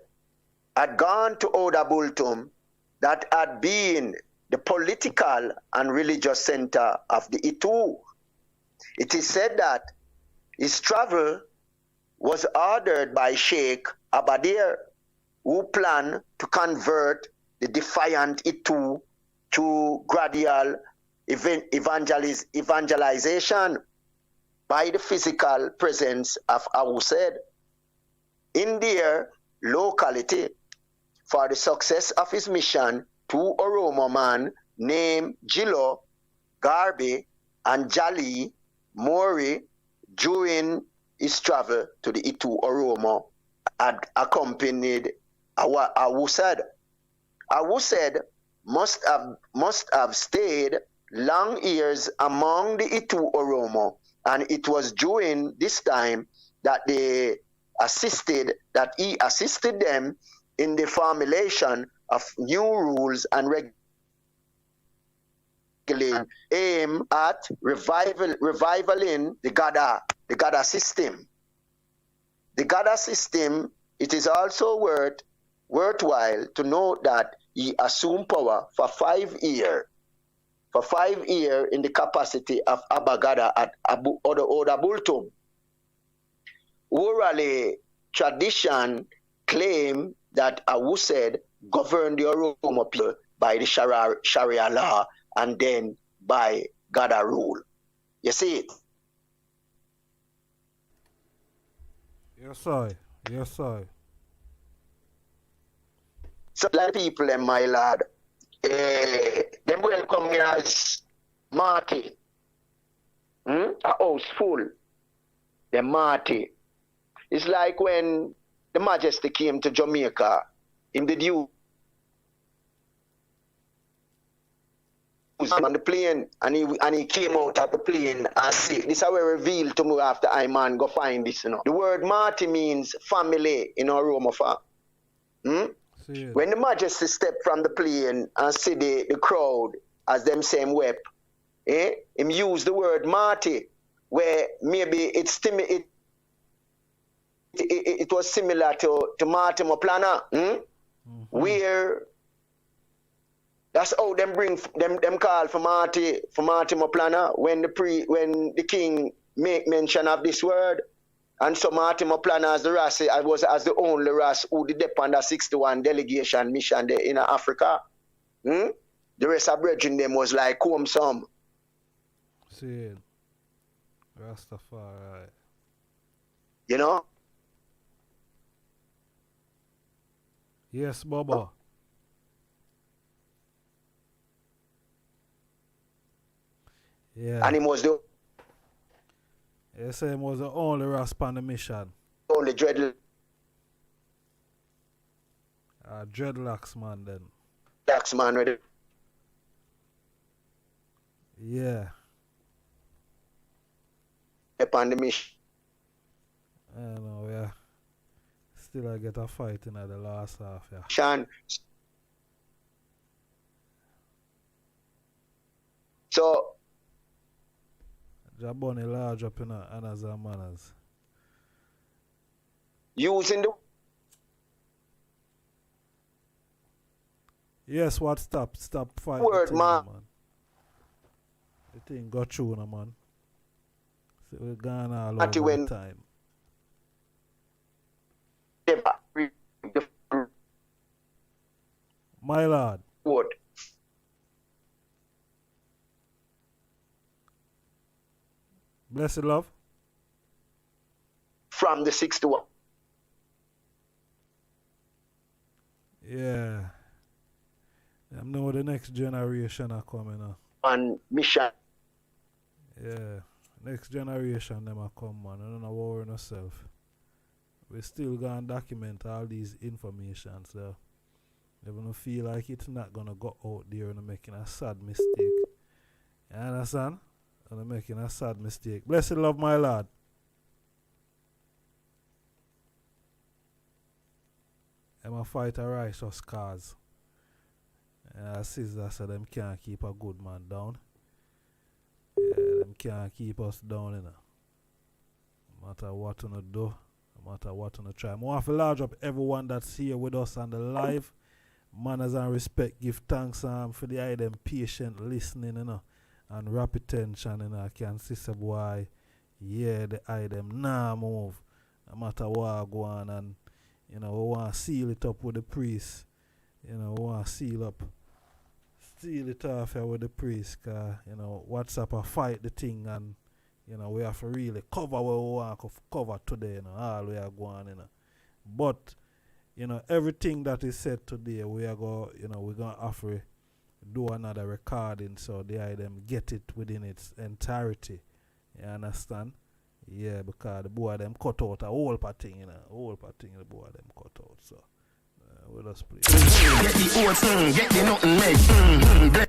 had gone to Oda Bultum, that had been the political and religious center of the Itu. It is said that his travel was ordered by Sheikh Abadir, who planned to convert the defiant Itu to gradual evangelization by the physical presence of Awused in their locality. For the success of his mission, 2 Oromo men named Jilo, Garbi, and Jali Mori during his travel to the Itu Oromo had accompanied Awused. Awused must have stayed long years among the Itu Oromo, and it was during this time that he assisted them in the formulation of new rules and regulations aimed at revivaling the Gada system. the Gada system, it is also worthwhile to note that he assumed power for 5 years. For 5 years in the capacity of Abagada at Oda Bultum. Orally, tradition claim that Awu said governed the Oromo people by the Sharia law and then by Gada rule. You see it? Yes, sir. Yes, sir. So, like people, my lad, them welcome me as Marty. A house full. The Marty. It's like when the Majesty came to Jamaica in the due on the plane, and he came out of the plane and said, this is how we revealed to me after I man go find this, you know. The word Marty means family in Oromo. When the Majesty stepped from the plane and see the crowd as them same wept, him use the word Marty, where maybe it was similar to Marty Moplana, where that's how them bring them call for Marty Moplana when the king make mention of this word. And so Marty Moplana as the Ras, I was as the only Ras who did depend on 61 delegation mission there in Africa. The rest of brethren them was like home some. See, Rastafari. You know? Yes, Baba. Yeah. And he was the Yes, he was the only rasp on the mission. only dreadlocks Dreadlocks man then. man ready. Yeah. Upon the mission. I know, yeah. Still I get a fight in the last half, yeah. Sean. So Jaboni large up in Annas and Manners. using the Yes, what stop fight word, the thing, man. The thing got through, no, man. So we're gone all Marty over when- the time. My lord. word. Blessed love. From the 61. Yeah. I know the next generation are coming now. And mission. Yeah. Next generation them are come, man. I don't know worry yourself. We still gonna document all these information, so they gonna feel like it's not gonna go out there and making a sad mistake. You understand? And making a sad mistake. Blessed love, my lord. I'm a fight a righteous cause. Sister said them can't keep a good man down. Yeah, them can't keep us down, you know. No matter what you do, no matter what you try. I want to large up everyone that's here with us on the live. Manners and respect, give thanks for the them patient listening, you know, and rapid attention, you know. I can see some boy, yeah, the them nah move, no matter what go on, and you know, we want to seal it up with the priest. You know, we want to seal it off here with the priest, cause you know, WhatsApp fight the thing, and you know, we have to really cover what we want to cover today, you know, all we are going, you know. But you know, everything that is said today, we are going, you know, we're gonna have to do another recording so they them get it within its entirety. You understand? Yeah, because the boy them cut out a whole part thing, you know, whole part thing the boy them cut out. So we'll just play. Get the oats, get the nothing make.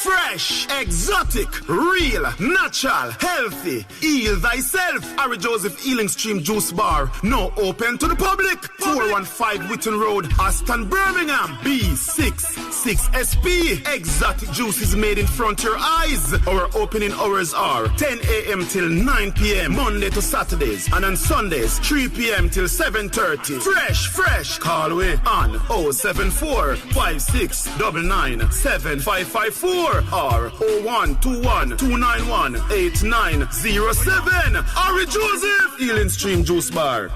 Fresh, Exotic, real, natural, healthy. Heal thyself. Harry Joseph Healing Stream Juice Bar. Now open to the public. 415 Witten Road, Aston, Birmingham. B66SP. Exotic juice is made in front of your eyes. Our opening hours are 10 a.m. till 9 p.m. Monday to Saturdays. And on Sundays, 3 p.m. till 7:30. Fresh. Call away on 074 5699 7554 or 0121 291 8907. Harry Joseph Healing Stream Juice Bar.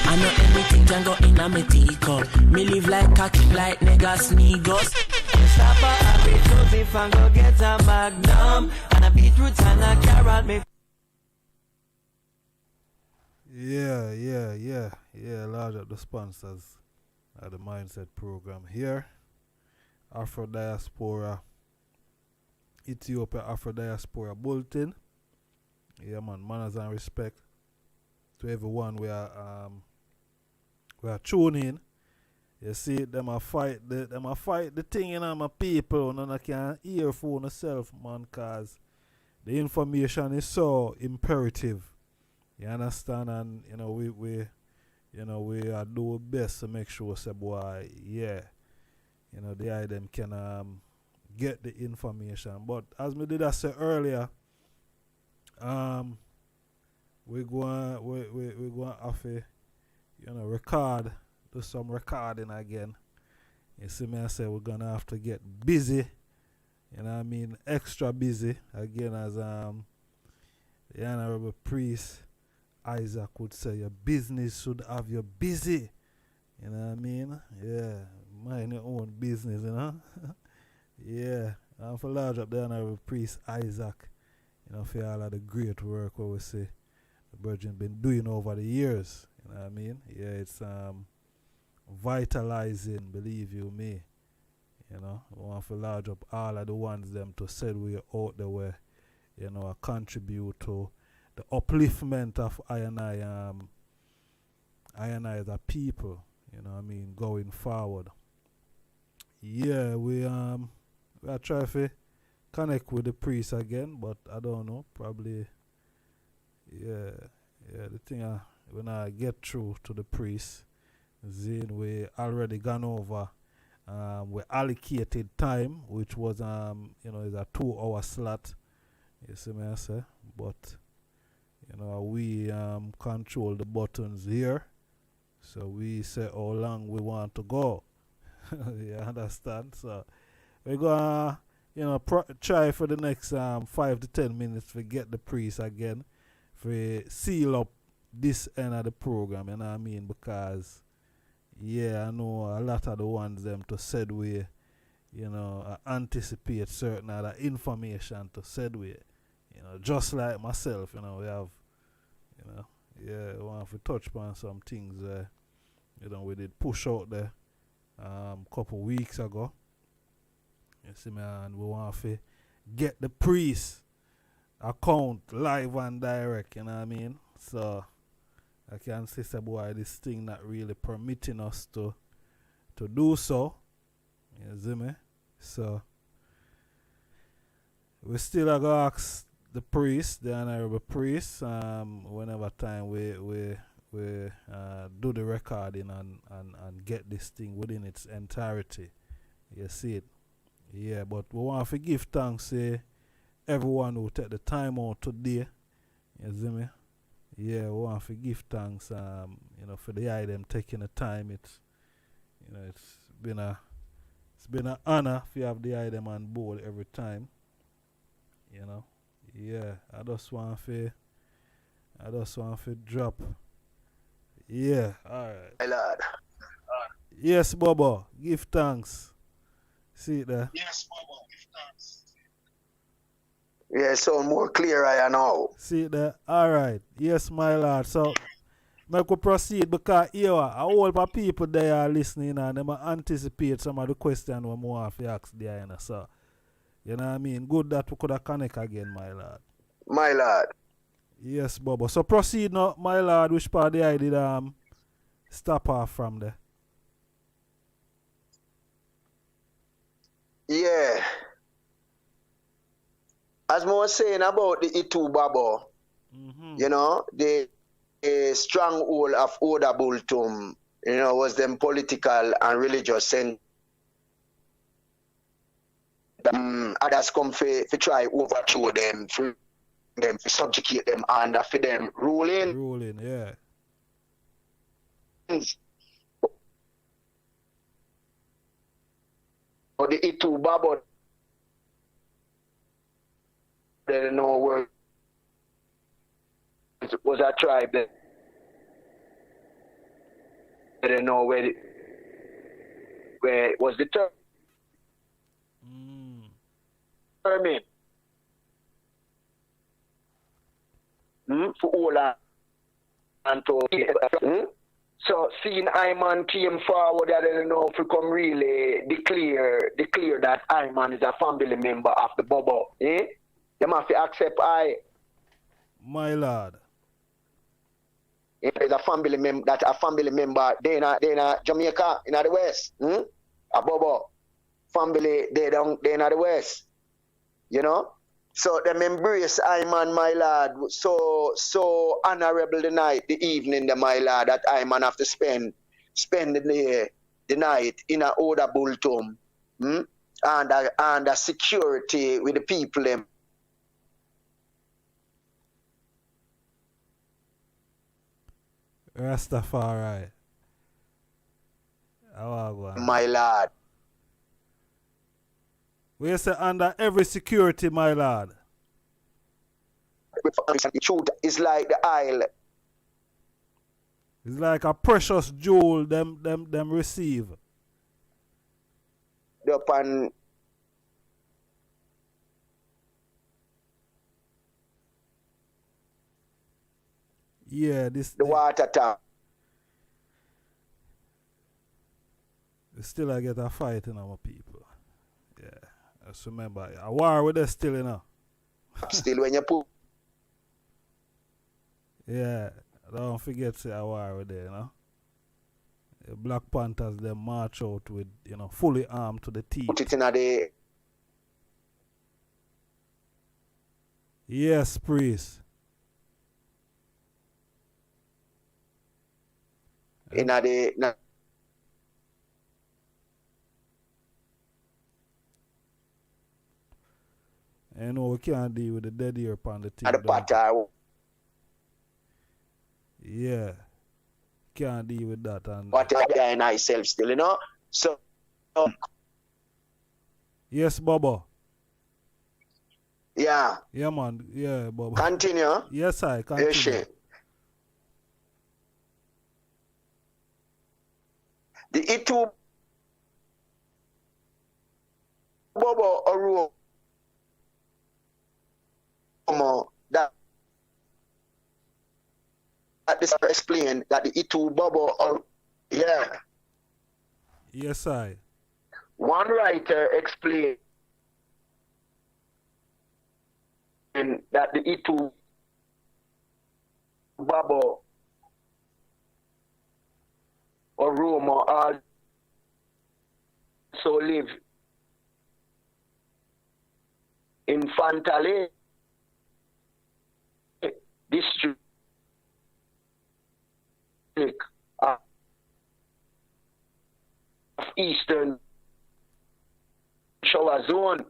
I know everything can go in a me teacup. Me live like a king, like niggas niggas. Stop a Harry Joseph and go get a magnum and a beetroot and a carrot. Me. Yeah, large up the sponsors of the Mindset program here. Afro Diaspora, Ethiopia Afro Diaspora Bulletin. Yeah, man, manners and respect to everyone we are tuning in. You see, them a fight the thing in my people, and I can't hear for myself, man, cause the information is so imperative. You understand? And we are do our best to make sure say boy, yeah, the them can get the information. But as me did I say earlier, we're going to have to record, do some recording again. You see me, I say we're gonna have to get busy, extra busy again, as the Honorable Priest Isaac would say, your business should have you busy. You know what I mean? Yeah, mind your own business, Yeah, and for large up the Honorable Priest Isaac, for all of the great work what we see the Virgin been doing over the years. You know what I mean? Yeah, it's vitalizing, believe you me. We want to large up all of the ones them to said we out there where, contribute to the upliftment of I and I as a people, going forward. Yeah, we are trying to connect with the priest again, but I don't know, probably, the thing when I get through to the priest, then we already gone over, we allocated time, which was, is a 2-hour slot, you see me I say, but, we control the buttons here, so we say how long we want to go. You understand? So we're gonna try for the next 5 to 10 minutes to get the priest again, for seal up this end of the program, you know what I mean? Because I know a lot of the ones them to said we anticipate certain other information to said we, just like myself, we have we want to touch upon some things we did push out there couple weeks ago. You see me, and we want to get the priest account live and direct, you know what I mean? So I can say boy, this thing not really permitting us to do so. You see me? So we still are gonna ask the priest, the Honorable Priest, whenever time we do the recording and get this thing within its entirety. You see it? Yeah, but we want to give thanks to everyone who take the time out today. You see me? Yeah, we want to give thanks for the item taking the time. It's it's been an honor if you have the item on board every time. Yeah, I just want to drop. Yeah, alright. My lord. Yes, Babo, give thanks. See it there? Yes, Babo, give thanks. Yeah, so more clear I know. See it there? Alright. Yes, my lord. So I could proceed because here a whole of people there are listening and they anticipate some of the questions we want to ask there. So, you know what I mean? Good that we could have connect again, my lord. My lord. Yes, Bubba. So proceed now, my lord. Which part I did stop off from there? Yeah. As I was saying about the E.A.D.B Babo, you know, the stronghold of O.D.A.B, you know, was them political and religious sense. Others come for try overthrow them, for subjugate them, and for them ruling. Ruling, yeah. But the E.A.D.B Babo, they don't know where it was a tribe. They don't know where it was the term. For all and to so seeing Iman came forward, I don't know if we come really declare that Iman is a family member of the Babo. They have to accept My lord. If there's a family member they in Jamaica, in the West. A Babo family they in the West. You know? So them embrace Iman, my lord, so honorable the night, the evening, my lord, that Iman have to spend the night in a O.D.A.B tomb, and a security with the people them. Rastafari. My lord. We say under every security, my lord. The truth is like the isle. It's like a precious jewel them receive. Upon yeah, the water tap. We still get a fight in our people. Yeah. Just remember, a war with us still, you know. Still when you put. Yeah, don't forget to say a war with them, you know. The Black Panthers, they march out with, you know, fully armed to the teeth. Put it in the. Yes, priest. In the. You know, we can't deal with the dead ear upon the team. At the patter. Yeah. Can't deal with that. And what guy and I self still, you know? So. Yes, Babo. Yeah. Yeah, man. Yeah, Babo. Continue. Yes, I continue. Yes, the E.A.D.B Babo Oromo that this explain that the E.A.D.B Babo yeah. Yes, I. One writer explained that the E.A.D.B Babo Oromo also live in Fantale district of Eastern Shower Zone,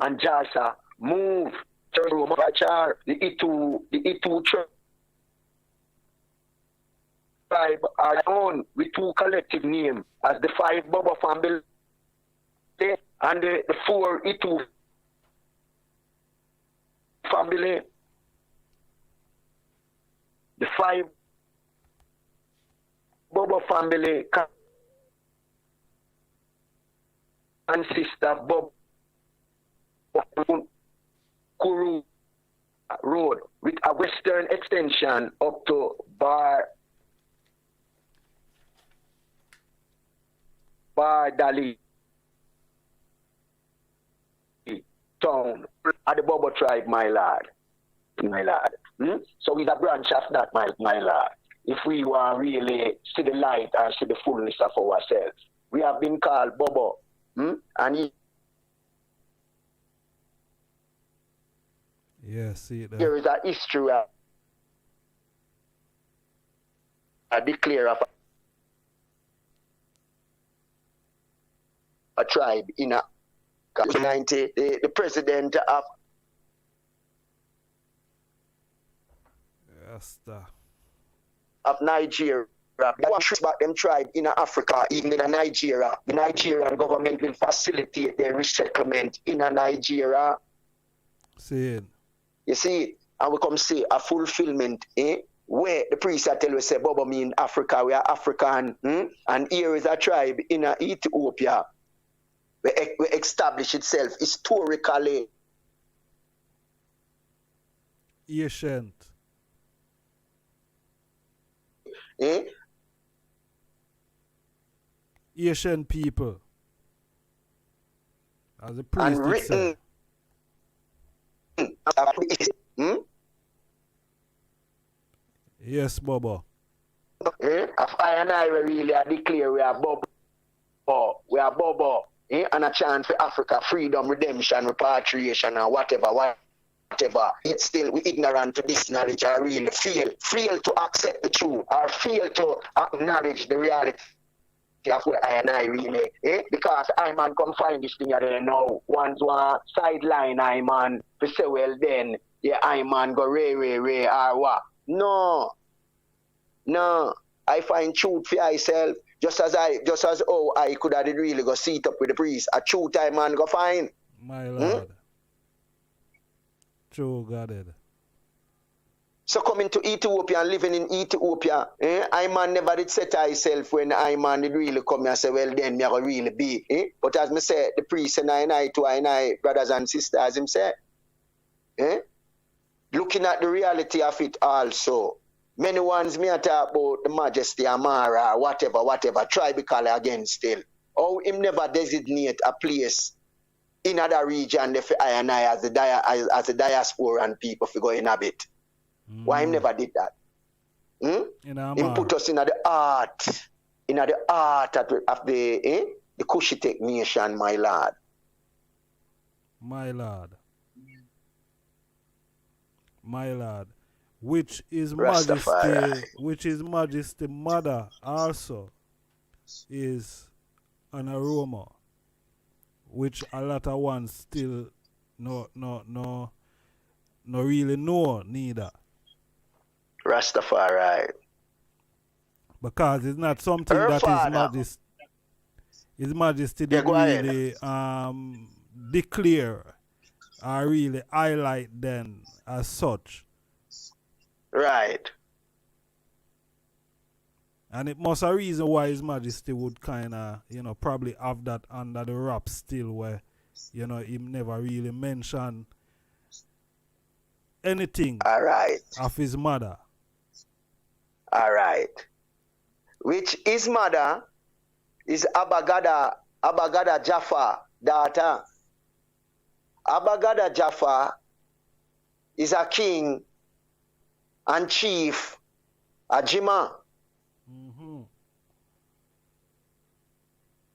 and Jasa move to Romachar, the E.A.D.B tribe are known with two collective names as the 5 Babo family and the 4 E.A.D.B family. The 5 Babo family consist of Babo Kuru Road with a western extension up to Dali town at the Babo tribe, my lord. So we're a branch of that, my lord. If we want really see the light and see the fullness of ourselves. We have been called Babo, And Yeah, see it there. here is a history a declare of a tribe in a 90, the president of Nigeria. They want to back them tribe in Africa, even in Nigeria. The Nigerian government will facilitate their resettlement in Nigeria. See it. You see, and we come see a fulfillment, where the priest tell us say, Babo mean Africa, we are African, and here is a tribe in Ethiopia, we establish itself historically. Ancient. Asian people. As the priest And written Yes, Baba. If I and I really declare we are Babo, and a chance for Africa, freedom, redemption, repatriation, and whatever. It's still we ignorant to this knowledge. I really fail to accept the truth, or fail to acknowledge the reality of what I and I really, because I man come find this thing there now. One's one sideline I man to say, well then, yeah, I man go ray or what? No. I find truth for myself. Just as I could have really go sit up with the priest. A truth I man go find. My Lord. True God. So coming to Ethiopia and living in Ethiopia, I man never did set myself when I man did really come and say, well then me I go really be. But as me say, the priest and I, brothers and sisters, him say, looking at the reality of it also. Many ones me talk about the majesty Amara, whatever, tribal again still. Oh, him never designate a place in other region for I and I as a diaspora and people for go inhabit. Why him never did that? Him put us in the art of the KUSHITIC nation, my lord. My Lord. Which is Majesty mother also is an OROMO, which a lot of ones still no really know neither. Rastafari. Because it's not something that His Majesty didn't really declare or really highlight then as such. Right. And it must a reason why His Majesty would kind of, probably have that under the wrap still where, him never really mention anything of his mother. All right. Which his mother is Abagada Jaffa daughter. Abagada Jaffa is a king and chief Ajima.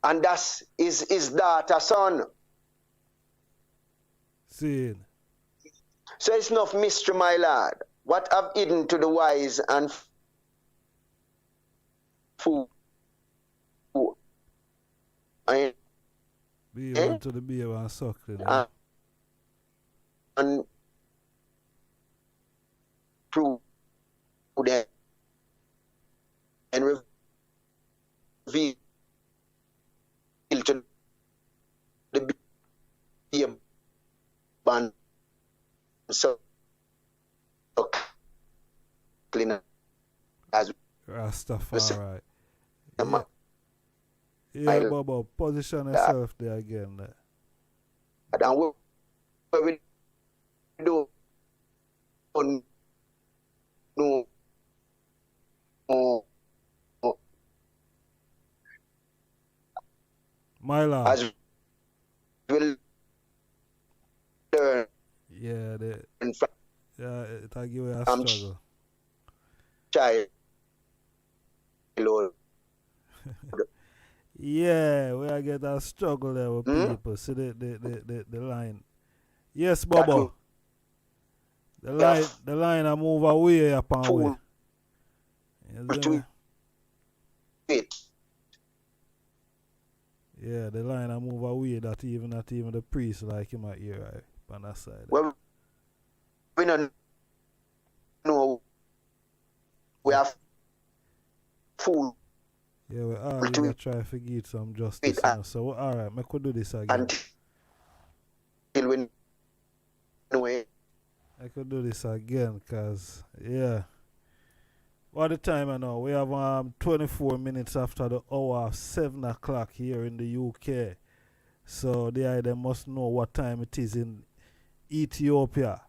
And that's his daughter son. See. So it's enough mystery, my lord. What have hidden to the wise and fool. Be able to the beer and suckling. And prove that and reveal to the beer band so clean as Rastafari. Yeah, Babo, position yourself there again. And what we do, no, my lord. As we'll learn. Yeah, it'll give you a struggle. Child. Yeah, we are get a struggle there with people. See the line. Yes, Babo. The line I move away upon way. Yeah, the line I move away that even the priest like him at here right on that side. Well, we don't know. We have fool. Yeah, we are going to try to get some justice. So, alright, I could do this again. Until we know it. I could do this again because, yeah. What the time I know? We have 24 minutes after the hour of 7 o'clock here in the UK. So, they must know what time it is in Ethiopia.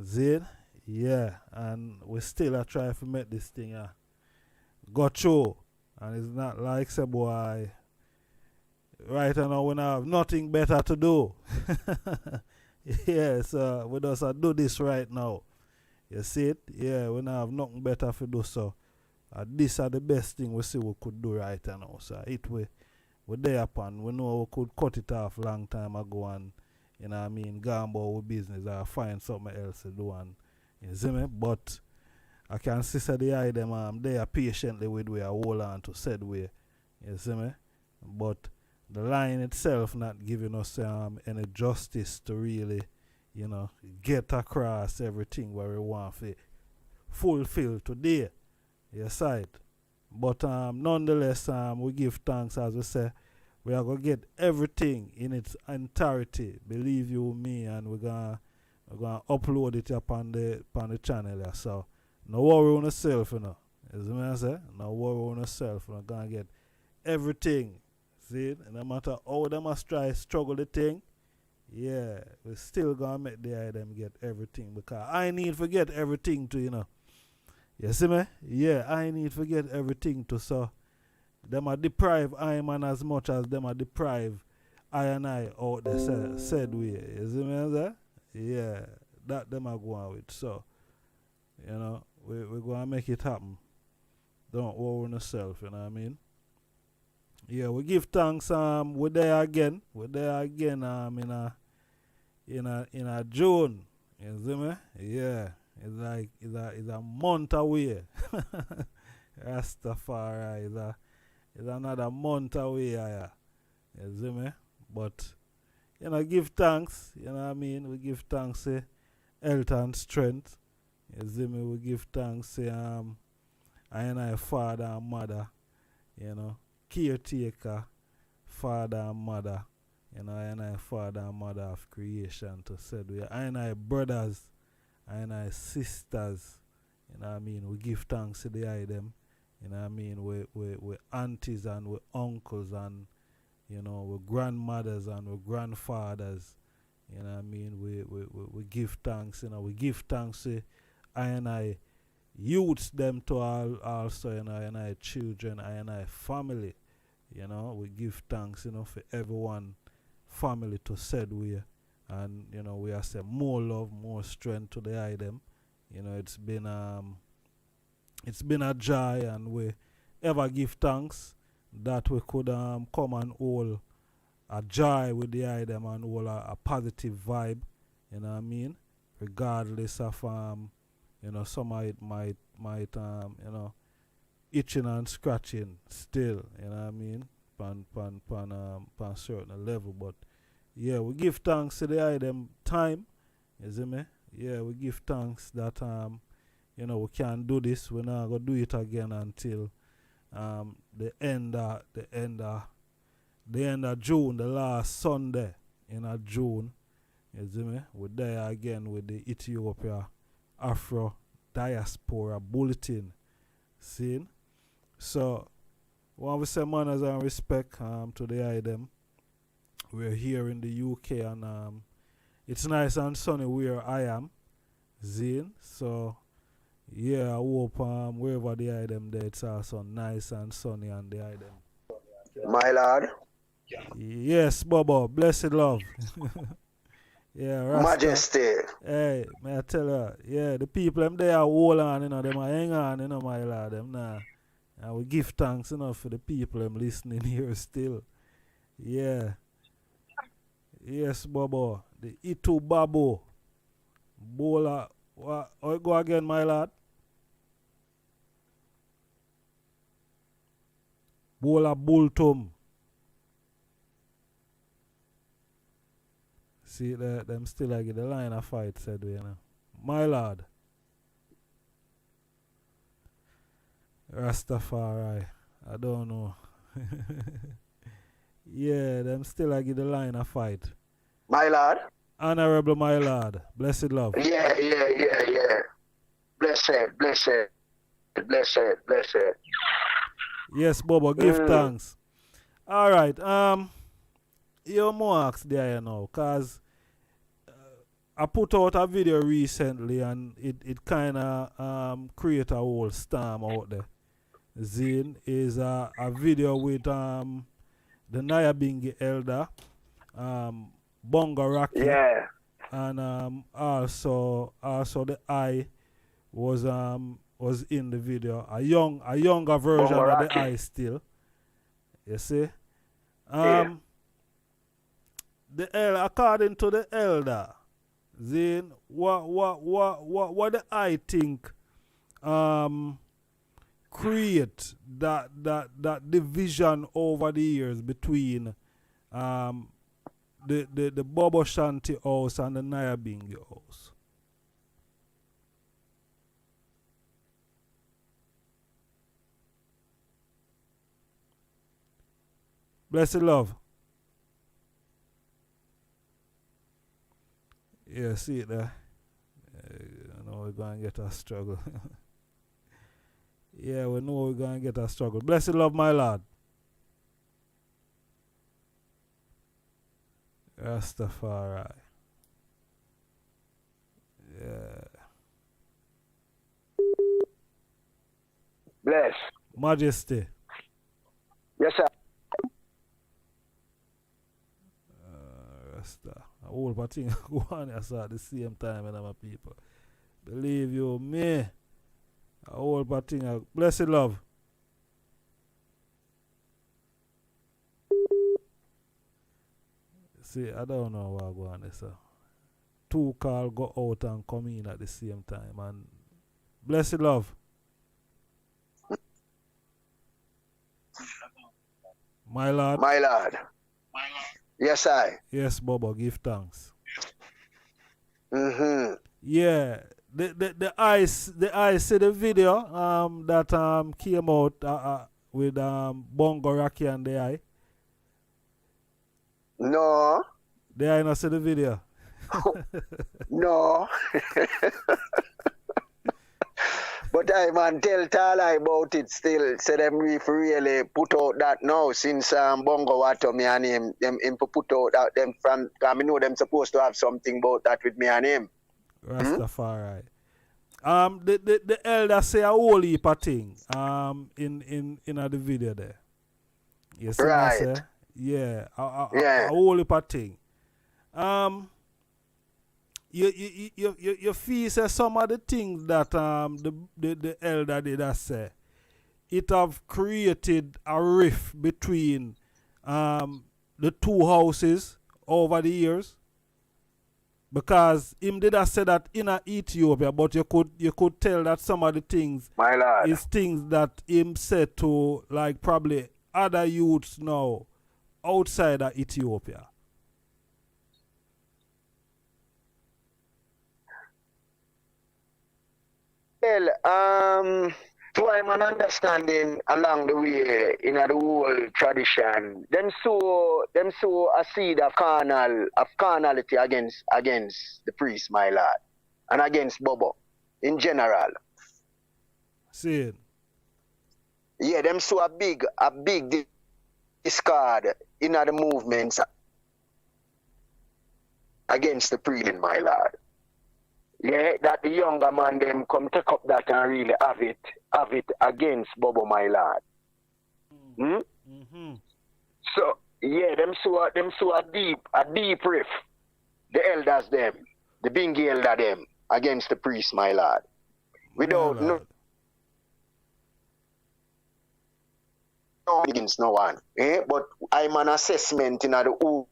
Zin? Yeah. And we still are trying to make this thing go through. And it's not like, say, boy, right now we have nothing better to do. Yeah, so we just do this right now. You see it? Yeah, we don't have nothing better to do, so this are the best thing we see we could do right now. So it we there upon. We know we could cut it off long time ago and, you know what I mean, go about with business or find something else to do. And, you see me? But I can see that the them there patiently with we hold on to said way. You see me? But the line itself not giving us any justice to really, you know, get across everything where we want to fulfill today. Yes, right. But nonetheless, we give thanks, as we say, we are going to get everything in its entirety, believe you me, and we're gonna upload it up on the channel. Yeah. So no worry on yourself, you know. As I say, no worry on yourself. We're going to get everything. See it? And no matter how they must try struggle the thing, yeah, we still gonna make them get everything because I need to get everything to, you know. You see me? Yeah, I need to get everything to, so them are deprive I man as much as them are deprive I and I out there said way. You see me? Yeah, that them are going with. So, you know, we're gonna make it happen. Don't worry on yourself, you know what I mean? Yeah, we give thanks. We're there again. We're there again. In a June. You see me? Yeah, it's like it's a month away. Rastafari is another month away. Yeah. You see me? But you know, give thanks. You know what I mean? We give thanks to health and strength. You see me? We give thanks to I and I father and mother. You know. Caretaker, father and mother, you know, I and I father and mother of creation to said we I and I brothers, I and I sisters, you know what I mean, we give thanks to the them, you know what I mean, we aunties and we uncles and, you know, we grandmothers and we grandfathers, you know what I mean, we give thanks, you know, we give thanks to I and I youths them to all also, you know, I and I children, I and I family. You know, we give thanks, you know, for everyone, family to said we, and you know, we are say more love, more strength to the item. You know, it's been a joy, and we ever give thanks that we could come and hold a joy with the item and hold a positive vibe. You know what I mean? Regardless of you know, some of it might you know, itching and scratching still, you know what I mean, pan certain level. But yeah, we give thanks to the item time, you see me? Yeah, we give thanks that you know, we can do this. We're not gonna do it again until the end of June, the last Sunday in June. You see me? We're there again with the Ethiopia Afro Diaspora Bulletin. See? So, when we say manners and respect to the item, we're here in the UK and it's nice and sunny where I am. Zine. So, yeah, I hope wherever the item there, it's also nice and sunny and the item. My lord. Yes, Babo. Blessed love. Yeah, Rasta. Majesty. Hey, may I tell her, yeah, the people them there hold on, you know, them are hang on, you know, my lord, them nah. And we give thanks enough for the people I'm listening here still. Yeah. Yes, Babo. The E.A.D.B Babo. Bola. How go again, my lad? Bola Bultum. See, them still like the line of fight, said we, you know. My lad. Rastafari. I don't know. Yeah, them still like the line of fight. My lord. Honorable my lord. Blessed love. Yeah. Blessed. Yes, Bobo, give thanks. Alright, you more ask there, you know, cause I put out a video recently and it kinda create a whole storm out there. Zin is a video with the Nyabingi elder, Bongo Rocky, Yeah. and also the I was in the video. A younger version Bongo of the Rocky. I still. You see? Yeah. According to the elder, Zin, what the I think create that division over the years between the Bobo Shanti house and the Nyabingi house. Blessed love. Yeah, see it there. I know we're going to get a struggle. Yeah, we know we're going to get a struggle. Blessed love, my lord. Rastafari. Yeah. Bless. Majesty. Yes, sir. Rasta. A whole lot of things go on at the same time, and my people. Believe you me. A whole lot of things. Blessed love. See, I don't know what go on there, sir. Two call go out and come in at the same time. And blessed love. My lord. My lord. Yes, I. Yes, Bobo, give thanks. Mm-hmm. Yeah. The I see the video that came out with Bongo Rocky and the I. No. The I not see the video. No. But I man tell Tala about it still. Say them really put out that now since Bongo Watto me and him put out that them from because I know them supposed to have something about that with me and him. Rastafari. The elder say a whole heap of thing in the video there. You see Right. what I say? Yeah. Yeah. A whole heap of thing. You feel say some of the things that the elder did say, it have created a rift between the two houses over the years. Because him did say that in Ethiopia, but you could tell that some of the things My lord. is things that him said to like probably other youths now outside of Ethiopia. Well, to I'm an understanding along the way in the whole tradition, them sow a seed of carnality against the priest, my lord, and against Bobo in general. See it. Yeah, them sow a big discard in the movements against the priest, my lord. Yeah, that the younger man them come take up that and really have it against Bobo, my lord. Mm-hmm. So yeah, them saw a deep riff. The elders them, the Bingi elder them against the priest, my lord. Without no against no one. But I'm an assessment in the whole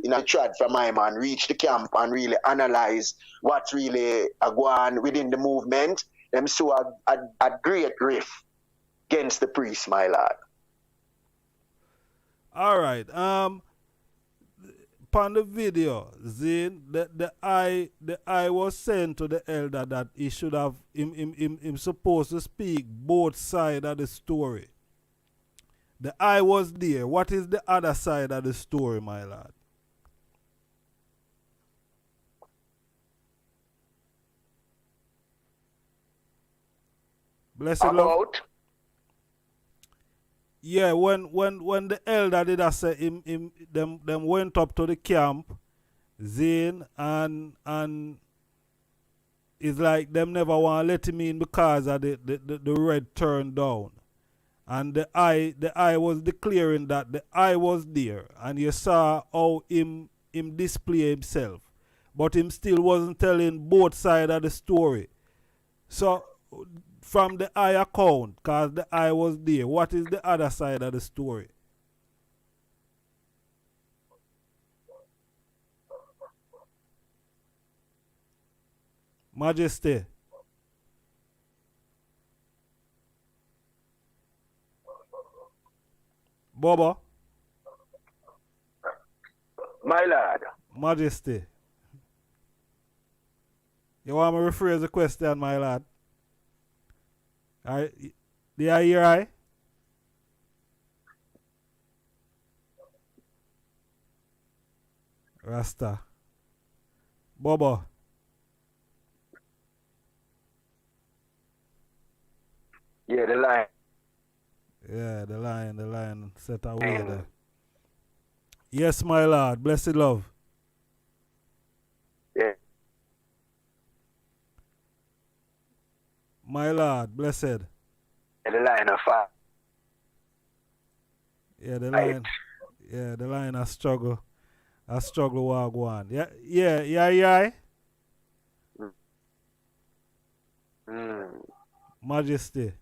in a trad from my man reach the camp and really analyze what really going on within the movement. Them so a great riff against the priest, my lad. All right. Upon the video, Zane, the eye was saying to the elder that he should have him supposed to speak both sides of the story. The eye was there. What is the other side of the story, my lad? Blessed Lord. Yeah, when the elder did I say them went up to the camp, Zane, and it's like them never want to let him in because of the red turned down. And the eye was declaring that the eye was there, and you saw how him display himself. But him still wasn't telling both sides of the story. So from the eye account, because the eye was there, what is the other side of the story? Majesty. Baba. My lad. Majesty. You want me to rephrase the question, my lad? Do I hear I? Rasta. Baba. Yeah, the line. Yeah, the line set away there. Yes, my lord. Blessed love. Yeah. My lord, blessed. Yeah, the line of fire. Yeah, the line. Yeah, the line a struggle. A struggle walk one. Yeah. Majesty.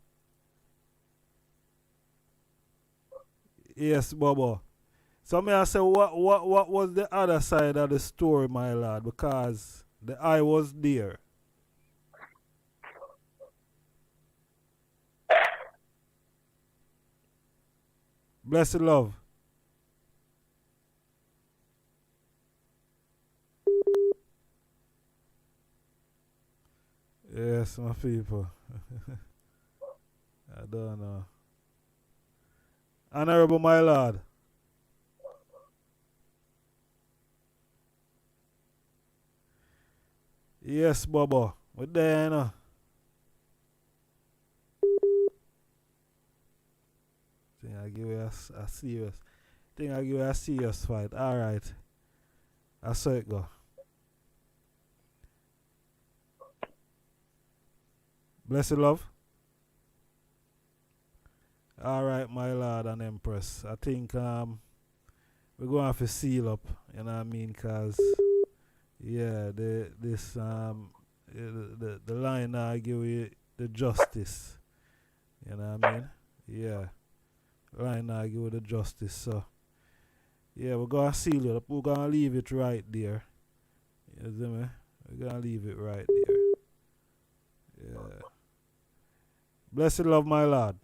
Yes, Baba. So may I say what was the other side of the story, my lord? Because the eye was there. Blessed love. Yes, my people. I don't know. Honorable my lord. Yes, Baba. We're there, you know. I give you a serious fight. Alright. I saw it go. Blessed love. Alright, my lord and empress. I think we're going to have to seal up, you know what I mean? Cause yeah, the line I give you the justice. You know what I mean? Yeah. Line I give you the justice. So yeah, we're gonna seal it up. We're gonna leave it right there. You see me? We're gonna leave it right there. Yeah. Blessed love, my lord.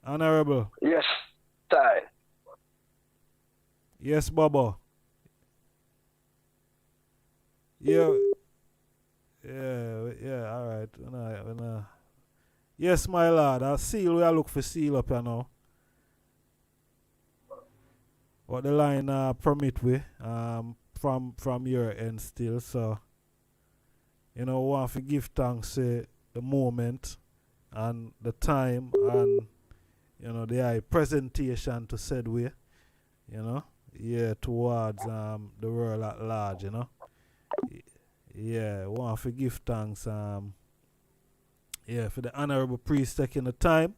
Honorable. Yes, sir. Yes, Baba. Yeah, all right. Yes, my lord. I seal. We are look for seal up here now. What the line permit we from your end still. So you know, we want to give thanks the moment and the time and you know the presentation to said way. You know. Yeah, towards the world at large, you know. Yeah, want to give thanks for the honorable priest taking the time.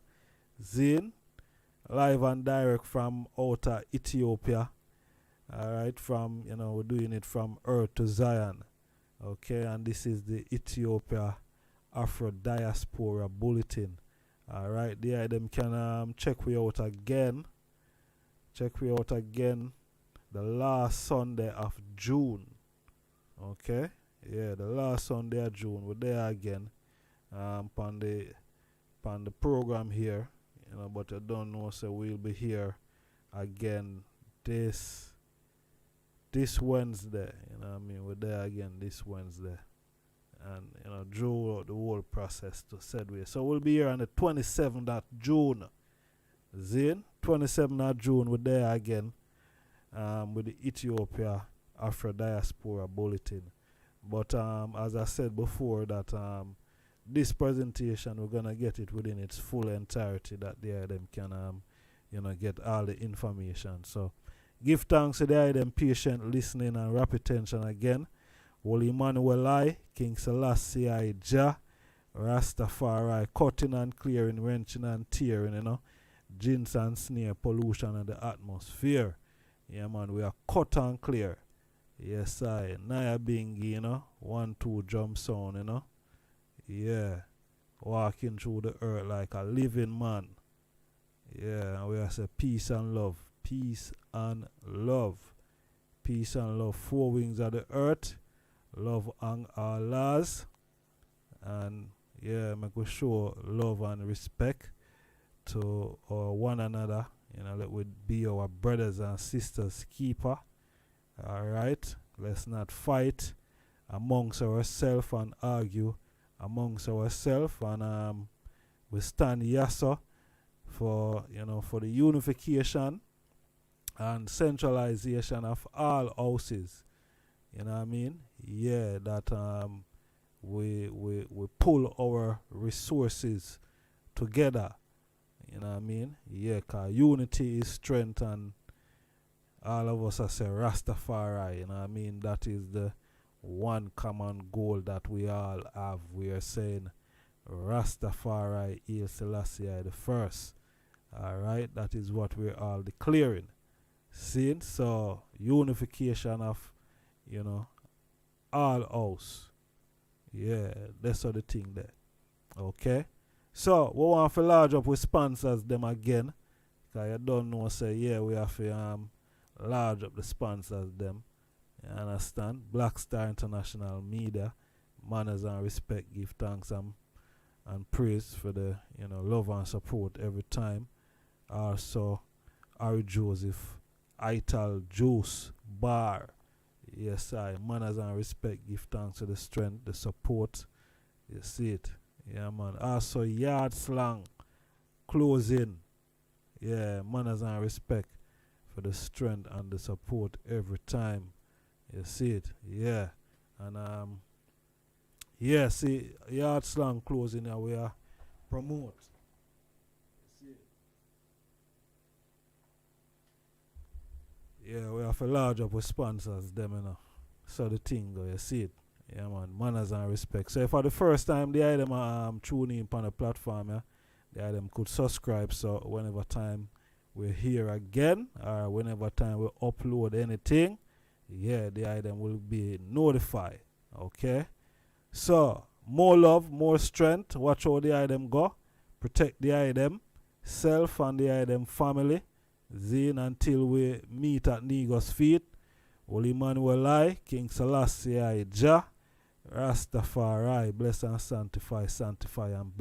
Zane, live and direct from outer Ethiopia. Alright, from we're doing it from Earth to Zion. Okay, and this is the Ethiopia Afro Diaspora Bulletin. Alright, there them can check we out again. Check we out again the last Sunday of June. Okay? Yeah, the last Sunday of June. We're there again. On the program here. You know, but I don't know, so we'll be here again this Wednesday. You know what I mean? We're there again this Wednesday. And you know, drew out the whole process to said way. So we'll be here on the 27th of June. Zin, 27th of June, we're there again with the Ethiopia Afro Diaspora Bulletin. But as I said before, that this presentation we're gonna get it within its full entirety, that the IDM can you know, get all the information. So give thanks to the IDM patient listening and rapid attention again. Holy EMMANUEL, King Selassie I, Jah, Rastafari, cutting and clearing, wrenching and tearing, you know, jinns and snare, pollution of the atmosphere. Yeah, man, we are cut and clear. Yes, I. Naya Bingi, you know, 1-2 drum sound, you know. Yeah, walking through the earth like a living man. Yeah, and we are say peace and love. Peace and love. Peace and love. 4 wings of the earth. Love and our laws. And yeah, make we show love and respect to one another. You know, let we be our brothers and sisters keeper. Alright. Let's not fight amongst ourselves and argue amongst ourselves, and we stand yassa for, you know, for the unification and centralization of all houses. You know what I mean? Yeah, that we pull our resources together. You know what I mean? Yeah, cause unity is strength, and all of us are say Rastafari. You know what I mean? That is the one common goal that we all have. We are saying Rastafari is Selassie the first. Alright, that is what we're all declaring. See? So unification of, you know, all house. Yeah, that's all the thing there. Okay? So we want to large up with sponsors them again. Cause you don't know, say yeah, we have to large up the sponsors them. You understand? Black Star International Media, manners and respect, give thanks and praise for the, you know, love and support every time. Also, Ari Joseph, Ital Juice Bar. Yes, I manners and respect, give thanks for the strength, the support. You see it. Yeah, man. Also, Yard Slang Closing. Yeah, manners and respect for the strength and the support every time. You see it, yeah. And yeah, see, Yard Slang Closing here, we are promote. You see it? Yeah, we have to large up with sponsors them, you know. So the thing go, you see it. Yeah, man, manners and respect. So if for the first time the item tune in on the platform, yeah, the item could subscribe, so whenever time we're here again, or whenever time we upload anything, yeah, the item will be notified. Okay? So, more love, more strength. Watch how the item go. Protect the item, self and the item family. Zine until we meet at Nego's feet. Holy EMMANUEL, King Selassie I, Jah, Rastafari, bless and sanctify and bless.